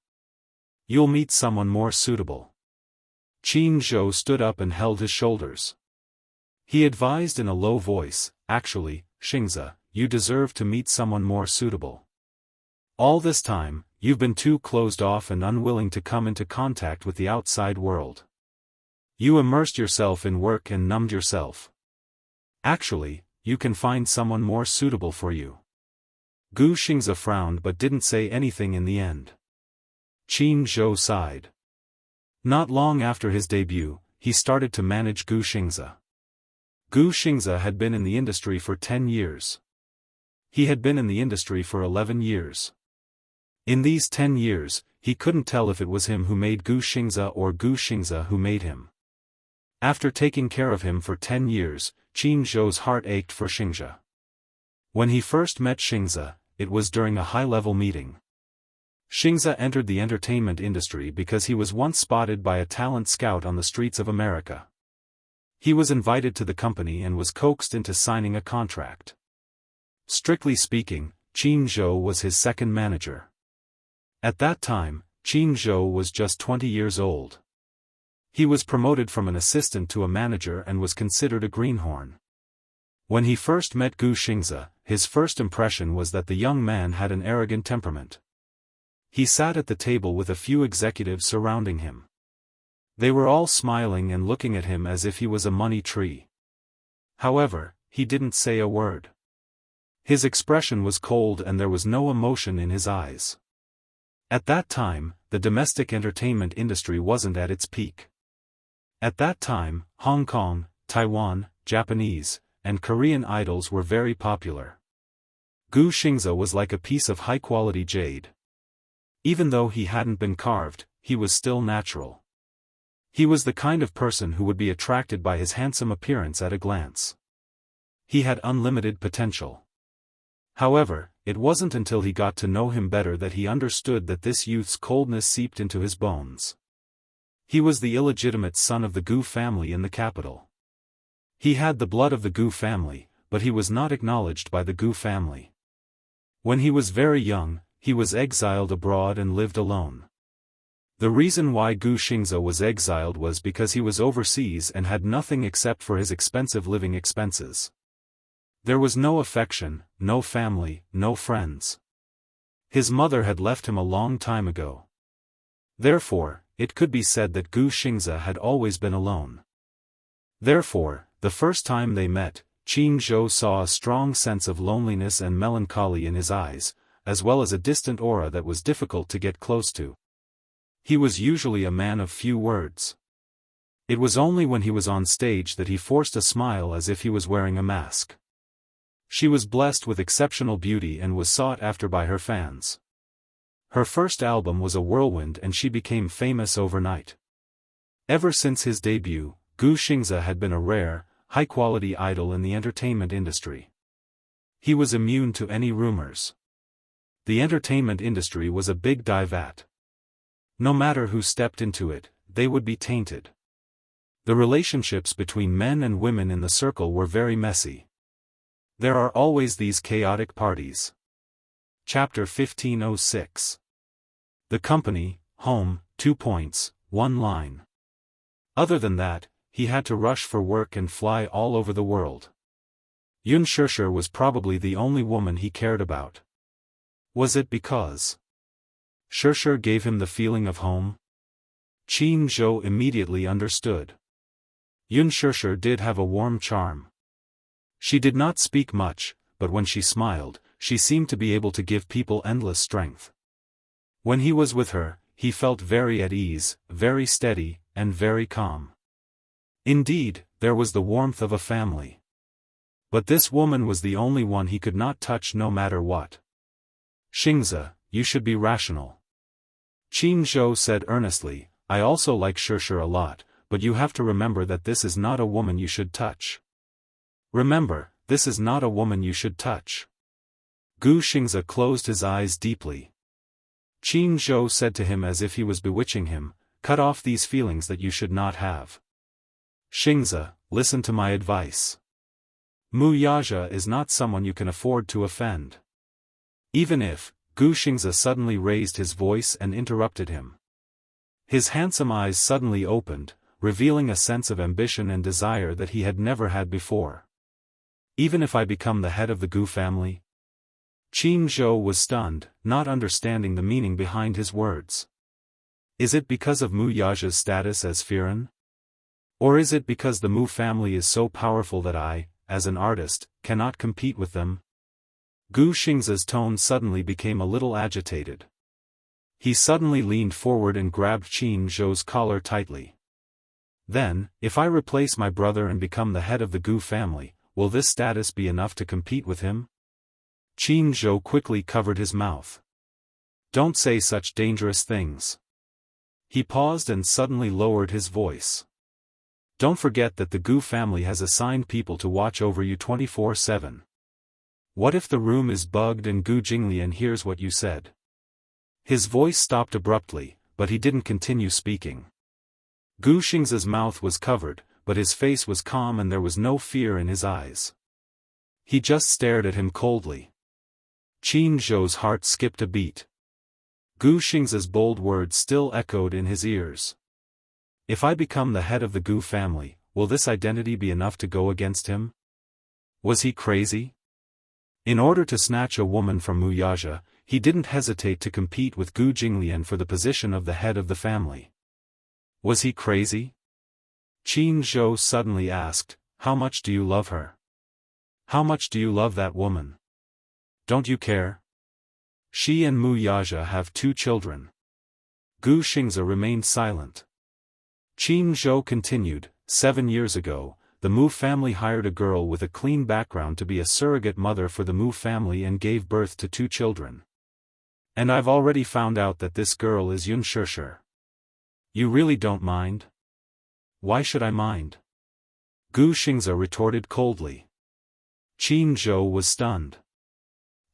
You'll meet someone more suitable." Qin Zhou stood up and held his shoulders. He advised in a low voice, "Actually, Xingze, you deserve to meet someone more suitable. All this time, you've been too closed off and unwilling to come into contact with the outside world. You immersed yourself in work and numbed yourself. Actually, you can find someone more suitable for you." Gu Xingze frowned but didn't say anything in the end. Qin Zhou sighed. Not long after his debut, he started to manage Gu Xingze. Gu Xingze had been in the industry for 10 years. He had been in the industry for 11 years. In these 10 years, he couldn't tell if it was him who made Gu Xingze or Gu Xingze who made him. After taking care of him for 10 years, Qin Zhou's heart ached for Xingze. When he first met Xingze, it was during a high-level meeting. Xingze entered the entertainment industry because he was once spotted by a talent scout on the streets of America. He was invited to the company and was coaxed into signing a contract. Strictly speaking, Qin Zhou was his second manager. At that time, Qin Zhou was just 20 years old. He was promoted from an assistant to a manager and was considered a greenhorn. When he first met Gu Xingze, his first impression was that the young man had an arrogant temperament. He sat at the table with a few executives surrounding him. They were all smiling and looking at him as if he was a money tree. However, he didn't say a word. His expression was cold and there was no emotion in his eyes. At that time, the domestic entertainment industry wasn't at its peak. At that time, Hong Kong, Taiwan, Japanese, and Korean idols were very popular. Gu Xingze was like a piece of high-quality jade. Even though he hadn't been carved, he was still natural. He was the kind of person who would be attracted by his handsome appearance at a glance. He had unlimited potential. However, it wasn't until he got to know him better that he understood that this youth's coldness seeped into his bones. He was the illegitimate son of the Gu family in the capital. He had the blood of the Gu family, but he was not acknowledged by the Gu family. When he was very young, he was exiled abroad and lived alone. The reason why Gu Xingze was exiled was because he was overseas and had nothing except for his expensive living expenses. There was no affection, no family, no friends. His mother had left him a long time ago. Therefore, it could be said that Gu Xingze had always been alone. Therefore, the first time they met, Qin Zhou saw a strong sense of loneliness and melancholy in his eyes, as well as a distant aura that was difficult to get close to. He was usually a man of few words. It was only when he was on stage that he forced a smile as if he was wearing a mask. She was blessed with exceptional beauty and was sought after by her fans. Her first album was a whirlwind and she became famous overnight. Ever since his debut, Gu Xingze had been a rare, high-quality idol in the entertainment industry. He was immune to any rumors. The entertainment industry was a big dye vat. No matter who stepped into it, they would be tainted. The relationships between men and women in the circle were very messy. There are always these chaotic parties. Chapter 1506. The company, home, 2 points, 1 line. Other than that, he had to rush for work and fly all over the world. Yun Shishir was probably the only woman he cared about. Was it because Shishir gave him the feeling of home? Qin Zhou immediately understood. Yun Shishir did have a warm charm. She did not speak much, but when she smiled, she seemed to be able to give people endless strength. When he was with her, he felt very at ease, very steady, and very calm. Indeed, there was the warmth of a family. But this woman was the only one he could not touch no matter what. Xingze, you should be rational. Qin Zhou said earnestly, I also like Shishir a lot, but you have to remember that this is not a woman you should touch. Remember, this is not a woman you should touch. Gu Xingze closed his eyes deeply. Qin Zhou said to him as if he was bewitching him, cut off these feelings that you should not have. Xianxia, listen to my advice. Mu Yaja is not someone you can afford to offend. Even if, Gu Xianxia suddenly raised his voice and interrupted him. His handsome eyes suddenly opened, revealing a sense of ambition and desire that he had never had before. Even if I become the head of the Gu family? Qin Zhou was stunned, not understanding the meaning behind his words. Is it because of Mu Yaja's status as Firen? Or is it because the Mu family is so powerful that I, as an artist, cannot compete with them? Gu Xianxia's tone suddenly became a little agitated. He suddenly leaned forward and grabbed Qin Zhou's collar tightly. Then, if I replace my brother and become the head of the Gu family, will this status be enough to compete with him? Qin Zhou quickly covered his mouth. Don't say such dangerous things. He paused and suddenly lowered his voice. Don't forget that the Gu family has assigned people to watch over you 24/7. What if the room is bugged and Gu Jinglian hears what you said? His voice stopped abruptly, but he didn't continue speaking. Gu Xianxia's mouth was covered, but his face was calm and there was no fear in his eyes. He just stared at him coldly. Qin Zhou's heart skipped a beat. Gu Xianxia's bold words still echoed in his ears. If I become the head of the Gu family, will this identity be enough to go against him? Was he crazy? In order to snatch a woman from Mu Yaja, he didn't hesitate to compete with Gu Jinglian for the position of the head of the family. Was he crazy? Qin Zhou suddenly asked, how much do you love her? How much do you love that woman? Don't you care? She and Mu Yaja have 2 children. Gu Xianxia remained silent. Qin Zhou continued, 7 years ago, the Mu family hired a girl with a clean background to be a surrogate mother for the Mu family and gave birth to 2 children. And I've already found out that this girl is Yun Shishir. You really don't mind? Why should I mind? Gu Xianxia retorted coldly. Qin Zhou was stunned.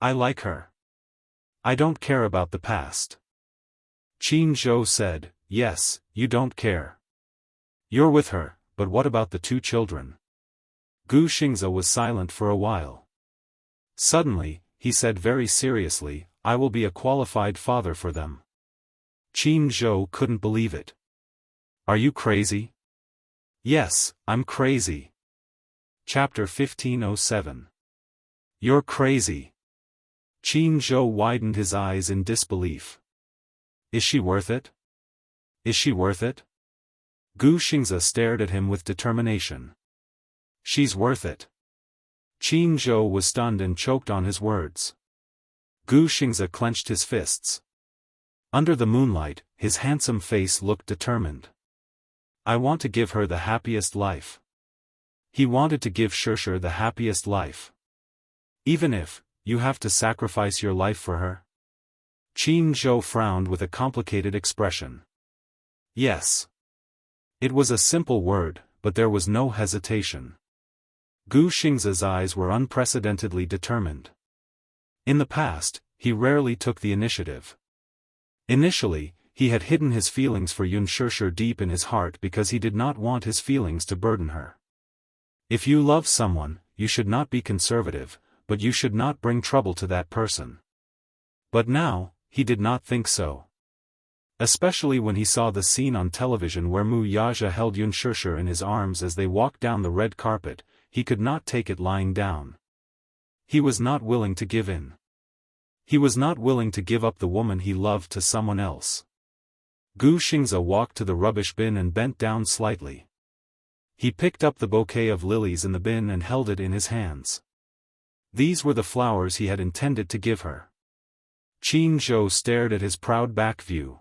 I like her. I don't care about the past. Qin Zhou said, yes, you don't care. You're with her, but what about the 2 children? Gu Xianxia was silent for a while. Suddenly, he said very seriously, I will be a qualified father for them. Qin Zhou couldn't believe it. Are you crazy? Yes, I'm crazy. Chapter 1507. You're crazy. Qin Zhou widened his eyes in disbelief. Is she worth it? Is she worth it? Gu Xianxia stared at him with determination. She's worth it. Qin Zhou was stunned and choked on his words. Gu Xianxia clenched his fists. Under the moonlight, his handsome face looked determined. I want to give her the happiest life. He wanted to give Shishir the happiest life. Even if, you have to sacrifice your life for her? Qin Zhou frowned with a complicated expression. Yes. It was a simple word, but there was no hesitation. Gu Xianxia's eyes were unprecedentedly determined. In the past, he rarely took the initiative. Initially, he had hidden his feelings for Yun Shishir deep in his heart because he did not want his feelings to burden her. If you love someone, you should not be conservative, but you should not bring trouble to that person. But now, he did not think so. Especially when he saw the scene on television where Mu Yaja held Yun Shishir in his arms as they walked down the red carpet, he could not take it lying down. He was not willing to give in. He was not willing to give up the woman he loved to someone else. Gu Xianxia walked to the rubbish bin and bent down slightly. He picked up the bouquet of lilies in the bin and held it in his hands. These were the flowers he had intended to give her. Qin Zhou stared at his proud back view.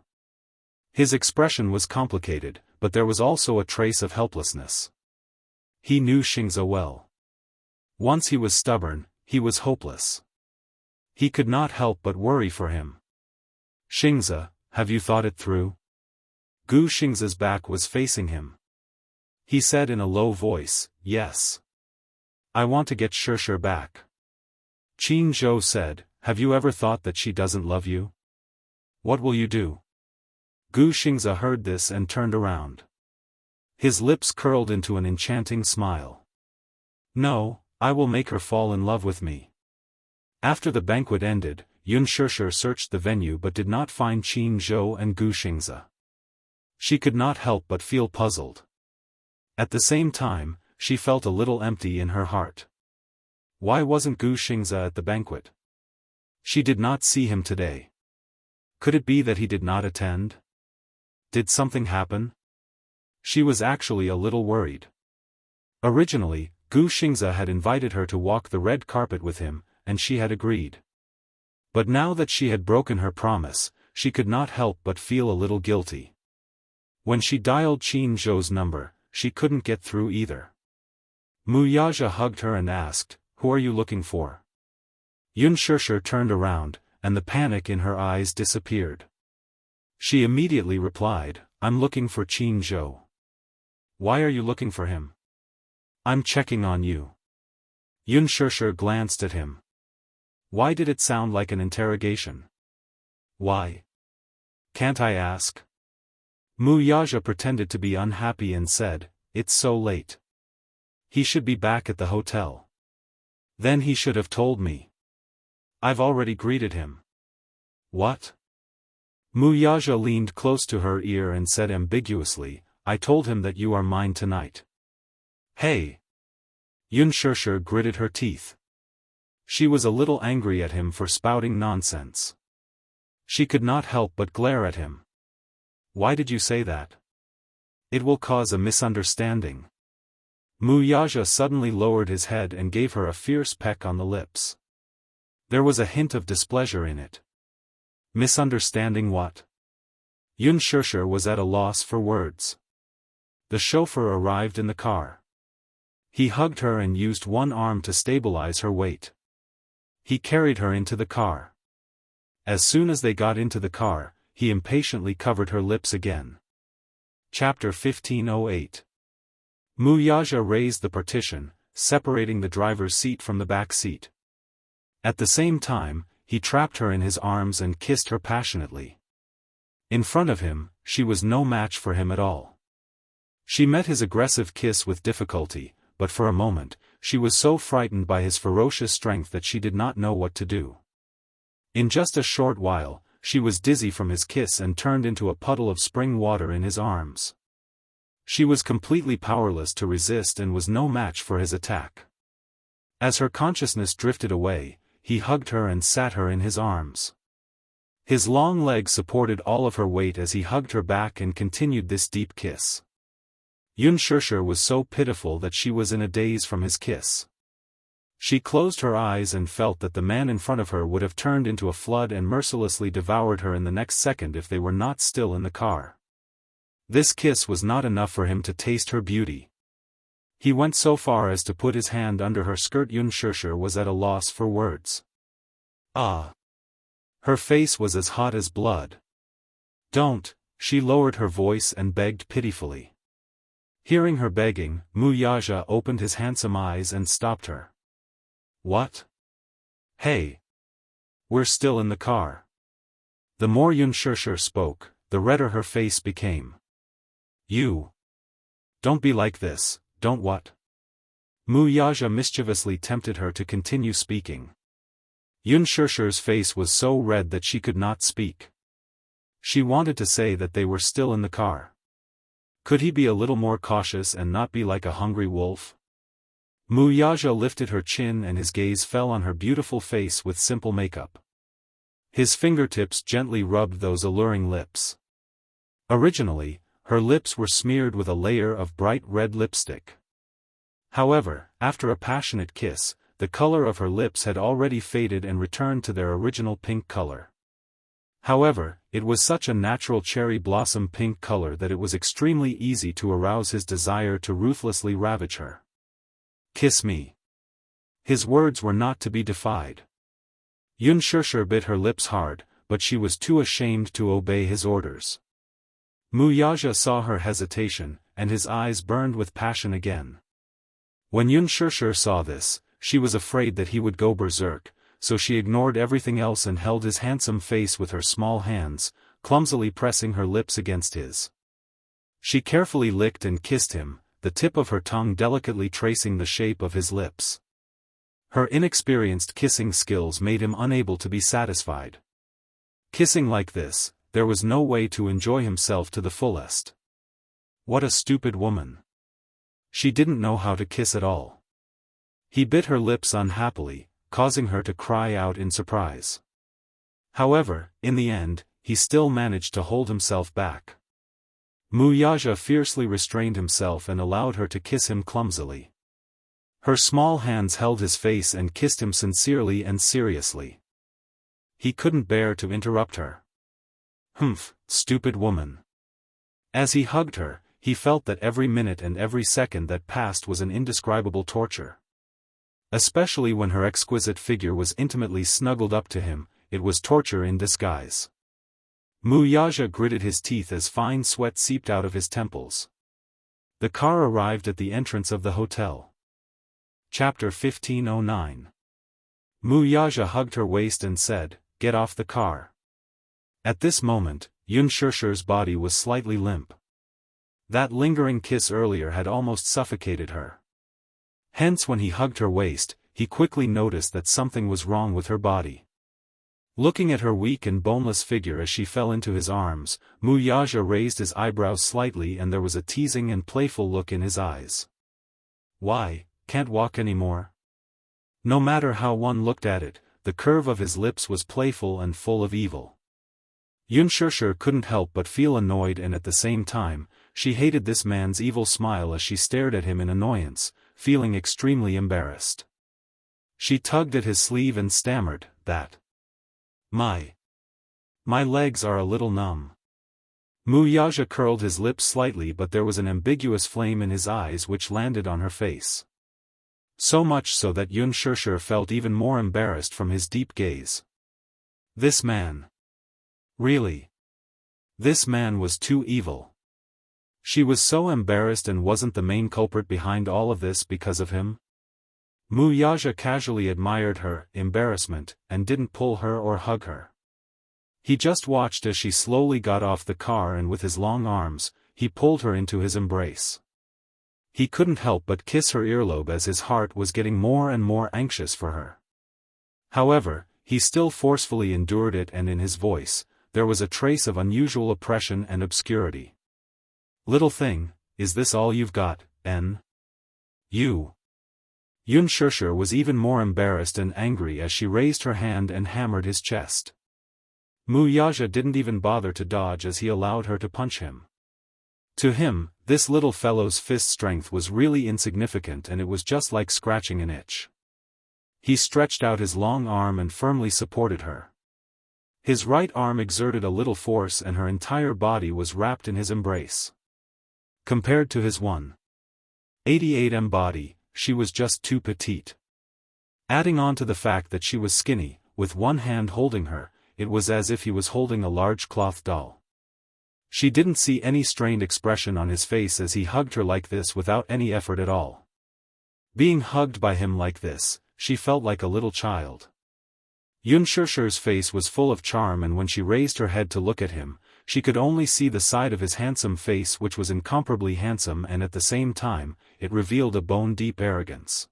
His expression was complicated, but there was also a trace of helplessness. He knew Xianxia well. Once he was stubborn, he was hopeless. He could not help but worry for him. Xianxia, have you thought it through? Gu Xianxia's back was facing him. He said in a low voice, yes. I want to get Shishir back. Qin Zhou said, have you ever thought that she doesn't love you? What will you do? Gu Xingzi heard this and turned around. His lips curled into an enchanting smile. No, I will make her fall in love with me. After the banquet ended, Yun Shishir searched the venue but did not find Qin Zhou and Gu Xingzi. She could not help but feel puzzled. At the same time, she felt a little empty in her heart. Why wasn't Gu Xingzi at the banquet? She did not see him today. Could it be that he did not attend? Did something happen? She was actually a little worried. Originally, Gu Xingzi had invited her to walk the red carpet with him, and she had agreed. But now that she had broken her promise, she could not help but feel a little guilty. When she dialed Qin Zhou's number, she couldn't get through either. Mu Yaja hugged her and asked, "Who are you looking for?" Yun Shishir turned around, and the panic in her eyes disappeared. She immediately replied, "I'm looking for Qin Zhou." "Why are you looking for him?" "I'm checking on you." Yun Shishir glanced at him. Why did it sound like an interrogation? Why? Can't I ask? Mu Yaja pretended to be unhappy and said, "It's so late. He should be back at the hotel. Then he should have told me. I've already greeted him." "What?" Mu Yaja leaned close to her ear and said ambiguously, "I told him that you are mine tonight." "Hey!" Yun Shishir gritted her teeth. She was a little angry at him for spouting nonsense. She could not help but glare at him. "Why did you say that? It will cause a misunderstanding." Mu Yaja suddenly lowered his head and gave her a fierce peck on the lips. There was a hint of displeasure in it. Misunderstanding what? Yun Shishir was at a loss for words. The chauffeur arrived in the car. He hugged her and used one arm to stabilize her weight. He carried her into the car. As soon as they got into the car, he impatiently covered her lips again. Chapter 1508. Mu Yaja raised the partition, separating the driver's seat from the back seat. At the same time, he trapped her in his arms and kissed her passionately. In front of him, she was no match for him at all. She met his aggressive kiss with difficulty, but for a moment, she was so frightened by his ferocious strength that she did not know what to do. In just a short while, she was dizzy from his kiss and turned into a puddle of spring water in his arms. She was completely powerless to resist and was no match for his attack. As her consciousness drifted away, he hugged her and sat her in his arms. His long legs supported all of her weight as he hugged her back and continued this deep kiss. Yun Shishir was so pitiful that she was in a daze from his kiss. She closed her eyes and felt that the man in front of her would have turned into a flood and mercilessly devoured her in the next second if they were not still in the car. This kiss was not enough for him to taste her beauty. He went so far as to put his hand under her skirt. Yun Shishir was at a loss for words. Ah! Her face was as hot as blood. "Don't," she lowered her voice and begged pitifully. Hearing her begging, Mu Yaja opened his handsome eyes and stopped her. "What? Hey! We're still in the car." The more Yun Shishir spoke, the redder her face became. "You! Don't be like this, don't what?" Mu Yaja mischievously tempted her to continue speaking. Yun Shishir's face was so red that she could not speak. She wanted to say that they were still in the car. Could he be a little more cautious and not be like a hungry wolf? Mu Yaja lifted her chin and his gaze fell on her beautiful face with simple makeup. His fingertips gently rubbed those alluring lips. Originally, her lips were smeared with a layer of bright red lipstick. However, after a passionate kiss, the color of her lips had already faded and returned to their original pink color. However, it was such a natural cherry blossom pink color that it was extremely easy to arouse his desire to ruthlessly ravage her. "Kiss me." His words were not to be defied. Yun Shishir bit her lips hard, but she was too ashamed to obey his orders. Mu Yaja saw her hesitation, and his eyes burned with passion again. When Yun Shishir saw this, she was afraid that he would go berserk, so she ignored everything else and held his handsome face with her small hands, clumsily pressing her lips against his. She carefully licked and kissed him, the tip of her tongue delicately tracing the shape of his lips. Her inexperienced kissing skills made him unable to be satisfied. Kissing like this, there was no way to enjoy himself to the fullest. What a stupid woman. She didn't know how to kiss at all. He bit her lips unhappily, causing her to cry out in surprise. However, in the end, he still managed to hold himself back. Wuxia fiercely restrained himself and allowed her to kiss him clumsily. Her small hands held his face and kissed him sincerely and seriously. He couldn't bear to interrupt her. Humph, stupid woman. As he hugged her, he felt that every minute and every second that passed was an indescribable torture. Especially when her exquisite figure was intimately snuggled up to him, it was torture in disguise. Wuxia gritted his teeth as fine sweat seeped out of his temples. The car arrived at the entrance of the hotel. Chapter 1509. Wuxia hugged her waist and said, "Get off the car." At this moment, Unspoken's body was slightly limp. That lingering kiss earlier had almost suffocated her. Hence when he hugged her waist, he quickly noticed that something was wrong with her body. Looking at her weak and boneless figure as she fell into his arms, Wuxia raised his eyebrows slightly and there was a teasing and playful look in his eyes. Why, can't walk anymore? No matter how one looked at it, the curve of his lips was playful and full of evil. Unspoken couldn't help but feel annoyed and at the same time, she hated this man's evil smile as she stared at him in annoyance, feeling extremely embarrassed. She tugged at his sleeve and stammered, "That. My legs are a little numb." Wuxia curled his lips slightly but there was an ambiguous flame in his eyes which landed on her face. So much so that Unspoken felt even more embarrassed from his deep gaze. This man. Really? This man was too evil. She was so embarrassed and wasn't the main culprit behind all of this because of him? Wuxia casually admired her embarrassment and didn't pull her or hug her. He just watched as she slowly got off the car and with his long arms, he pulled her into his embrace. He couldn't help but kiss her earlobe as his heart was getting more and more anxious for her. However, he still forcefully endured it and in his voice, there was a trace of unusual oppression and obscurity. "Little thing, is this all you've got, N? You?" Unspoken was even more embarrassed and angry as she raised her hand and hammered his chest. Wuxia didn't even bother to dodge as he allowed her to punch him. To him, this little fellow's fist strength was really insignificant and it was just like scratching an itch. He stretched out his long arm and firmly supported her. His right arm exerted a little force and her entire body was wrapped in his embrace. Compared to his 188 body, she was just too petite. Adding on to the fact that she was skinny, with one hand holding her, it was as if he was holding a large cloth doll. She didn't see any strained expression on his face as he hugged her like this without any effort at all. Being hugged by him like this, she felt like a little child. Unspoken's face was full of charm and when she raised her head to look at him, she could only see the side of his handsome face which was incomparably handsome and at the same time, it revealed a bone-deep arrogance.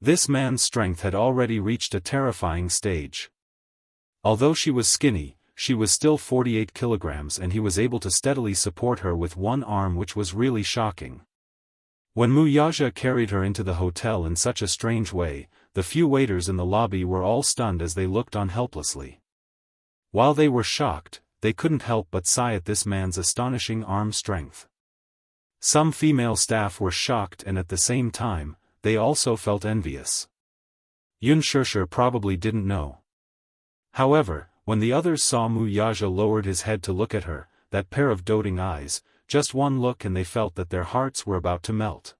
This man's strength had already reached a terrifying stage. Although she was skinny, she was still 48 kilograms and he was able to steadily support her with one arm which was really shocking. When Wuxia carried her into the hotel in such a strange way, the few waiters in the lobby were all stunned as they looked on helplessly. While they were shocked, they couldn't help but sigh at this man's astonishing arm strength. Some female staff were shocked and at the same time, they also felt envious. Unspoken probably didn't know. However, when the others saw Wuxia lowered his head to look at her, that pair of doting eyes, just one look and they felt that their hearts were about to melt.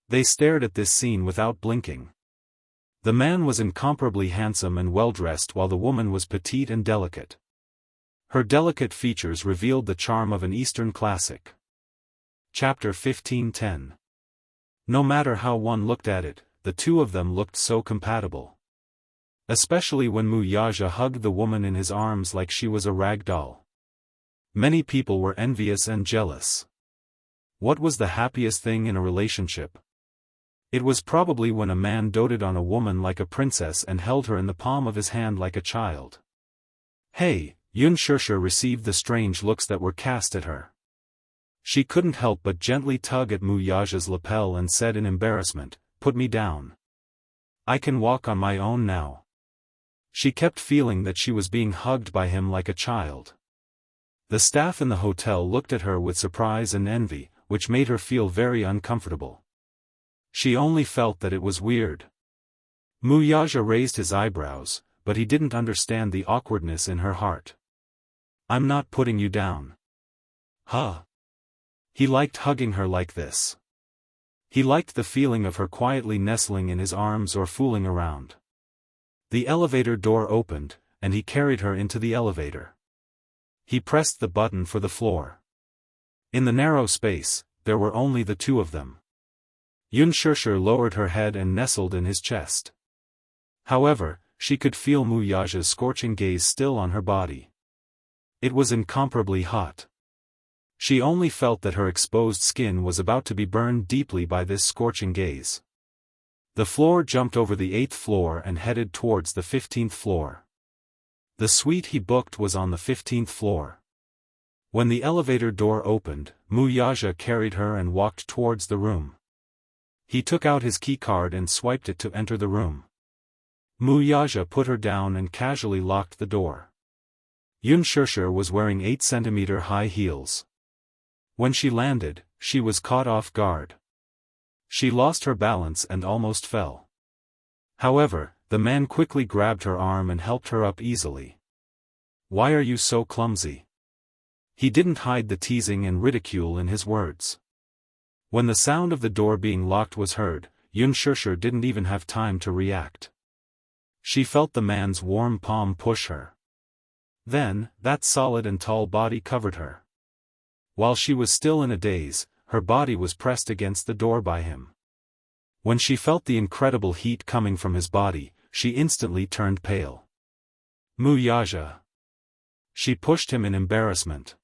They stared at this scene without blinking. The man was incomparably handsome and well-dressed while the woman was petite and delicate. Her delicate features revealed the charm of an Eastern classic. Chapter 1510. No matter how one looked at it, the two of them looked so compatible. Especially when Mu Yaja hugged the woman in his arms like she was a rag doll. Many people were envious and jealous. What was the happiest thing in a relationship? It was probably when a man doted on a woman like a princess and held her in the palm of his hand like a child. Hey, Xianxia received the strange looks that were cast at her. She couldn't help but gently tug at Mu Yaja's lapel and said in embarrassment, "Put me down. I can walk on my own now." She kept feeling that she was being hugged by him like a child. The staff in the hotel looked at her with surprise and envy, which made her feel very uncomfortable. She only felt that it was weird. Mu Yaja raised his eyebrows, but he didn't understand the awkwardness in her heart. "I'm not putting you down." Huh. He liked hugging her like this. He liked the feeling of her quietly nestling in his arms or fooling around. The elevator door opened, and he carried her into the elevator. He pressed the button for the floor. In the narrow space, there were only the two of them. Xianxia lowered her head and nestled in his chest. However, she could feel Mu Yaja's scorching gaze still on her body. It was incomparably hot. She only felt that her exposed skin was about to be burned deeply by this scorching gaze. The floor jumped over the 8th floor and headed towards the 15th floor. The suite he booked was on the 15th floor. When the elevator door opened, Mu Yaja carried her and walked towards the room. He took out his keycard and swiped it to enter the room. Mu Yaja put her down and casually locked the door. Xianxia was wearing 8-centimeter high heels. When she landed, she was caught off guard. She lost her balance and almost fell. However, the man quickly grabbed her arm and helped her up easily. "Why are you so clumsy?" He didn't hide the teasing and ridicule in his words. When the sound of the door being locked was heard, Xianxia didn't even have time to react. She felt the man's warm palm push her. Then, that solid and tall body covered her. While she was still in a daze, her body was pressed against the door by him. When she felt the incredible heat coming from his body, she instantly turned pale. "Mu Yaja." She pushed him in embarrassment.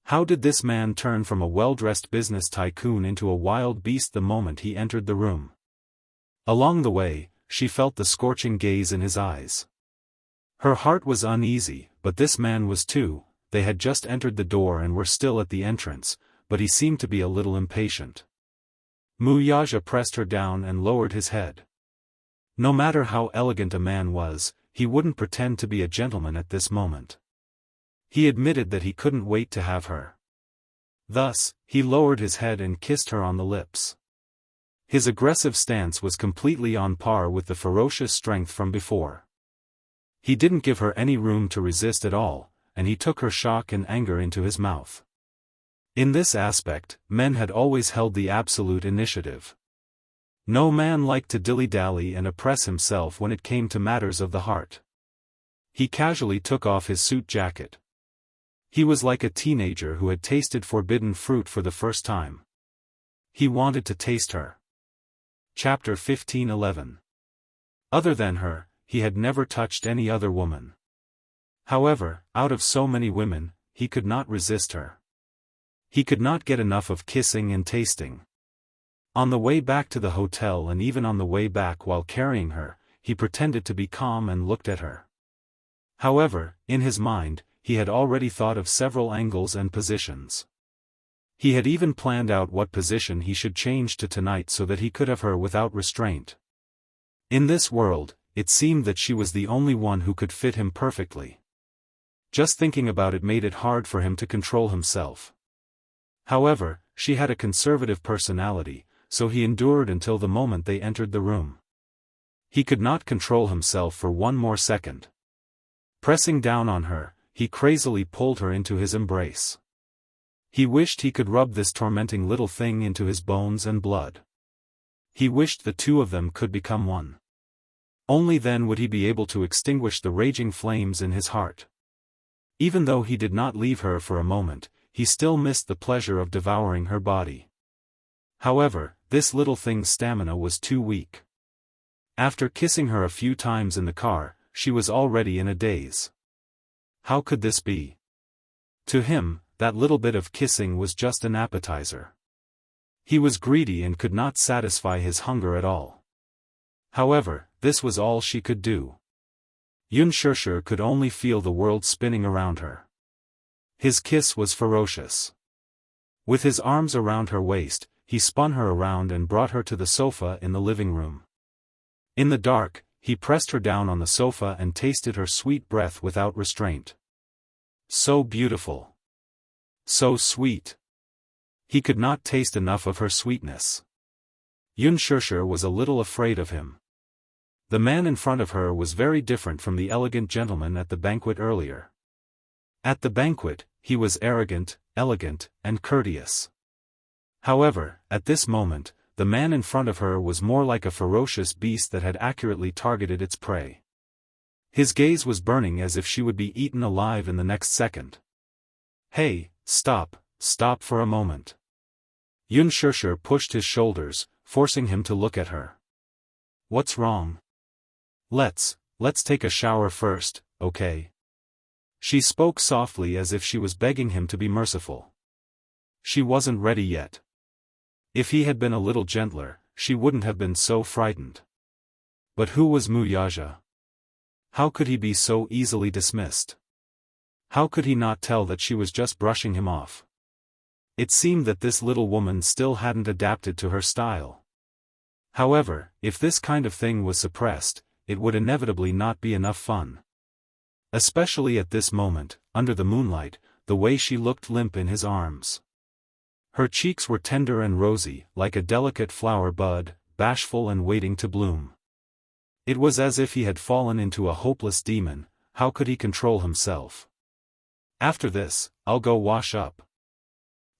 How did this man turn from a well-dressed business tycoon into a wild beast the moment he entered the room? Along the way, she felt the scorching gaze in his eyes. Her heart was uneasy, but this man was too. They had just entered the door and were still at the entrance, but he seemed to be a little impatient. Mu Yaja pressed her down and lowered his head. No matter how elegant a man was, he wouldn't pretend to be a gentleman at this moment. He admitted that he couldn't wait to have her. Thus, he lowered his head and kissed her on the lips. His aggressive stance was completely on par with the ferocious strength from before. He didn't give her any room to resist at all, and he took her shock and anger into his mouth. In this aspect, men had always held the absolute initiative. No man liked to dilly-dally and oppress himself when it came to matters of the heart. He casually took off his suit jacket. He was like a teenager who had tasted forbidden fruit for the first time. He wanted to taste her. Chapter 15:11. Other than her, he had never touched any other woman. However, out of so many women, he could not resist her. He could not get enough of kissing and tasting. On the way back to the hotel and even on the way back while carrying her, he pretended to be calm and looked at her. However, in his mind, he had already thought of several angles and positions. He had even planned out what position he should change to tonight so that he could have her without restraint. In this world, it seemed that she was the only one who could fit him perfectly. Just thinking about it made it hard for him to control himself. However, she had a conservative personality, so he endured until the moment they entered the room. He could not control himself for one more second. Pressing down on her, he crazily pulled her into his embrace. He wished he could rub this tormenting little thing into his bones and blood. He wished the two of them could become one. Only then would he be able to extinguish the raging flames in his heart. Even though he did not leave her for a moment, he still missed the pleasure of devouring her body. However, this little thing's stamina was too weak. After kissing her a few times in the car, she was already in a daze. How could this be? To him, that little bit of kissing was just an appetizer. He was greedy and could not satisfy his hunger at all. However, this was all she could do. Yunshurshu could only feel the world spinning around her. His kiss was ferocious. With his arms around her waist, he spun her around and brought her to the sofa in the living room. In the dark, he pressed her down on the sofa and tasted her sweet breath without restraint. So beautiful. So sweet. He could not taste enough of her sweetness. Yunshurshu was a little afraid of him. The man in front of her was very different from the elegant gentleman at the banquet earlier. At the banquet, he was arrogant, elegant, and courteous. However, at this moment, the man in front of her was more like a ferocious beast that had accurately targeted its prey. His gaze was burning as if she would be eaten alive in the next second. Hey, stop for a moment. Yunshurshu pushed his shoulders, forcing him to look at her. What's wrong? Let's take a shower first, okay? She spoke softly as if she was begging him to be merciful. She wasn't ready yet. If he had been a little gentler, she wouldn't have been so frightened. But who was Wuxia? How could he be so easily dismissed? How could he not tell that she was just brushing him off? It seemed that this little woman still hadn't adapted to her style. However, if this kind of thing was suppressed, it would inevitably not be enough fun. Especially at this moment, under the moonlight, the way she looked limp in his arms. Her cheeks were tender and rosy, like a delicate flower bud, bashful and waiting to bloom. It was as if he had fallen into a hopeless demon. How could he control himself? After this, I'll go wash up.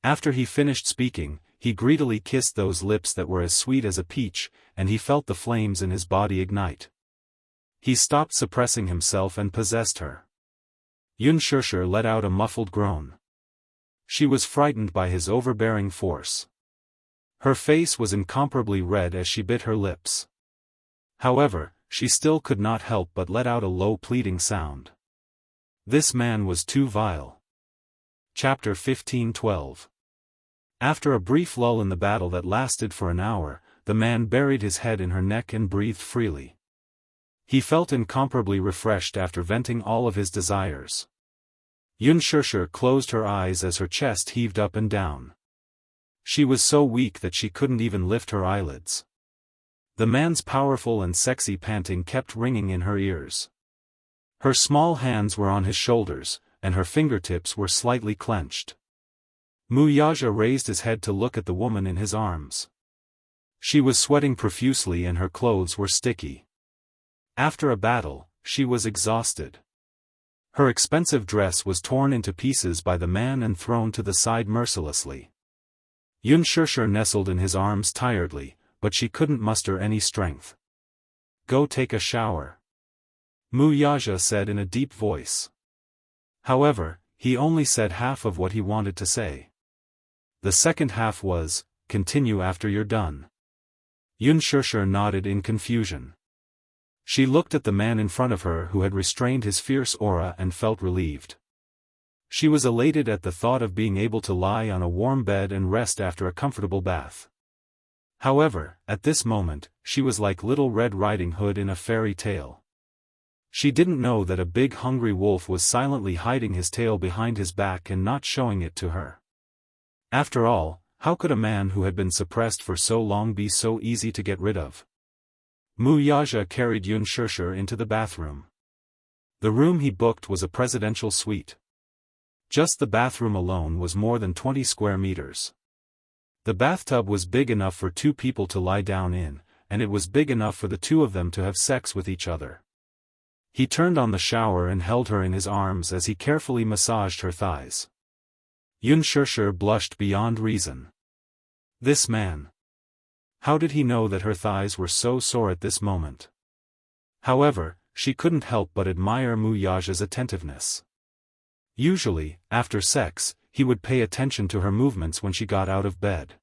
After he finished speaking, he greedily kissed those lips that were as sweet as a peach, and he felt the flames in his body ignite. He stopped suppressing himself and possessed her. Yunshurshu let out a muffled groan. She was frightened by his overbearing force. Her face was incomparably red as she bit her lips. However, she still could not help but let out a low pleading sound. This man was too vile. Chapter 15:12. After a brief lull in the battle that lasted for an hour, the man buried his head in her neck and breathed freely. He felt incomparably refreshed after venting all of his desires. Yunshurshu closed her eyes as her chest heaved up and down. She was so weak that she couldn't even lift her eyelids. The man's powerful and sexy panting kept ringing in her ears. Her small hands were on his shoulders, and her fingertips were slightly clenched. Wuxia raised his head to look at the woman in his arms. She was sweating profusely and her clothes were sticky. After a battle, she was exhausted. Her expensive dress was torn into pieces by the man and thrown to the side mercilessly. Yunshurshu nestled in his arms tiredly, but she couldn't muster any strength. Go take a shower, Wuxia said in a deep voice. However, he only said half of what he wanted to say. The second half was, continue after you're done. Yunshurshu nodded in confusion. She looked at the man in front of her who had restrained his fierce aura and felt relieved. She was elated at the thought of being able to lie on a warm bed and rest after a comfortable bath. However, at this moment, she was like Little Red Riding Hood in a fairy tale. She didn't know that a big hungry wolf was silently hiding his tail behind his back and not showing it to her. After all, how could a man who had been suppressed for so long be so easy to get rid of? Wuxia carried Yunshurshu into the bathroom. The room he booked was a presidential suite. Just the bathroom alone was more than 20 square meters. The bathtub was big enough for 2 people to lie down in, and it was big enough for the 2 of them to have sex with each other. He turned on the shower and held her in his arms as he carefully massaged her thighs. Yunshurshu blushed beyond reason. This man. How did he know that her thighs were so sore at this moment? However, she couldn't help but admire Wuxia's attentiveness. Usually, after sex, he would pay attention to her movements when she got out of bed.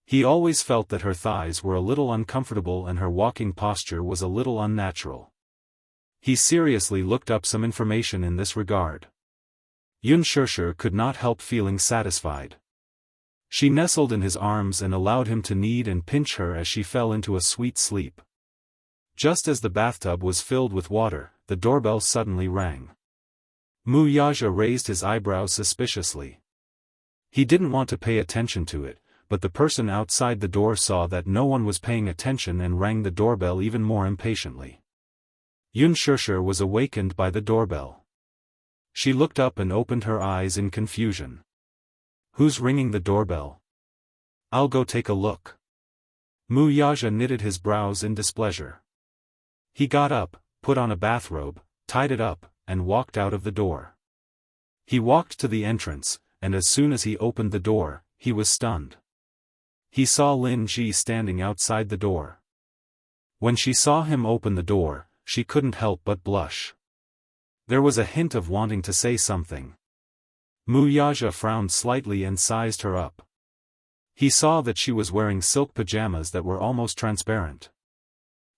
He always felt that her thighs were a little uncomfortable and her walking posture was a little unnatural. He seriously looked up some information in this regard. Xianxia could not help feeling satisfied. She nestled in his arms and allowed him to knead and pinch her as she fell into a sweet sleep. Just as the bathtub was filled with water, the doorbell suddenly rang. Wuxia raised his eyebrows suspiciously. He didn't want to pay attention to it, but the person outside the door saw that no one was paying attention and rang the doorbell even more impatiently. Xianxia was awakened by the doorbell. She looked up and opened her eyes in confusion. Who's ringing the doorbell? I'll go take a look. Wuxia knitted his brows in displeasure. He got up, put on a bathrobe, tied it up, and walked out of the door. He walked to the entrance, and as soon as he opened the door, he was stunned. He saw Lin Ji standing outside the door. When she saw him open the door, she couldn't help but blush. There was a hint of wanting to say something. Wuxia frowned slightly and sized her up. He saw that she was wearing silk pajamas that were almost transparent.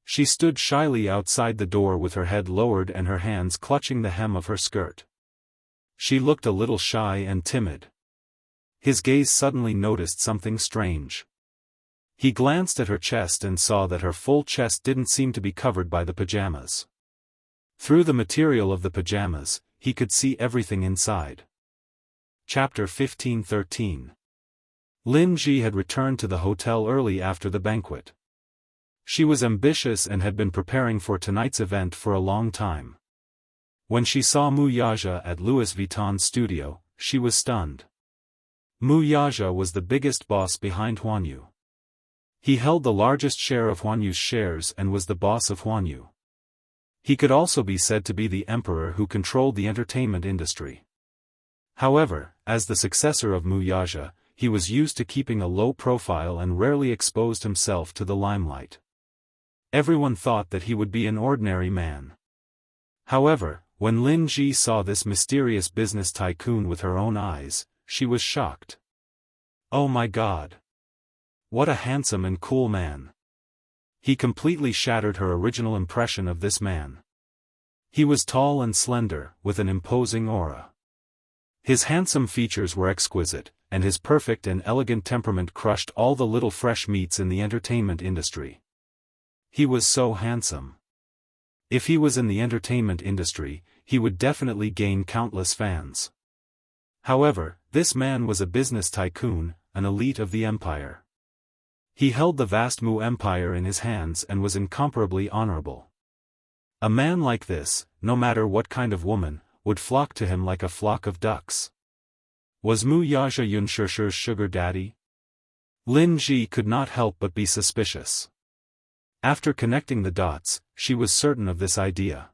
She stood shyly outside the door with her head lowered and her hands clutching the hem of her skirt. She looked a little shy and timid. His gaze suddenly noticed something strange. He glanced at her chest and saw that her full chest didn't seem to be covered by the pajamas. Through the material of the pajamas, he could see everything inside. Chapter 15:13. Lin Ji had returned to the hotel early after the banquet. She was ambitious and had been preparing for tonight's event for a long time. When she saw Wuxia at Louis Vuitton's studio, she was stunned. Wuxia was the biggest boss behind Huanyu. He held the largest share of Huanyu's shares and was the boss of Huanyu. He could also be said to be the emperor who controlled the entertainment industry. However, as the successor of Wuxia, he was used to keeping a low profile and rarely exposed himself to the limelight. Everyone thought that he would be an ordinary man. However, when Lin Ji saw this mysterious business tycoon with her own eyes, she was shocked. Oh my God! What a handsome and cool man! He completely shattered her original impression of this man. He was tall and slender, with an imposing aura. His handsome features were exquisite, and his perfect and elegant temperament crushed all the little fresh meats in the entertainment industry. He was so handsome. If he was in the entertainment industry, he would definitely gain countless fans. However, this man was a business tycoon, an elite of the empire. He held the vast Mu Empire in his hands and was incomparably honorable. A man like this, no matter what kind of woman, would flock to him like a flock of ducks. Was Wuxia Xianxia's sugar daddy? Lin Ji could not help but be suspicious. After connecting the dots, she was certain of this idea.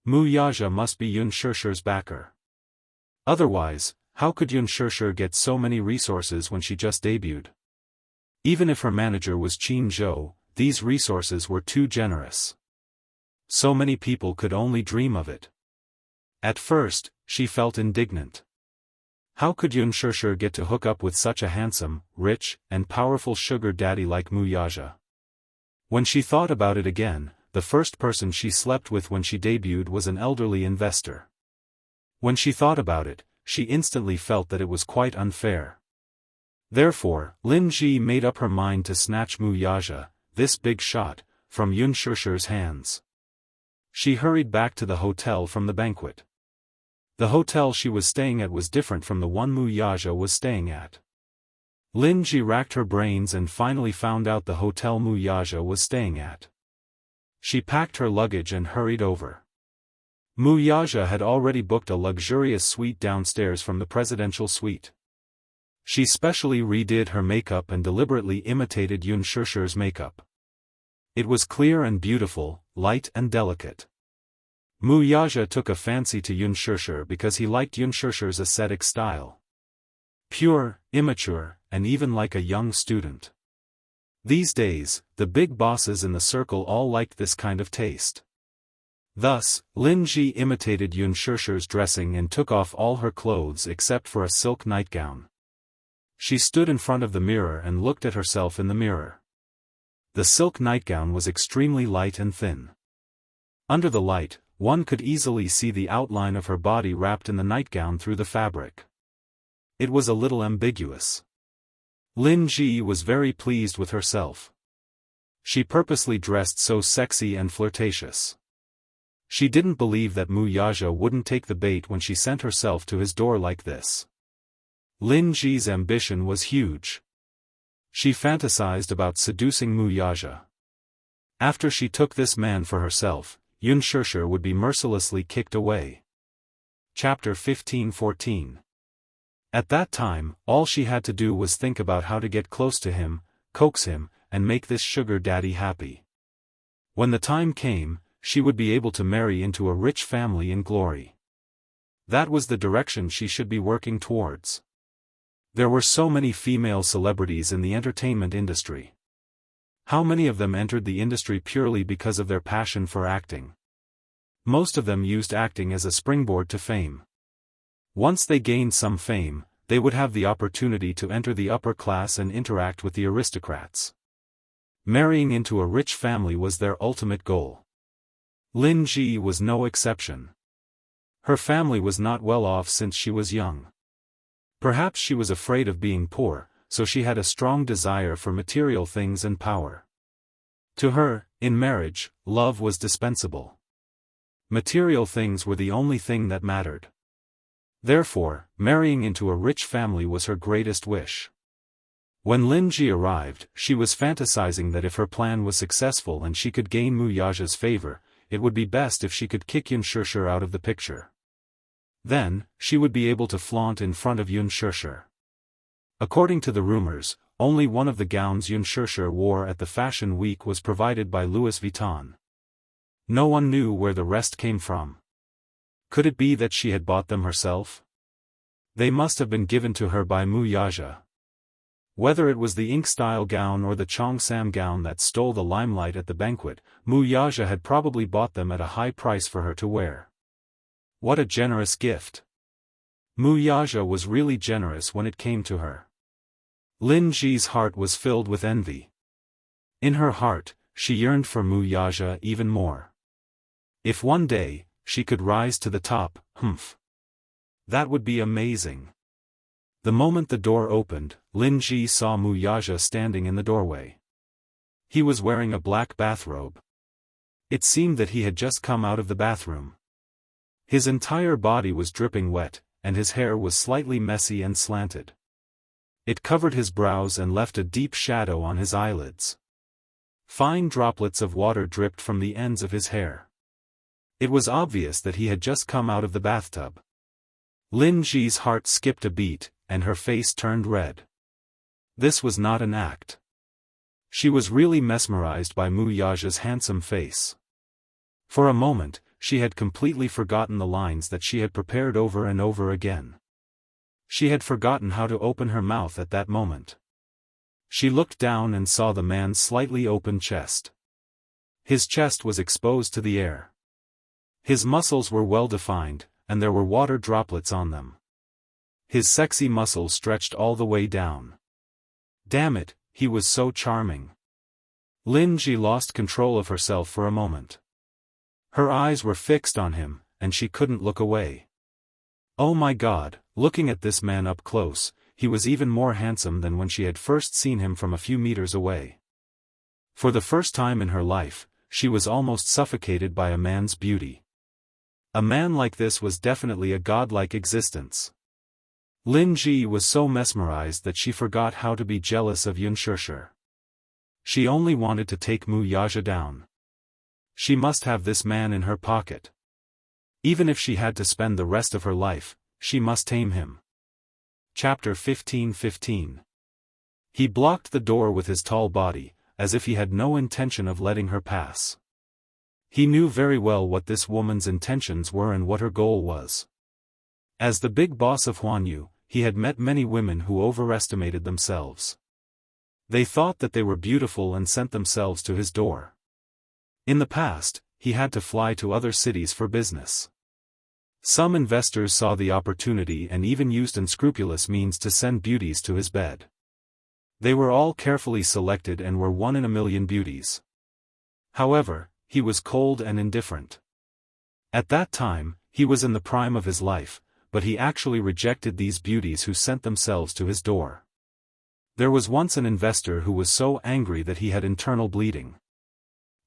Wuxia must be Xianxia's backer. Otherwise, how could Xianxia get so many resources when she just debuted? Even if her manager was Qin Zhou, these resources were too generous. So many people could only dream of it. At first, she felt indignant. How could Xianxia get to hook up with such a handsome, rich, and powerful sugar daddy like Wuxia? When she thought about it again, the first person she slept with when she debuted was an elderly investor. When she thought about it, she instantly felt that it was quite unfair. Therefore, Lin Ji made up her mind to snatch Wuxia, this big shot, from Xianxia's hands. She hurried back to the hotel from the banquet. The hotel she was staying at was different from the one Wuxia was staying at. Lin Ji racked her brains and finally found out the hotel Wuxia was staying at. She packed her luggage and hurried over. Wuxia had already booked a luxurious suite downstairs from the presidential suite. She specially redid her makeup and deliberately imitated Xianxia's makeup. It was clear and beautiful, light and delicate. Wuxia took a fancy to Xianxia because he liked Xianxia's aesthetic style. Pure, immature, and even like a young student. These days, the big bosses in the circle all liked this kind of taste. Thus, Lin Ji imitated Xianxia's dressing and took off all her clothes except for a silk nightgown. She stood in front of the mirror and looked at herself in the mirror. The silk nightgown was extremely light and thin. Under the light, one could easily see the outline of her body wrapped in the nightgown through the fabric. It was a little ambiguous. Lin Ji was very pleased with herself. She purposely dressed so sexy and flirtatious. She didn't believe that Mu Yaja wouldn't take the bait when she sent herself to his door like this. Lin Ji's ambition was huge. She fantasized about seducing Mu Yaja. After she took this man for herself, Unspoken would be mercilessly kicked away. Chapter 15-14. At that time, all she had to do was think about how to get close to him, coax him, and make this sugar daddy happy. When the time came, she would be able to marry into a rich family in glory. That was the direction she should be working towards. There were so many female celebrities in the entertainment industry. How many of them entered the industry purely because of their passion for acting? Most of them used acting as a springboard to fame. Once they gained some fame, they would have the opportunity to enter the upper class and interact with the aristocrats. Marrying into a rich family was their ultimate goal. Lin Ji was no exception. Her family was not well off since she was young. Perhaps she was afraid of being poor, so she had a strong desire for material things and power. To her, in marriage, love was dispensable. Material things were the only thing that mattered. Therefore, marrying into a rich family was her greatest wish. When Lin Ji arrived, she was fantasizing that if her plan was successful and she could gain Mu Yaja's favor, it would be best if she could kick Unspoken out of the picture. Then, she would be able to flaunt in front of Unspoken. According to the rumors, only one of the gowns Unspoken wore at the fashion week was provided by Louis Vuitton. No one knew where the rest came from. Could it be that she had bought them herself? They must have been given to her by Mu Yaja. Whether it was the ink-style gown or the Cheongsam gown that stole the limelight at the banquet, Mu Yaja had probably bought them at a high price for her to wear. What a generous gift! Mu Yaja was really generous when it came to her. Lin Ji's heart was filled with envy. In her heart, she yearned for Mu Yaja even more. If one day, she could rise to the top, that would be amazing. The moment the door opened, Lin Ji saw Mu Yaja standing in the doorway. He was wearing a black bathrobe. It seemed that he had just come out of the bathroom. His entire body was dripping wet, and his hair was slightly messy and slanted. It covered his brows and left a deep shadow on his eyelids. Fine droplets of water dripped from the ends of his hair. It was obvious that he had just come out of the bathtub. Lin Ji's heart skipped a beat, and her face turned red. This was not an act. She was really mesmerized by Mu Yaja's handsome face. For a moment, she had completely forgotten the lines that she had prepared over and over again. She had forgotten how to open her mouth at that moment. She looked down and saw the man's slightly open chest. His chest was exposed to the air. His muscles were well defined, and there were water droplets on them. His sexy muscles stretched all the way down. Damn it, he was so charming. Lin Ji lost control of herself for a moment. Her eyes were fixed on him, and she couldn't look away. Oh my God, looking at this man up close, he was even more handsome than when she had first seen him from a few meters away. For the first time in her life, she was almost suffocated by a man's beauty. A man like this was definitely a godlike existence. Lin Ji was so mesmerized that she forgot how to be jealous of Unspoken. She only wanted to take Mu Yaja down. She must have this man in her pocket. Even if she had to spend the rest of her life, she must tame him. Chapter 15-15. He blocked the door with his tall body, as if he had no intention of letting her pass. He knew very well what this woman's intentions were and what her goal was. As the big boss of Huanyu, he had met many women who overestimated themselves. They thought that they were beautiful and sent themselves to his door. In the past, he had to fly to other cities for business. Some investors saw the opportunity and even used unscrupulous means to send beauties to his bed. They were all carefully selected and were 1 in a million beauties. However, he was cold and indifferent. At that time, he was in the prime of his life, but he actually rejected these beauties who sent themselves to his door. There was once an investor who was so angry that he had internal bleeding.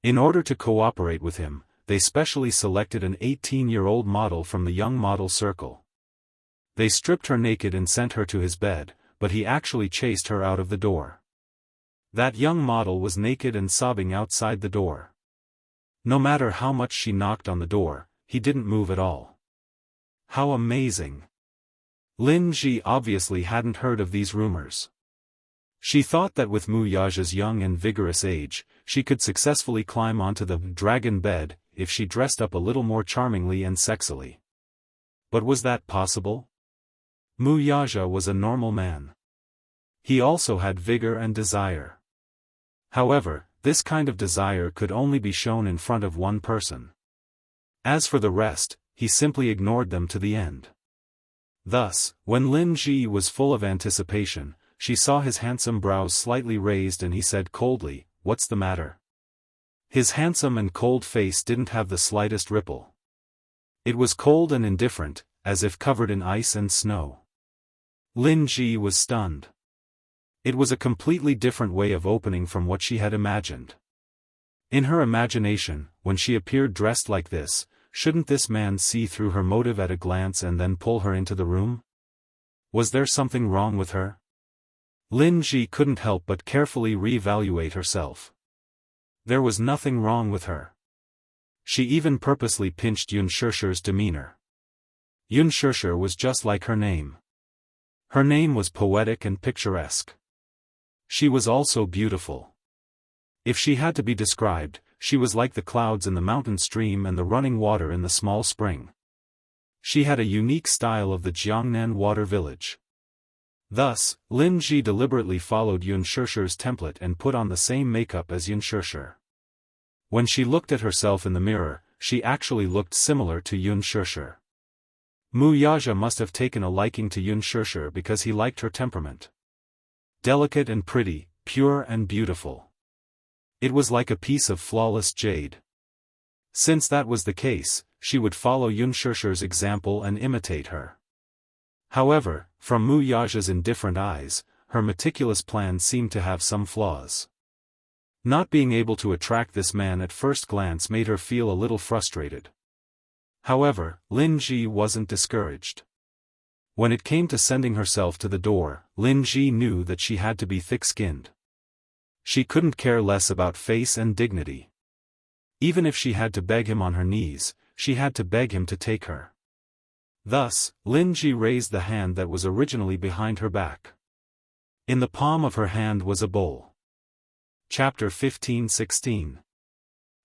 In order to cooperate with him, they specially selected an 18-year-old model from the young model circle. They stripped her naked and sent her to his bed, but he actually chased her out of the door. That young model was naked and sobbing outside the door. No matter how much she knocked on the door, he didn't move at all. How amazing! Lin Ji obviously hadn't heard of these rumors. She thought that with Mu Yaja's young and vigorous age, she could successfully climb onto the dragon bed, if she dressed up a little more charmingly and sexily. But was that possible? Mu Yaja was a normal man. He also had vigor and desire. However, this kind of desire could only be shown in front of one person. As for the rest, he simply ignored them to the end. Thus, when Lin Ji was full of anticipation, she saw his handsome brows slightly raised and he said coldly, "What's the matter?" His handsome and cold face didn't have the slightest ripple. It was cold and indifferent, as if covered in ice and snow. Lin Ji was stunned. It was a completely different way of opening from what she had imagined. In her imagination, when she appeared dressed like this, shouldn't this man see through her motive at a glance and then pull her into the room? Was there something wrong with her? Lin Ji couldn't help but carefully re-evaluate herself. There was nothing wrong with her. She even purposely pinched Yun Shishir's demeanor. Yun Shishir was just like her name. Her name was poetic and picturesque. She was also beautiful. If she had to be described, she was like the clouds in the mountain stream and the running water in the small spring. She had a unique style of the Jiangnan water village. Thus, Lin Ji deliberately followed Yun Shishir's template and put on the same makeup as Yun Shishir. When she looked at herself in the mirror, she actually looked similar to Yun Shishir. Mu Yaja must have taken a liking to Yun Shishir because he liked her temperament. Delicate and pretty, pure and beautiful. It was like a piece of flawless jade. Since that was the case, she would follow Yun Shishir's example and imitate her. However, from Mu Yaja's indifferent eyes, her meticulous plan seemed to have some flaws. Not being able to attract this man at first glance made her feel a little frustrated. However, Lin Ji wasn't discouraged. When it came to sending herself to the door, Lin Ji knew that she had to be thick-skinned. She couldn't care less about face and dignity. Even if she had to beg him on her knees, she had to beg him to take her. Thus, Lin Ji raised the hand that was originally behind her back. In the palm of her hand was a bowl. Chapter 15-16.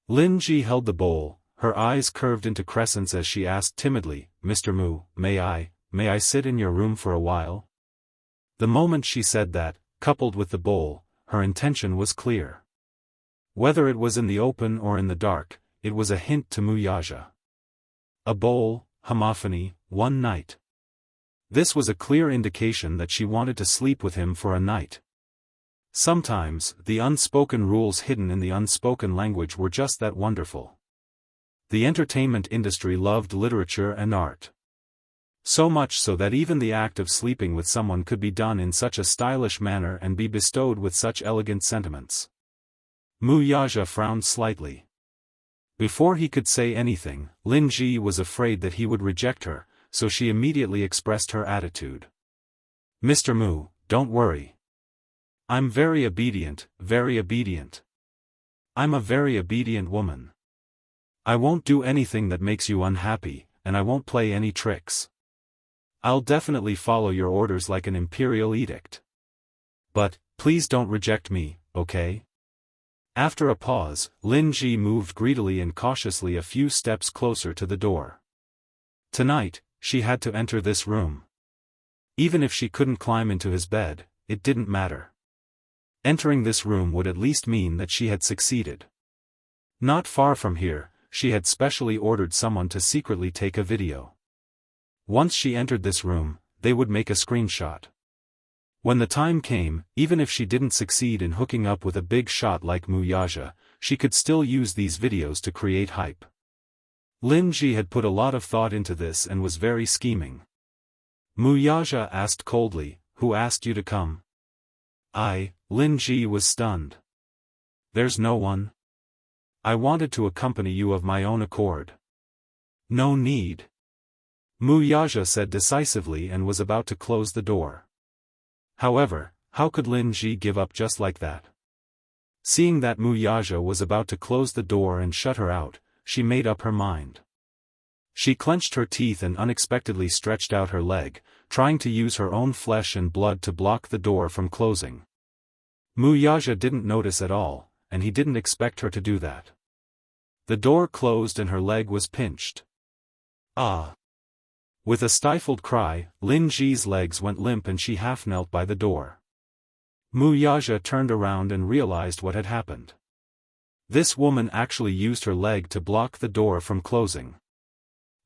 Lin Ji held the bowl, her eyes curved into crescents as she asked timidly, "Mr. Mu, may I sit in your room for a while?" The moment she said that, coupled with the bowl, her intention was clear. Whether it was in the open or in the dark, it was a hint to Mu Yaja. A bowl, homophony, one night. This was a clear indication that she wanted to sleep with him for a night. Sometimes, the unspoken rules hidden in the unspoken language were just that wonderful. The entertainment industry loved literature and art. So much so that even the act of sleeping with someone could be done in such a stylish manner and be bestowed with such elegant sentiments. Mu Yaja frowned slightly. Before he could say anything, Lin Ji was afraid that he would reject her, so she immediately expressed her attitude. "Mr. Mu, don't worry. I'm very obedient, very obedient. I'm a very obedient woman. I won't do anything that makes you unhappy, and I won't play any tricks. I'll definitely follow your orders like an imperial edict. But, please don't reject me, okay?" After a pause, Lin Ji moved greedily and cautiously a few steps closer to the door. Tonight, she had to enter this room. Even if she couldn't climb into his bed, it didn't matter. Entering this room would at least mean that she had succeeded. Not far from here, she had specially ordered someone to secretly take a video. Once she entered this room, they would make a screenshot. When the time came, even if she didn't succeed in hooking up with a big shot like Wuxia, she could still use these videos to create hype. Lin Ji had put a lot of thought into this and was very scheming. Wuxia asked coldly, "Who asked you to come?" Lin Ji was stunned. "There's no one. I wanted to accompany you of my own accord." "No need," Wuxia said decisively and was about to close the door. However, how could Lin Ji give up just like that? Seeing that Wuxia was about to close the door and shut her out, she made up her mind. She clenched her teeth and unexpectedly stretched out her leg, trying to use her own flesh and blood to block the door from closing. Wuxia didn't notice at all, and he didn't expect her to do that. The door closed and her leg was pinched. Ah! With a stifled cry, Lin Ji's legs went limp and she half knelt by the door. Wuxia turned around and realized what had happened. This woman actually used her leg to block the door from closing.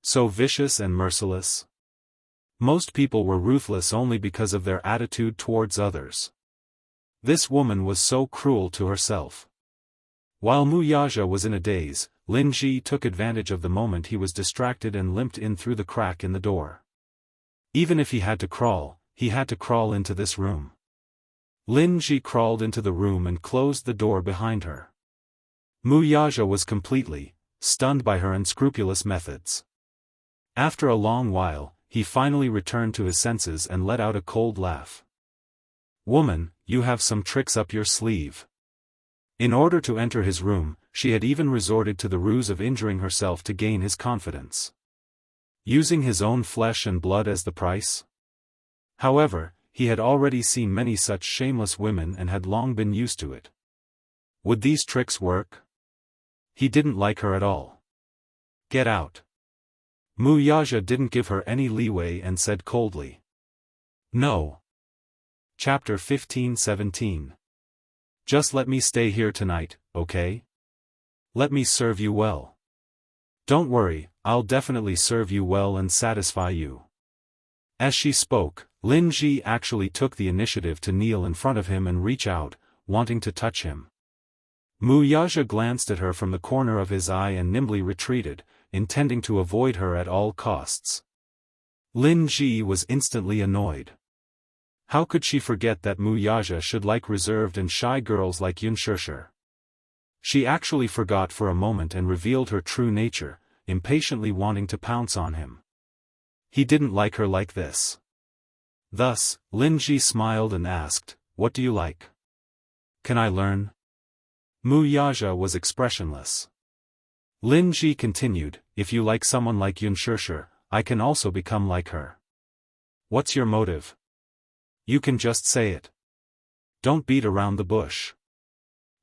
So vicious and merciless. Most people were ruthless only because of their attitude towards others. This woman was so cruel to herself. While Wuxia was in a daze, Lin Ji took advantage of the moment he was distracted and limped in through the crack in the door. Even if he had to crawl into this room. Lin Ji crawled into the room and closed the door behind her. Wuxia was completely stunned by her unscrupulous methods. After a long while, he finally returned to his senses and let out a cold laugh. "Woman, you have some tricks up your sleeve." In order to enter his room, she had even resorted to the ruse of injuring herself to gain his confidence. Using his own flesh and blood as the price? However, he had already seen many such shameless women and had long been used to it. Would these tricks work? He didn't like her at all. "Get out." Wuxia didn't give her any leeway and said coldly. "No." Chapter 15-17. "Just let me stay here tonight, okay? Let me serve you well. Don't worry, I'll definitely serve you well and satisfy you." As she spoke, Lin Ji actually took the initiative to kneel in front of him and reach out, wanting to touch him. Wuxia glanced at her from the corner of his eye and nimbly retreated, intending to avoid her at all costs. Lin Ji was instantly annoyed. How could she forget that Wuxia should like reserved and shy girls like Yunshishi? She actually forgot for a moment and revealed her true nature, impatiently wanting to pounce on him. He didn't like her like this. Thus, Lin Ji smiled and asked, "What do you like? Can I learn?" Wuxia was expressionless. Lin Ji continued, "If you like someone like Yunshishi, I can also become like her. What's your motive? You can just say it. Don't beat around the bush."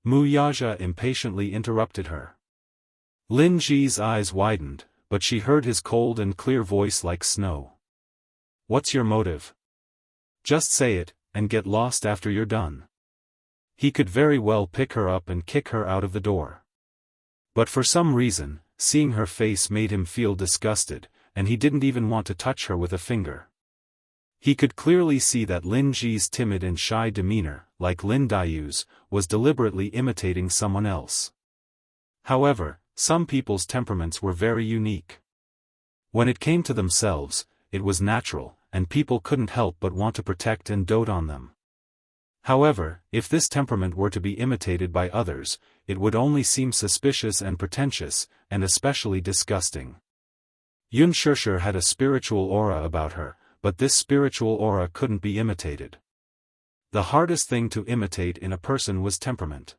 Wuxia impatiently interrupted her. Lin Ji's eyes widened, but she heard his cold and clear voice like snow. "What's your motive? Just say it, and get lost after you're done." He could very well pick her up and kick her out of the door. But for some reason, seeing her face made him feel disgusted, and he didn't even want to touch her with a finger. He could clearly see that Lin Ji's timid and shy demeanor, like Lin Daoist's, was deliberately imitating someone else. However, some people's temperaments were very unique. When it came to themselves, it was natural, and people couldn't help but want to protect and dote on them. However, if this temperament were to be imitated by others, it would only seem suspicious and pretentious, and especially disgusting. Yunshishi had a spiritual aura about her, but this spiritual aura couldn't be imitated. The hardest thing to imitate in a person was temperament.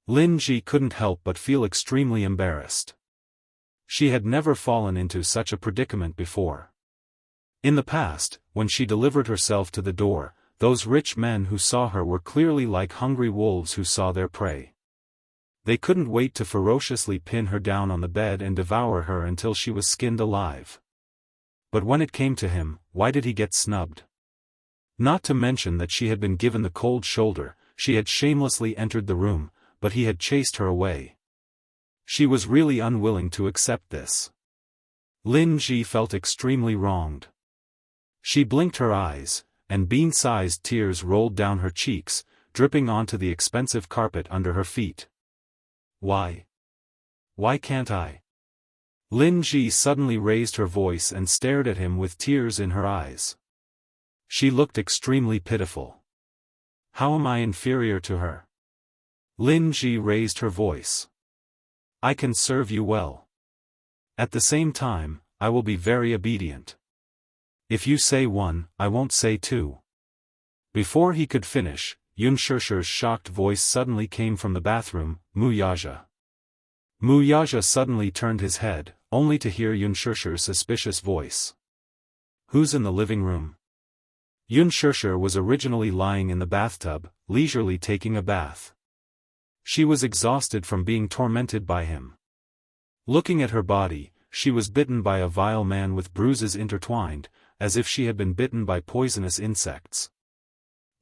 Lin Ji couldn't help but feel extremely embarrassed. She had never fallen into such a predicament before. In the past, when she delivered herself to the door, those rich men who saw her were clearly like hungry wolves who saw their prey. They couldn't wait to ferociously pin her down on the bed and devour her until she was skinned alive. But when it came to him, why did he get snubbed? Not to mention that she had been given the cold shoulder, she had shamelessly entered the room, but he had chased her away. She was really unwilling to accept this. Lin Ji felt extremely wronged. She blinked her eyes, and bean-sized tears rolled down her cheeks, dripping onto the expensive carpet under her feet. Why? Why can't I? Lin Ji suddenly raised her voice and stared at him with tears in her eyes. She looked extremely pitiful. How am I inferior to her? Lin Ji raised her voice. I can serve you well. At the same time, I will be very obedient. If you say one, I won't say two. Before he could finish, Yunshishi's shocked voice suddenly came from the bathroom, Muyaja. Muyaja suddenly turned his head, only to hear Yunshishi's suspicious voice. Who's in the living room? Yunshishi was originally lying in the bathtub, leisurely taking a bath. She was exhausted from being tormented by him. Looking at her body, she was bitten by a vile man with bruises intertwined, as if she had been bitten by poisonous insects.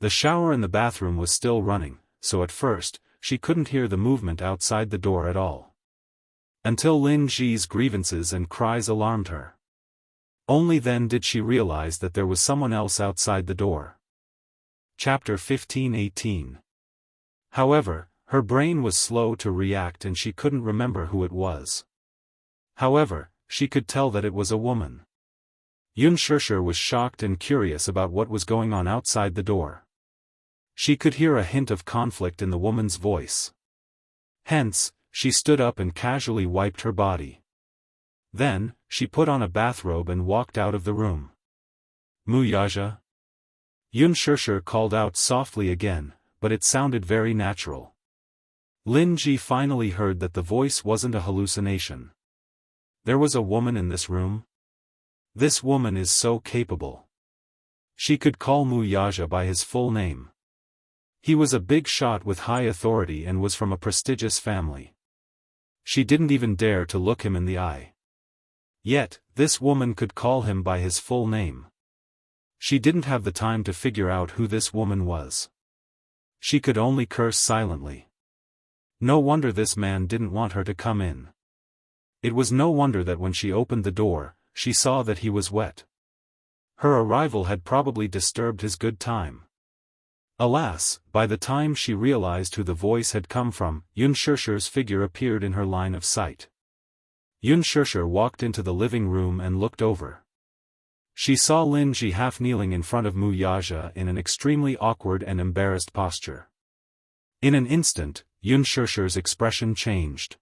The shower in the bathroom was still running, so at first, she couldn't hear the movement outside the door at all. Until Lin Ji's grievances and cries alarmed her. Only then did she realize that there was someone else outside the door. Chapter 15:18. However, her brain was slow to react and she couldn't remember who it was. However, she could tell that it was a woman. Yunshishi was shocked and curious about what was going on outside the door. She could hear a hint of conflict in the woman's voice. Hence, she stood up and casually wiped her body. Then, she put on a bathrobe and walked out of the room. Muyaja? Yunshishi called out softly again, but it sounded very natural. Lin Ji finally heard that the voice wasn't a hallucination. There was a woman in this room? This woman is so capable. She could call Muyaja by his full name. He was a big shot with high authority and was from a prestigious family. She didn't even dare to look him in the eye. Yet, this woman could call him by his full name. She didn't have the time to figure out who this woman was. She could only curse silently. No wonder this man didn't want her to come in. It was no wonder that when she opened the door, she saw that he was wet. Her arrival had probably disturbed his good time. Alas, by the time she realized who the voice had come from, Yunshishi's figure appeared in her line of sight. Yunshishi walked into the living room and looked over. She saw Lin Ji half kneeling in front of Muyaja in an extremely awkward and embarrassed posture. In an instant, Yunshishi's expression changed.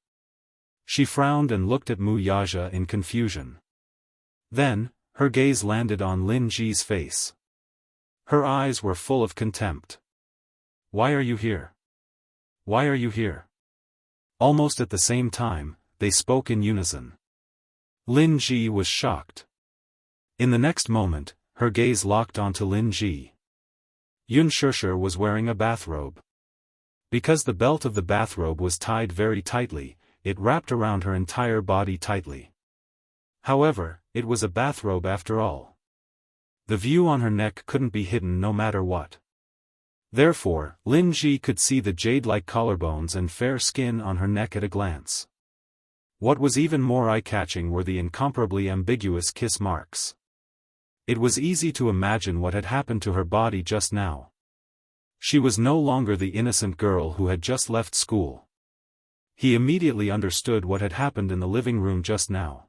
She frowned and looked at Muyaja in confusion. Then, her gaze landed on Lin Ji's face. Her eyes were full of contempt. Why are you here? Why are you here? Almost at the same time, they spoke in unison. Lin Ji was shocked. In the next moment, her gaze locked onto Lin Ji. Yunshishi was wearing a bathrobe. Because the belt of the bathrobe was tied very tightly, it wrapped around her entire body tightly. However, it was a bathrobe after all. The view on her neck couldn't be hidden no matter what. Therefore, Lin Ji could see the jade-like collarbones and fair skin on her neck at a glance. What was even more eye-catching were the incomparably ambiguous kiss marks. It was easy to imagine what had happened to her body just now. She was no longer the innocent girl who had just left school. He immediately understood what had happened in the living room just now.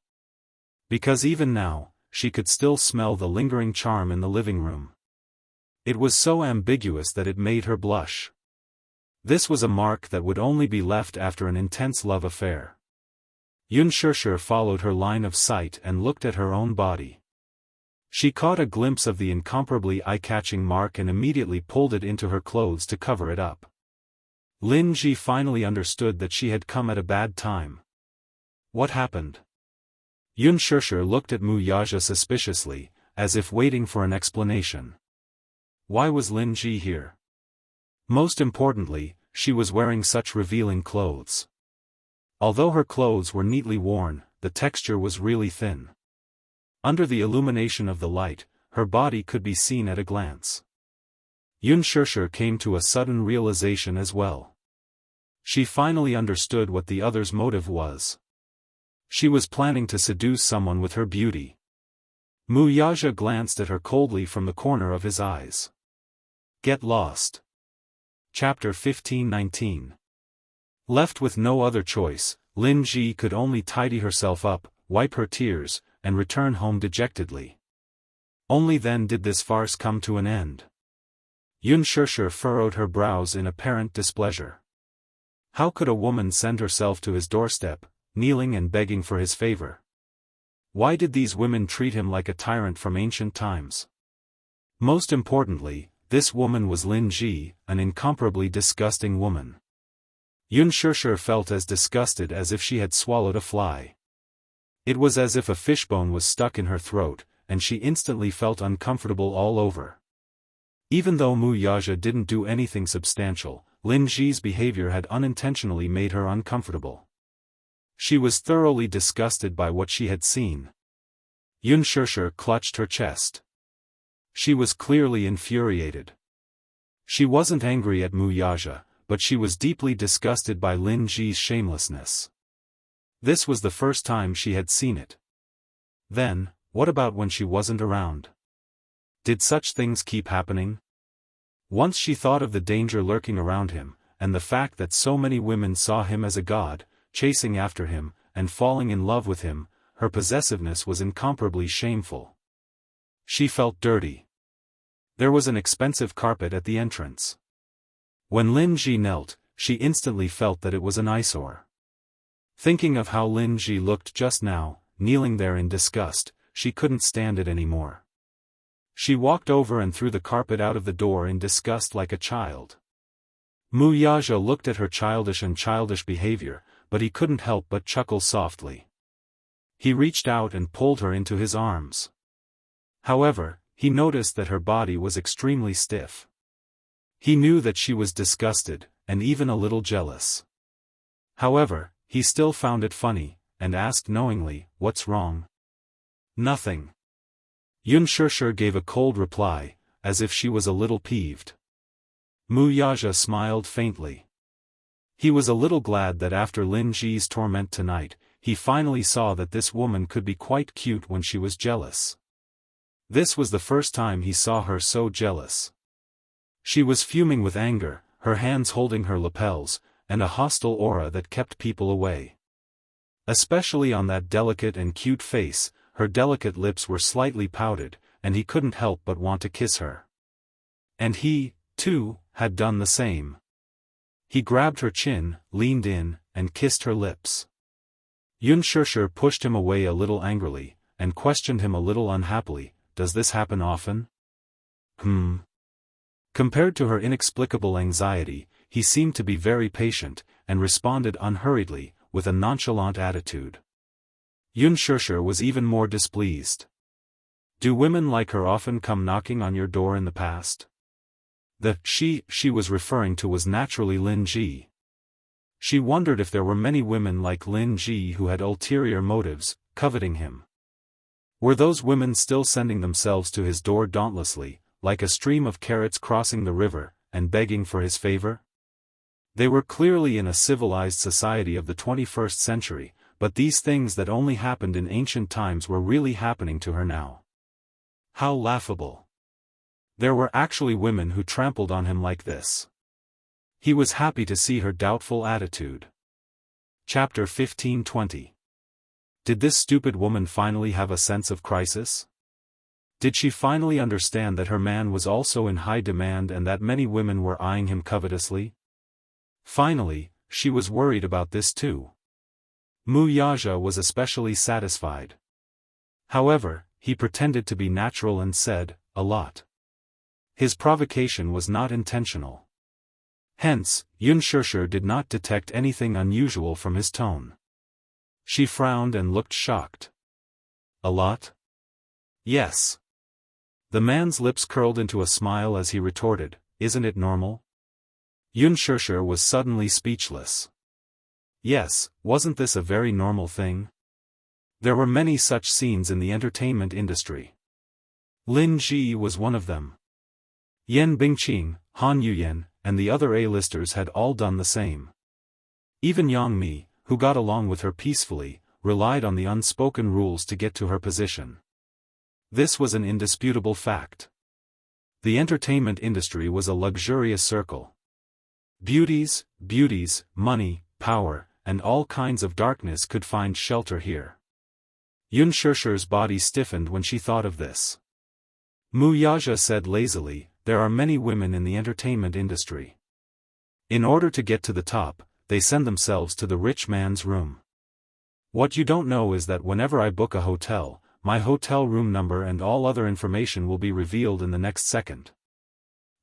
Because even now, she could still smell the lingering charm in the living room. It was so ambiguous that it made her blush. This was a mark that would only be left after an intense love affair. Yunshishi followed her line of sight and looked at her own body. She caught a glimpse of the incomparably eye-catching mark and immediately pulled it into her clothes to cover it up. Lin Ji finally understood that she had come at a bad time. What happened? Yunshishi looked at Muyaja suspiciously, as if waiting for an explanation. Why was Lin Ji here? Most importantly, she was wearing such revealing clothes. Although her clothes were neatly worn, the texture was really thin. Under the illumination of the light, her body could be seen at a glance. Yunshishi came to a sudden realization as well. She finally understood what the other's motive was. She was planning to seduce someone with her beauty. Wuxia glanced at her coldly from the corner of his eyes. Get lost. Chapter 15:19. Left with no other choice, Lin Ji could only tidy herself up, wipe her tears, and return home dejectedly. Only then did this farce come to an end. Xianxia furrowed her brows in apparent displeasure. How could a woman send herself to his doorstep, kneeling and begging for his favor? Why did these women treat him like a tyrant from ancient times? Most importantly, this woman was Lin Ji, an incomparably disgusting woman. Xianxia felt as disgusted as if she had swallowed a fly. It was as if a fishbone was stuck in her throat, and she instantly felt uncomfortable all over. Even though Wuxia didn't do anything substantial, Lin Ji's behavior had unintentionally made her uncomfortable. She was thoroughly disgusted by what she had seen. Xianxia clutched her chest. She was clearly infuriated. She wasn't angry at Wuxia, but she was deeply disgusted by Lin Ji's shamelessness. This was the first time she had seen it. Then, what about when she wasn't around? Did such things keep happening? Once she thought of the danger lurking around him, and the fact that so many women saw him as a god, chasing after him, and falling in love with him, her possessiveness was incomparably shameful. She felt dirty. There was an expensive carpet at the entrance. When Lin Ji knelt, she instantly felt that it was an eyesore. Thinking of how Lin Ji looked just now, kneeling there in disgust, she couldn't stand it anymore. She walked over and threw the carpet out of the door in disgust like a child. Wuxia looked at her childish behavior, but he couldn't help but chuckle softly. He reached out and pulled her into his arms. However, he noticed that her body was extremely stiff. He knew that she was disgusted, and even a little jealous. However, he still found it funny, and asked knowingly, "What's wrong?" "Nothing." Xianxia gave a cold reply, as if she was a little peeved. Wuxia smiled faintly. He was a little glad that after Lin Ji's torment tonight, he finally saw that this woman could be quite cute when she was jealous. This was the first time he saw her so jealous. She was fuming with anger, her hands holding her lapels, and a hostile aura that kept people away. Especially on that delicate and cute face, her delicate lips were slightly pouted, and he couldn't help but want to kiss her. And he, too, had done the same. He grabbed her chin, leaned in, and kissed her lips. Xianxia pushed him away a little angrily, and questioned him a little unhappily, "Does this happen often?" Compared to her inexplicable anxiety, he seemed to be very patient, and responded unhurriedly, with a nonchalant attitude. Xianxia was even more displeased. Do women like her often come knocking on your door in the past? The she was referring to was naturally Lin Ji. She wondered if there were many women like Lin Ji who had ulterior motives, coveting him. Were those women still sending themselves to his door dauntlessly, like a stream of carrots crossing the river, and begging for his favor? They were clearly in a civilized society of the 21st century, but these things that only happened in ancient times were really happening to her now. How laughable. There were actually women who trampled on him like this. He was happy to see her doubtful attitude. Chapter 15:20. Did this stupid woman finally have a sense of crisis? Did she finally understand that her man was also in high demand and that many women were eyeing him covetously? Finally, she was worried about this too. Wuxia was especially satisfied. However, he pretended to be natural and said, "A lot." His provocation was not intentional. Hence, Xianxia did not detect anything unusual from his tone. She frowned and looked shocked. "A lot?" "Yes." The man's lips curled into a smile as he retorted, "Isn't it normal?" Xianxia was suddenly speechless. Yes, wasn't this a very normal thing? There were many such scenes in the entertainment industry. Lin Ji was one of them. Yan Bingqing, Han Yuyan, and the other A-listers had all done the same. Even Yang Mi, who got along with her peacefully, relied on the unspoken rules to get to her position. This was an indisputable fact. The entertainment industry was a luxurious circle. Beauties, money, power, and all kinds of darkness could find shelter here. Yunshirshi's body stiffened when she thought of this. Mu Yaja said lazily, "There are many women in the entertainment industry. In order to get to the top, they send themselves to the rich man's room. What you don't know is that whenever I book a hotel, my hotel room number and all other information will be revealed in the next second.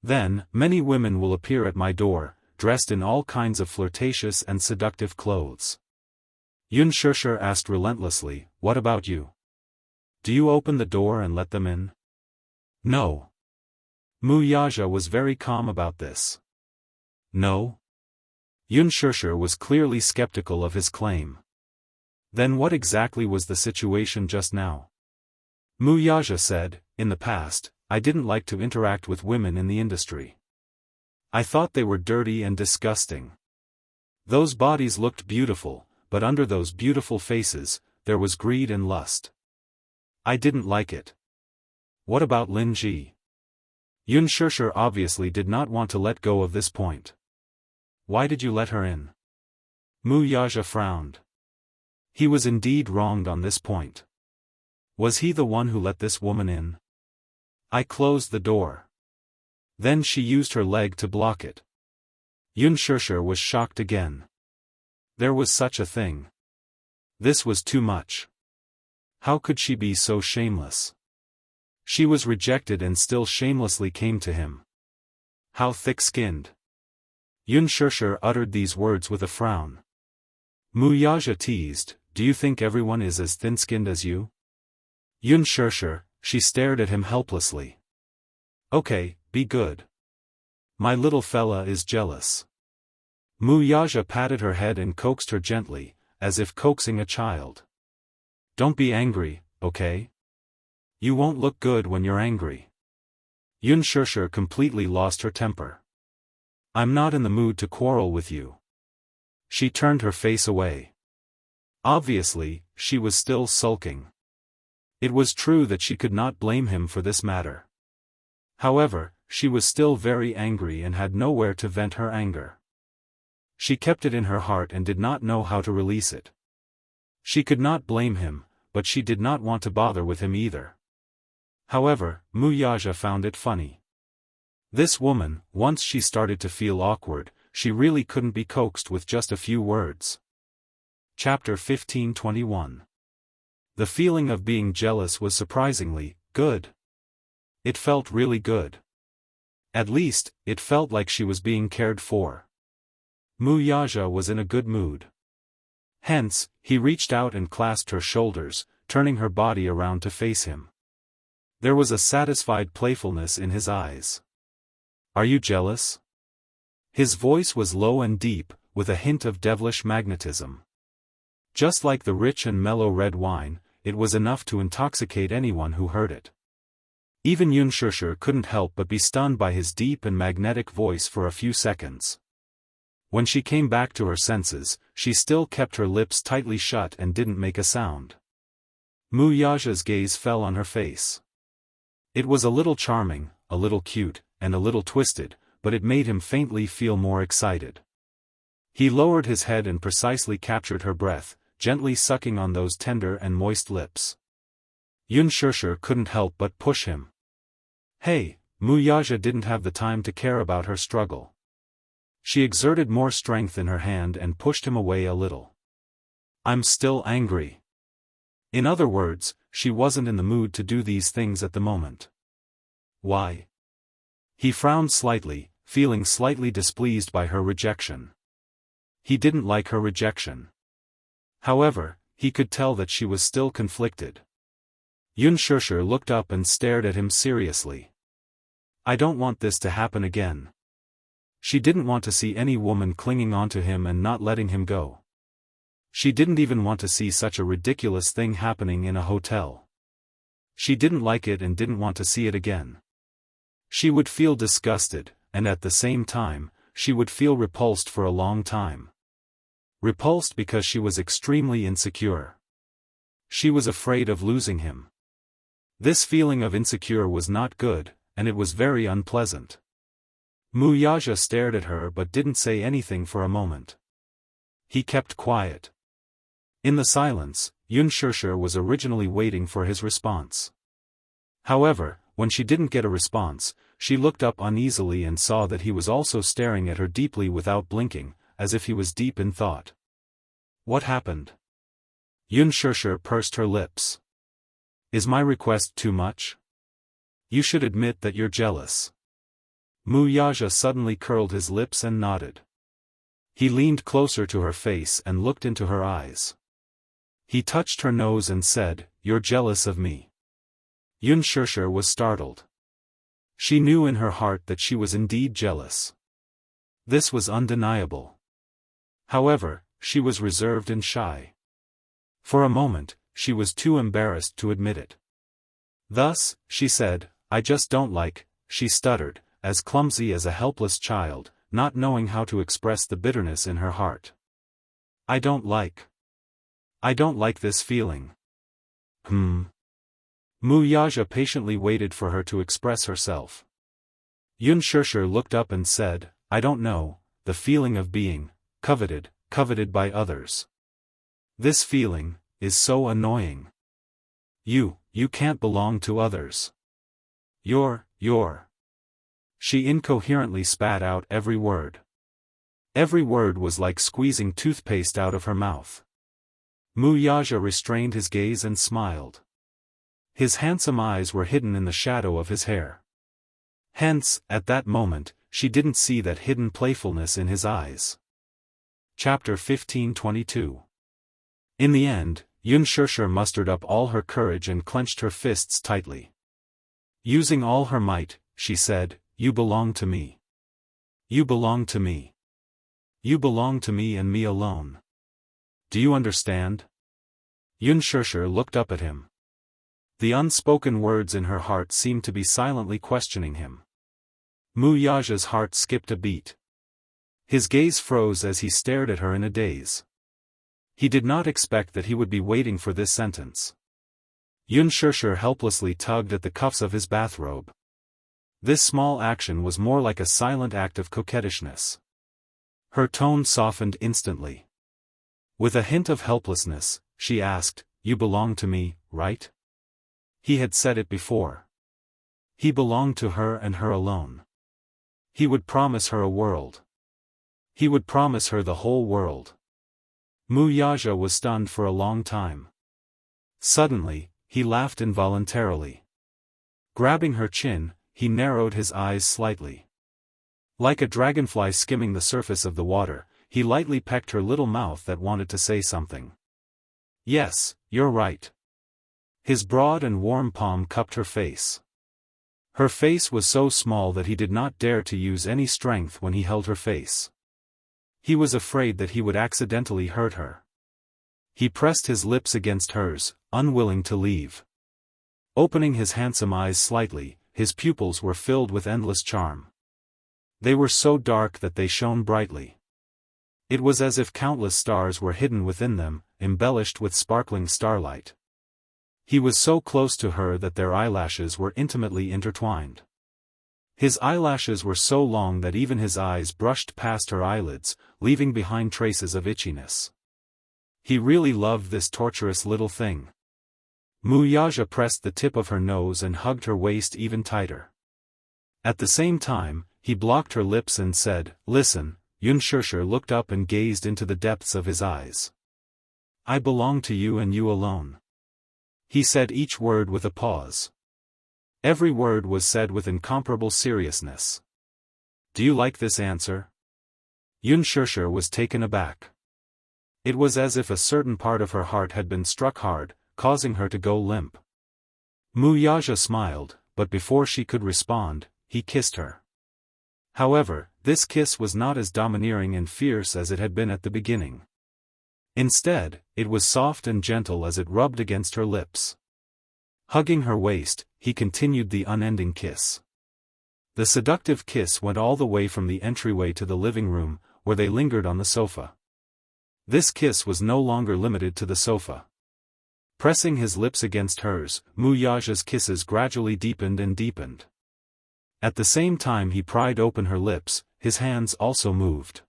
Then, many women will appear at my door, dressed in all kinds of flirtatious and seductive clothes." Yunshirsher asked relentlessly, "What about you? Do you open the door and let them in?" "No." Mu Yaja was very calm about this. "No?" Yunshirsher was clearly skeptical of his claim. Then what exactly was the situation just now? Mu Yaja said, "In the past, I didn't like to interact with women in the industry. I thought they were dirty and disgusting. Those bodies looked beautiful, but under those beautiful faces, there was greed and lust. I didn't like it." "What about Lin Ji?" Yunshirsher obviously did not want to let go of this point. "Why did you let her in?" Mu Yaja frowned. He was indeed wronged on this point. Was he the one who let this woman in? "I closed the door. Then she used her leg to block it." Yunshirsher was shocked again. There was such a thing. This was too much. How could she be so shameless? She was rejected and still shamelessly came to him. How thick-skinned. Yunshirsher uttered these words with a frown. Mu Yaja teased, "Do you think everyone is as thin-skinned as you?" Yunshirsher, she stared at him helplessly. "Okay, be good. My little fella is jealous." Mu Yaja patted her head and coaxed her gently, as if coaxing a child. "Don't be angry, okay? You won't look good when you're angry." Yunshirsher completely lost her temper. "I'm not in the mood to quarrel with you." She turned her face away. Obviously, she was still sulking. It was true that she could not blame him for this matter. However, she was still very angry and had nowhere to vent her anger. She kept it in her heart and did not know how to release it. She could not blame him, but she did not want to bother with him either. However, Mu Yaja found it funny. This woman, once she started to feel awkward, she really couldn't be coaxed with just a few words. Chapter 1521. The feeling of being jealous was surprisingly good. It felt really good. At least, it felt like she was being cared for. Mu Yaja was in a good mood. Hence, he reached out and clasped her shoulders, turning her body around to face him. There was a satisfied playfulness in his eyes. "Are you jealous?" His voice was low and deep, with a hint of devilish magnetism. Just like the rich and mellow red wine, it was enough to intoxicate anyone who heard it. Even Yunshirsher couldn't help but be stunned by his deep and magnetic voice for a few seconds. When she came back to her senses, she still kept her lips tightly shut and didn't make a sound. Mu Yaja's gaze fell on her face. It was a little charming, a little cute, and a little twisted, but it made him faintly feel more excited. He lowered his head and precisely captured her breath, gently sucking on those tender and moist lips. Yunshirsher couldn't help but push him. "Hey!" Mu Yaja didn't have the time to care about her struggle. She exerted more strength in her hand and pushed him away a little. "I'm still angry." In other words, she wasn't in the mood to do these things at the moment. "Why?" He frowned slightly, feeling slightly displeased by her rejection. He didn't like her rejection. However, he could tell that she was still conflicted. Yunshirsher looked up and stared at him seriously. "I don't want this to happen again." She didn't want to see any woman clinging onto him and not letting him go. She didn't even want to see such a ridiculous thing happening in a hotel. She didn't like it and didn't want to see it again. She would feel disgusted, and at the same time, she would feel repulsed for a long time. Repulsed because she was extremely insecure. She was afraid of losing him. This feeling of insecure was not good, and it was very unpleasant. Wuxia stared at her but didn't say anything for a moment. He kept quiet. In the silence, Unspoken was originally waiting for his response. However, when she didn't get a response, she looked up uneasily and saw that he was also staring at her deeply without blinking, as if he was deep in thought. What happened? Unspoken pursed her lips. Is my request too much? You should admit that you're jealous. Wuxia suddenly curled his lips and nodded. He leaned closer to her face and looked into her eyes. He touched her nose and said, "You're jealous of me." Unspoken was startled. She knew in her heart that she was indeed jealous. This was undeniable. However, she was reserved and shy. For a moment, she was too embarrassed to admit it. Thus, she said, "I just don't like," she stuttered, as clumsy as a helpless child, not knowing how to express the bitterness in her heart. I don't like this feeling." Wuxia patiently waited for her to express herself. Unspoken looked up and said, "I don't know, the feeling of being coveted by others. This feeling is so annoying. You can't belong to others. You're. She incoherently spat out every word. Every word was like squeezing toothpaste out of her mouth. Wuxia restrained his gaze and smiled. His handsome eyes were hidden in the shadow of his hair. Hence, at that moment, she didn't see that hidden playfulness in his eyes. Chapter 1522. In the end, Unspoken mustered up all her courage and clenched her fists tightly. Using all her might, she said, "You belong to me. You belong to me. You belong to me and me alone. Do you understand?" Unspoken looked up at him. The unspoken words in her heart seemed to be silently questioning him. Wuxia's heart skipped a beat. His gaze froze as he stared at her in a daze. He did not expect that he would be waiting for this sentence. Unspoken helplessly tugged at the cuffs of his bathrobe. This small action was more like a silent act of coquettishness. Her tone softened instantly. With a hint of helplessness, she asked, "You belong to me, right?" He had said it before. He belonged to her and her alone. He would promise her a world. He would promise her the whole world. Wuxia was stunned for a long time. Suddenly, he laughed involuntarily. Grabbing her chin, he narrowed his eyes slightly. Like a dragonfly skimming the surface of the water, he lightly pecked her little mouth that wanted to say something. "Yes, you're right." His broad and warm palm cupped her face. Her face was so small that he did not dare to use any strength when he held her face. He was afraid that he would accidentally hurt her. He pressed his lips against hers, unwilling to leave. Opening his handsome eyes slightly, his pupils were filled with endless charm. They were so dark that they shone brightly. It was as if countless stars were hidden within them, embellished with sparkling starlight. He was so close to her that their eyelashes were intimately intertwined. His eyelashes were so long that even his eyes brushed past her eyelids, leaving behind traces of itchiness. He really loved this torturous little thing. Wuxia pressed the tip of her nose and hugged her waist even tighter. At the same time, he blocked her lips and said, "Listen." Unspoken looked up and gazed into the depths of his eyes. "I belong to you and you alone." He said each word with a pause. Every word was said with incomparable seriousness. "Do you like this answer?" Unspoken was taken aback. It was as if a certain part of her heart had been struck hard, causing her to go limp. Wuxia smiled, but before she could respond, he kissed her. However, this kiss was not as domineering and fierce as it had been at the beginning. Instead, it was soft and gentle as it rubbed against her lips. Hugging her waist, he continued the unending kiss. The seductive kiss went all the way from the entryway to the living room, where they lingered on the sofa. This kiss was no longer limited to the sofa. Pressing his lips against hers, Wuxia's kisses gradually deepened and deepened. At the same time he pried open her lips, his hands also moved.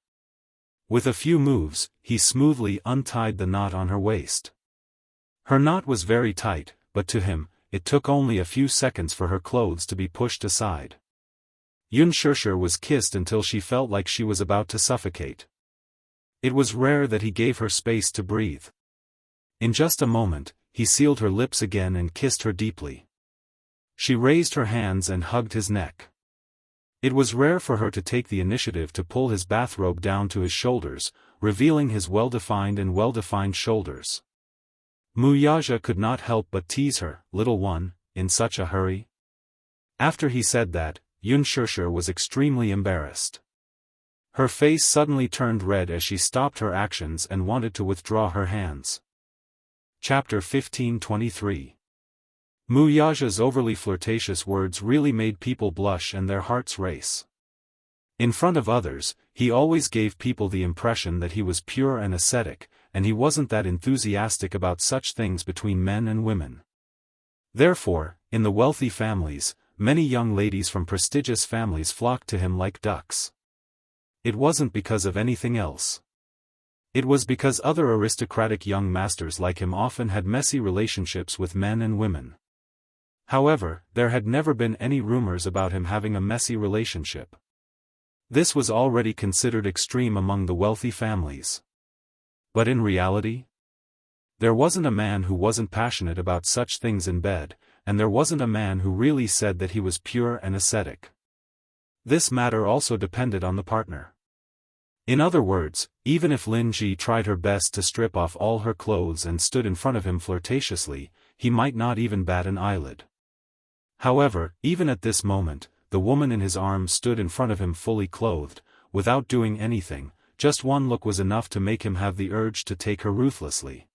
With a few moves, he smoothly untied the knot on her waist. Her knot was very tight, but to him, it took only a few seconds for her clothes to be pushed aside. Xianxia was kissed until she felt like she was about to suffocate. It was rare that he gave her space to breathe. In just a moment, he sealed her lips again and kissed her deeply. She raised her hands and hugged his neck. It was rare for her to take the initiative to pull his bathrobe down to his shoulders, revealing his well-defined shoulders. Wuxia could not help but tease her, "Little one, in such a hurry?" After he said that, Xianxia was extremely embarrassed. Her face suddenly turned red as she stopped her actions and wanted to withdraw her hands. Chapter 15:23. Wuxia's overly flirtatious words really made people blush and their hearts race. In front of others, he always gave people the impression that he was pure and ascetic, and he wasn't that enthusiastic about such things between men and women. Therefore, in the wealthy families, many young ladies from prestigious families flocked to him like ducks. It wasn't because of anything else. It was because other aristocratic young masters like him often had messy relationships with men and women. However, there had never been any rumors about him having a messy relationship. This was already considered extreme among the wealthy families. But in reality, there wasn't a man who wasn't passionate about such things in bed, and there wasn't a man who really said that he was pure and ascetic. This matter also depended on the partner. In other words, even if Lin Ji tried her best to strip off all her clothes and stood in front of him flirtatiously, he might not even bat an eyelid. However, even at this moment, the woman in his arms stood in front of him fully clothed, without doing anything. Just one look was enough to make him have the urge to take her ruthlessly.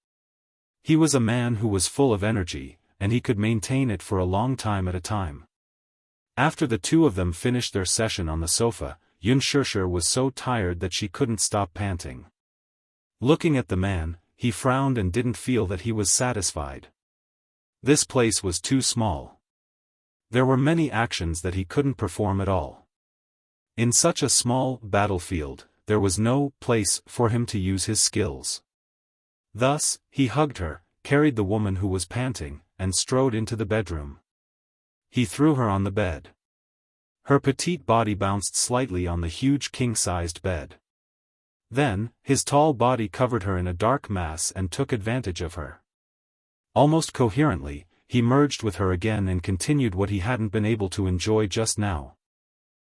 He was a man who was full of energy, and he could maintain it for a long time at a time. After the two of them finished their session on the sofa, Xianxia was so tired that she couldn't stop panting. Looking at the man, he frowned and didn't feel that he was satisfied. This place was too small. There were many actions that he couldn't perform at all. In such a small battlefield, there was no place for him to use his skills. Thus, he hugged her, carried the woman who was panting, and strode into the bedroom. He threw her on the bed. Her petite body bounced slightly on the huge king-sized bed. Then, his tall body covered her in a dark mass and took advantage of her. Almost coherently, he merged with her again and continued what he hadn't been able to enjoy just now.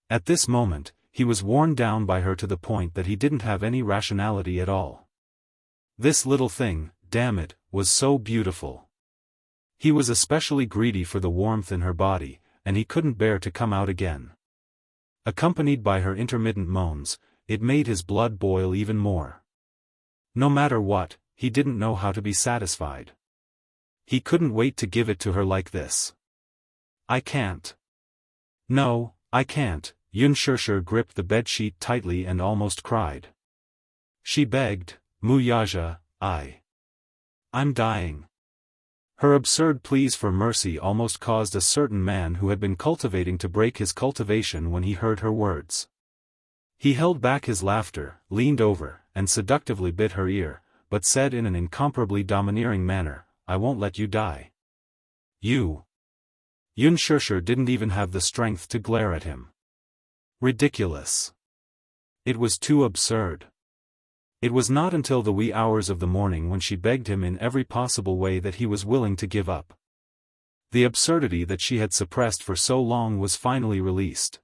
At this moment, he was worn down by her to the point that he didn't have any rationality at all. This little thing, damn it, was so beautiful. He was especially greedy for the warmth in her body, and he couldn't bear to come out again. Accompanied by her intermittent moans, it made his blood boil even more. No matter what, he didn't know how to be satisfied. He couldn't wait to give it to her like this. "I can't. No, I can't." Xianxia gripped the bedsheet tightly and almost cried. She begged, "Wuxia, I'm dying." Her absurd pleas for mercy almost caused a certain man who had been cultivating to break his cultivation when he heard her words. He held back his laughter, leaned over, and seductively bit her ear, but said in an incomparably domineering manner, "I won't let you die. You." Xianxia didn't even have the strength to glare at him. Ridiculous. It was too absurd. It was not until the wee hours of the morning when she begged him in every possible way that he was willing to give up. The absurdity that she had suppressed for so long was finally released.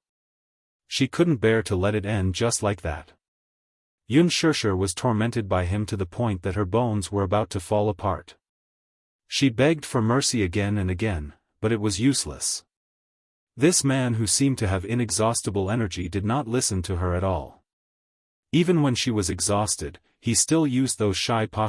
She couldn't bear to let it end just like that. Xianxia was tormented by him to the point that her bones were about to fall apart. She begged for mercy again and again, but it was useless. This man who seemed to have inexhaustible energy did not listen to her at all. Even when she was exhausted, he still used those shy postures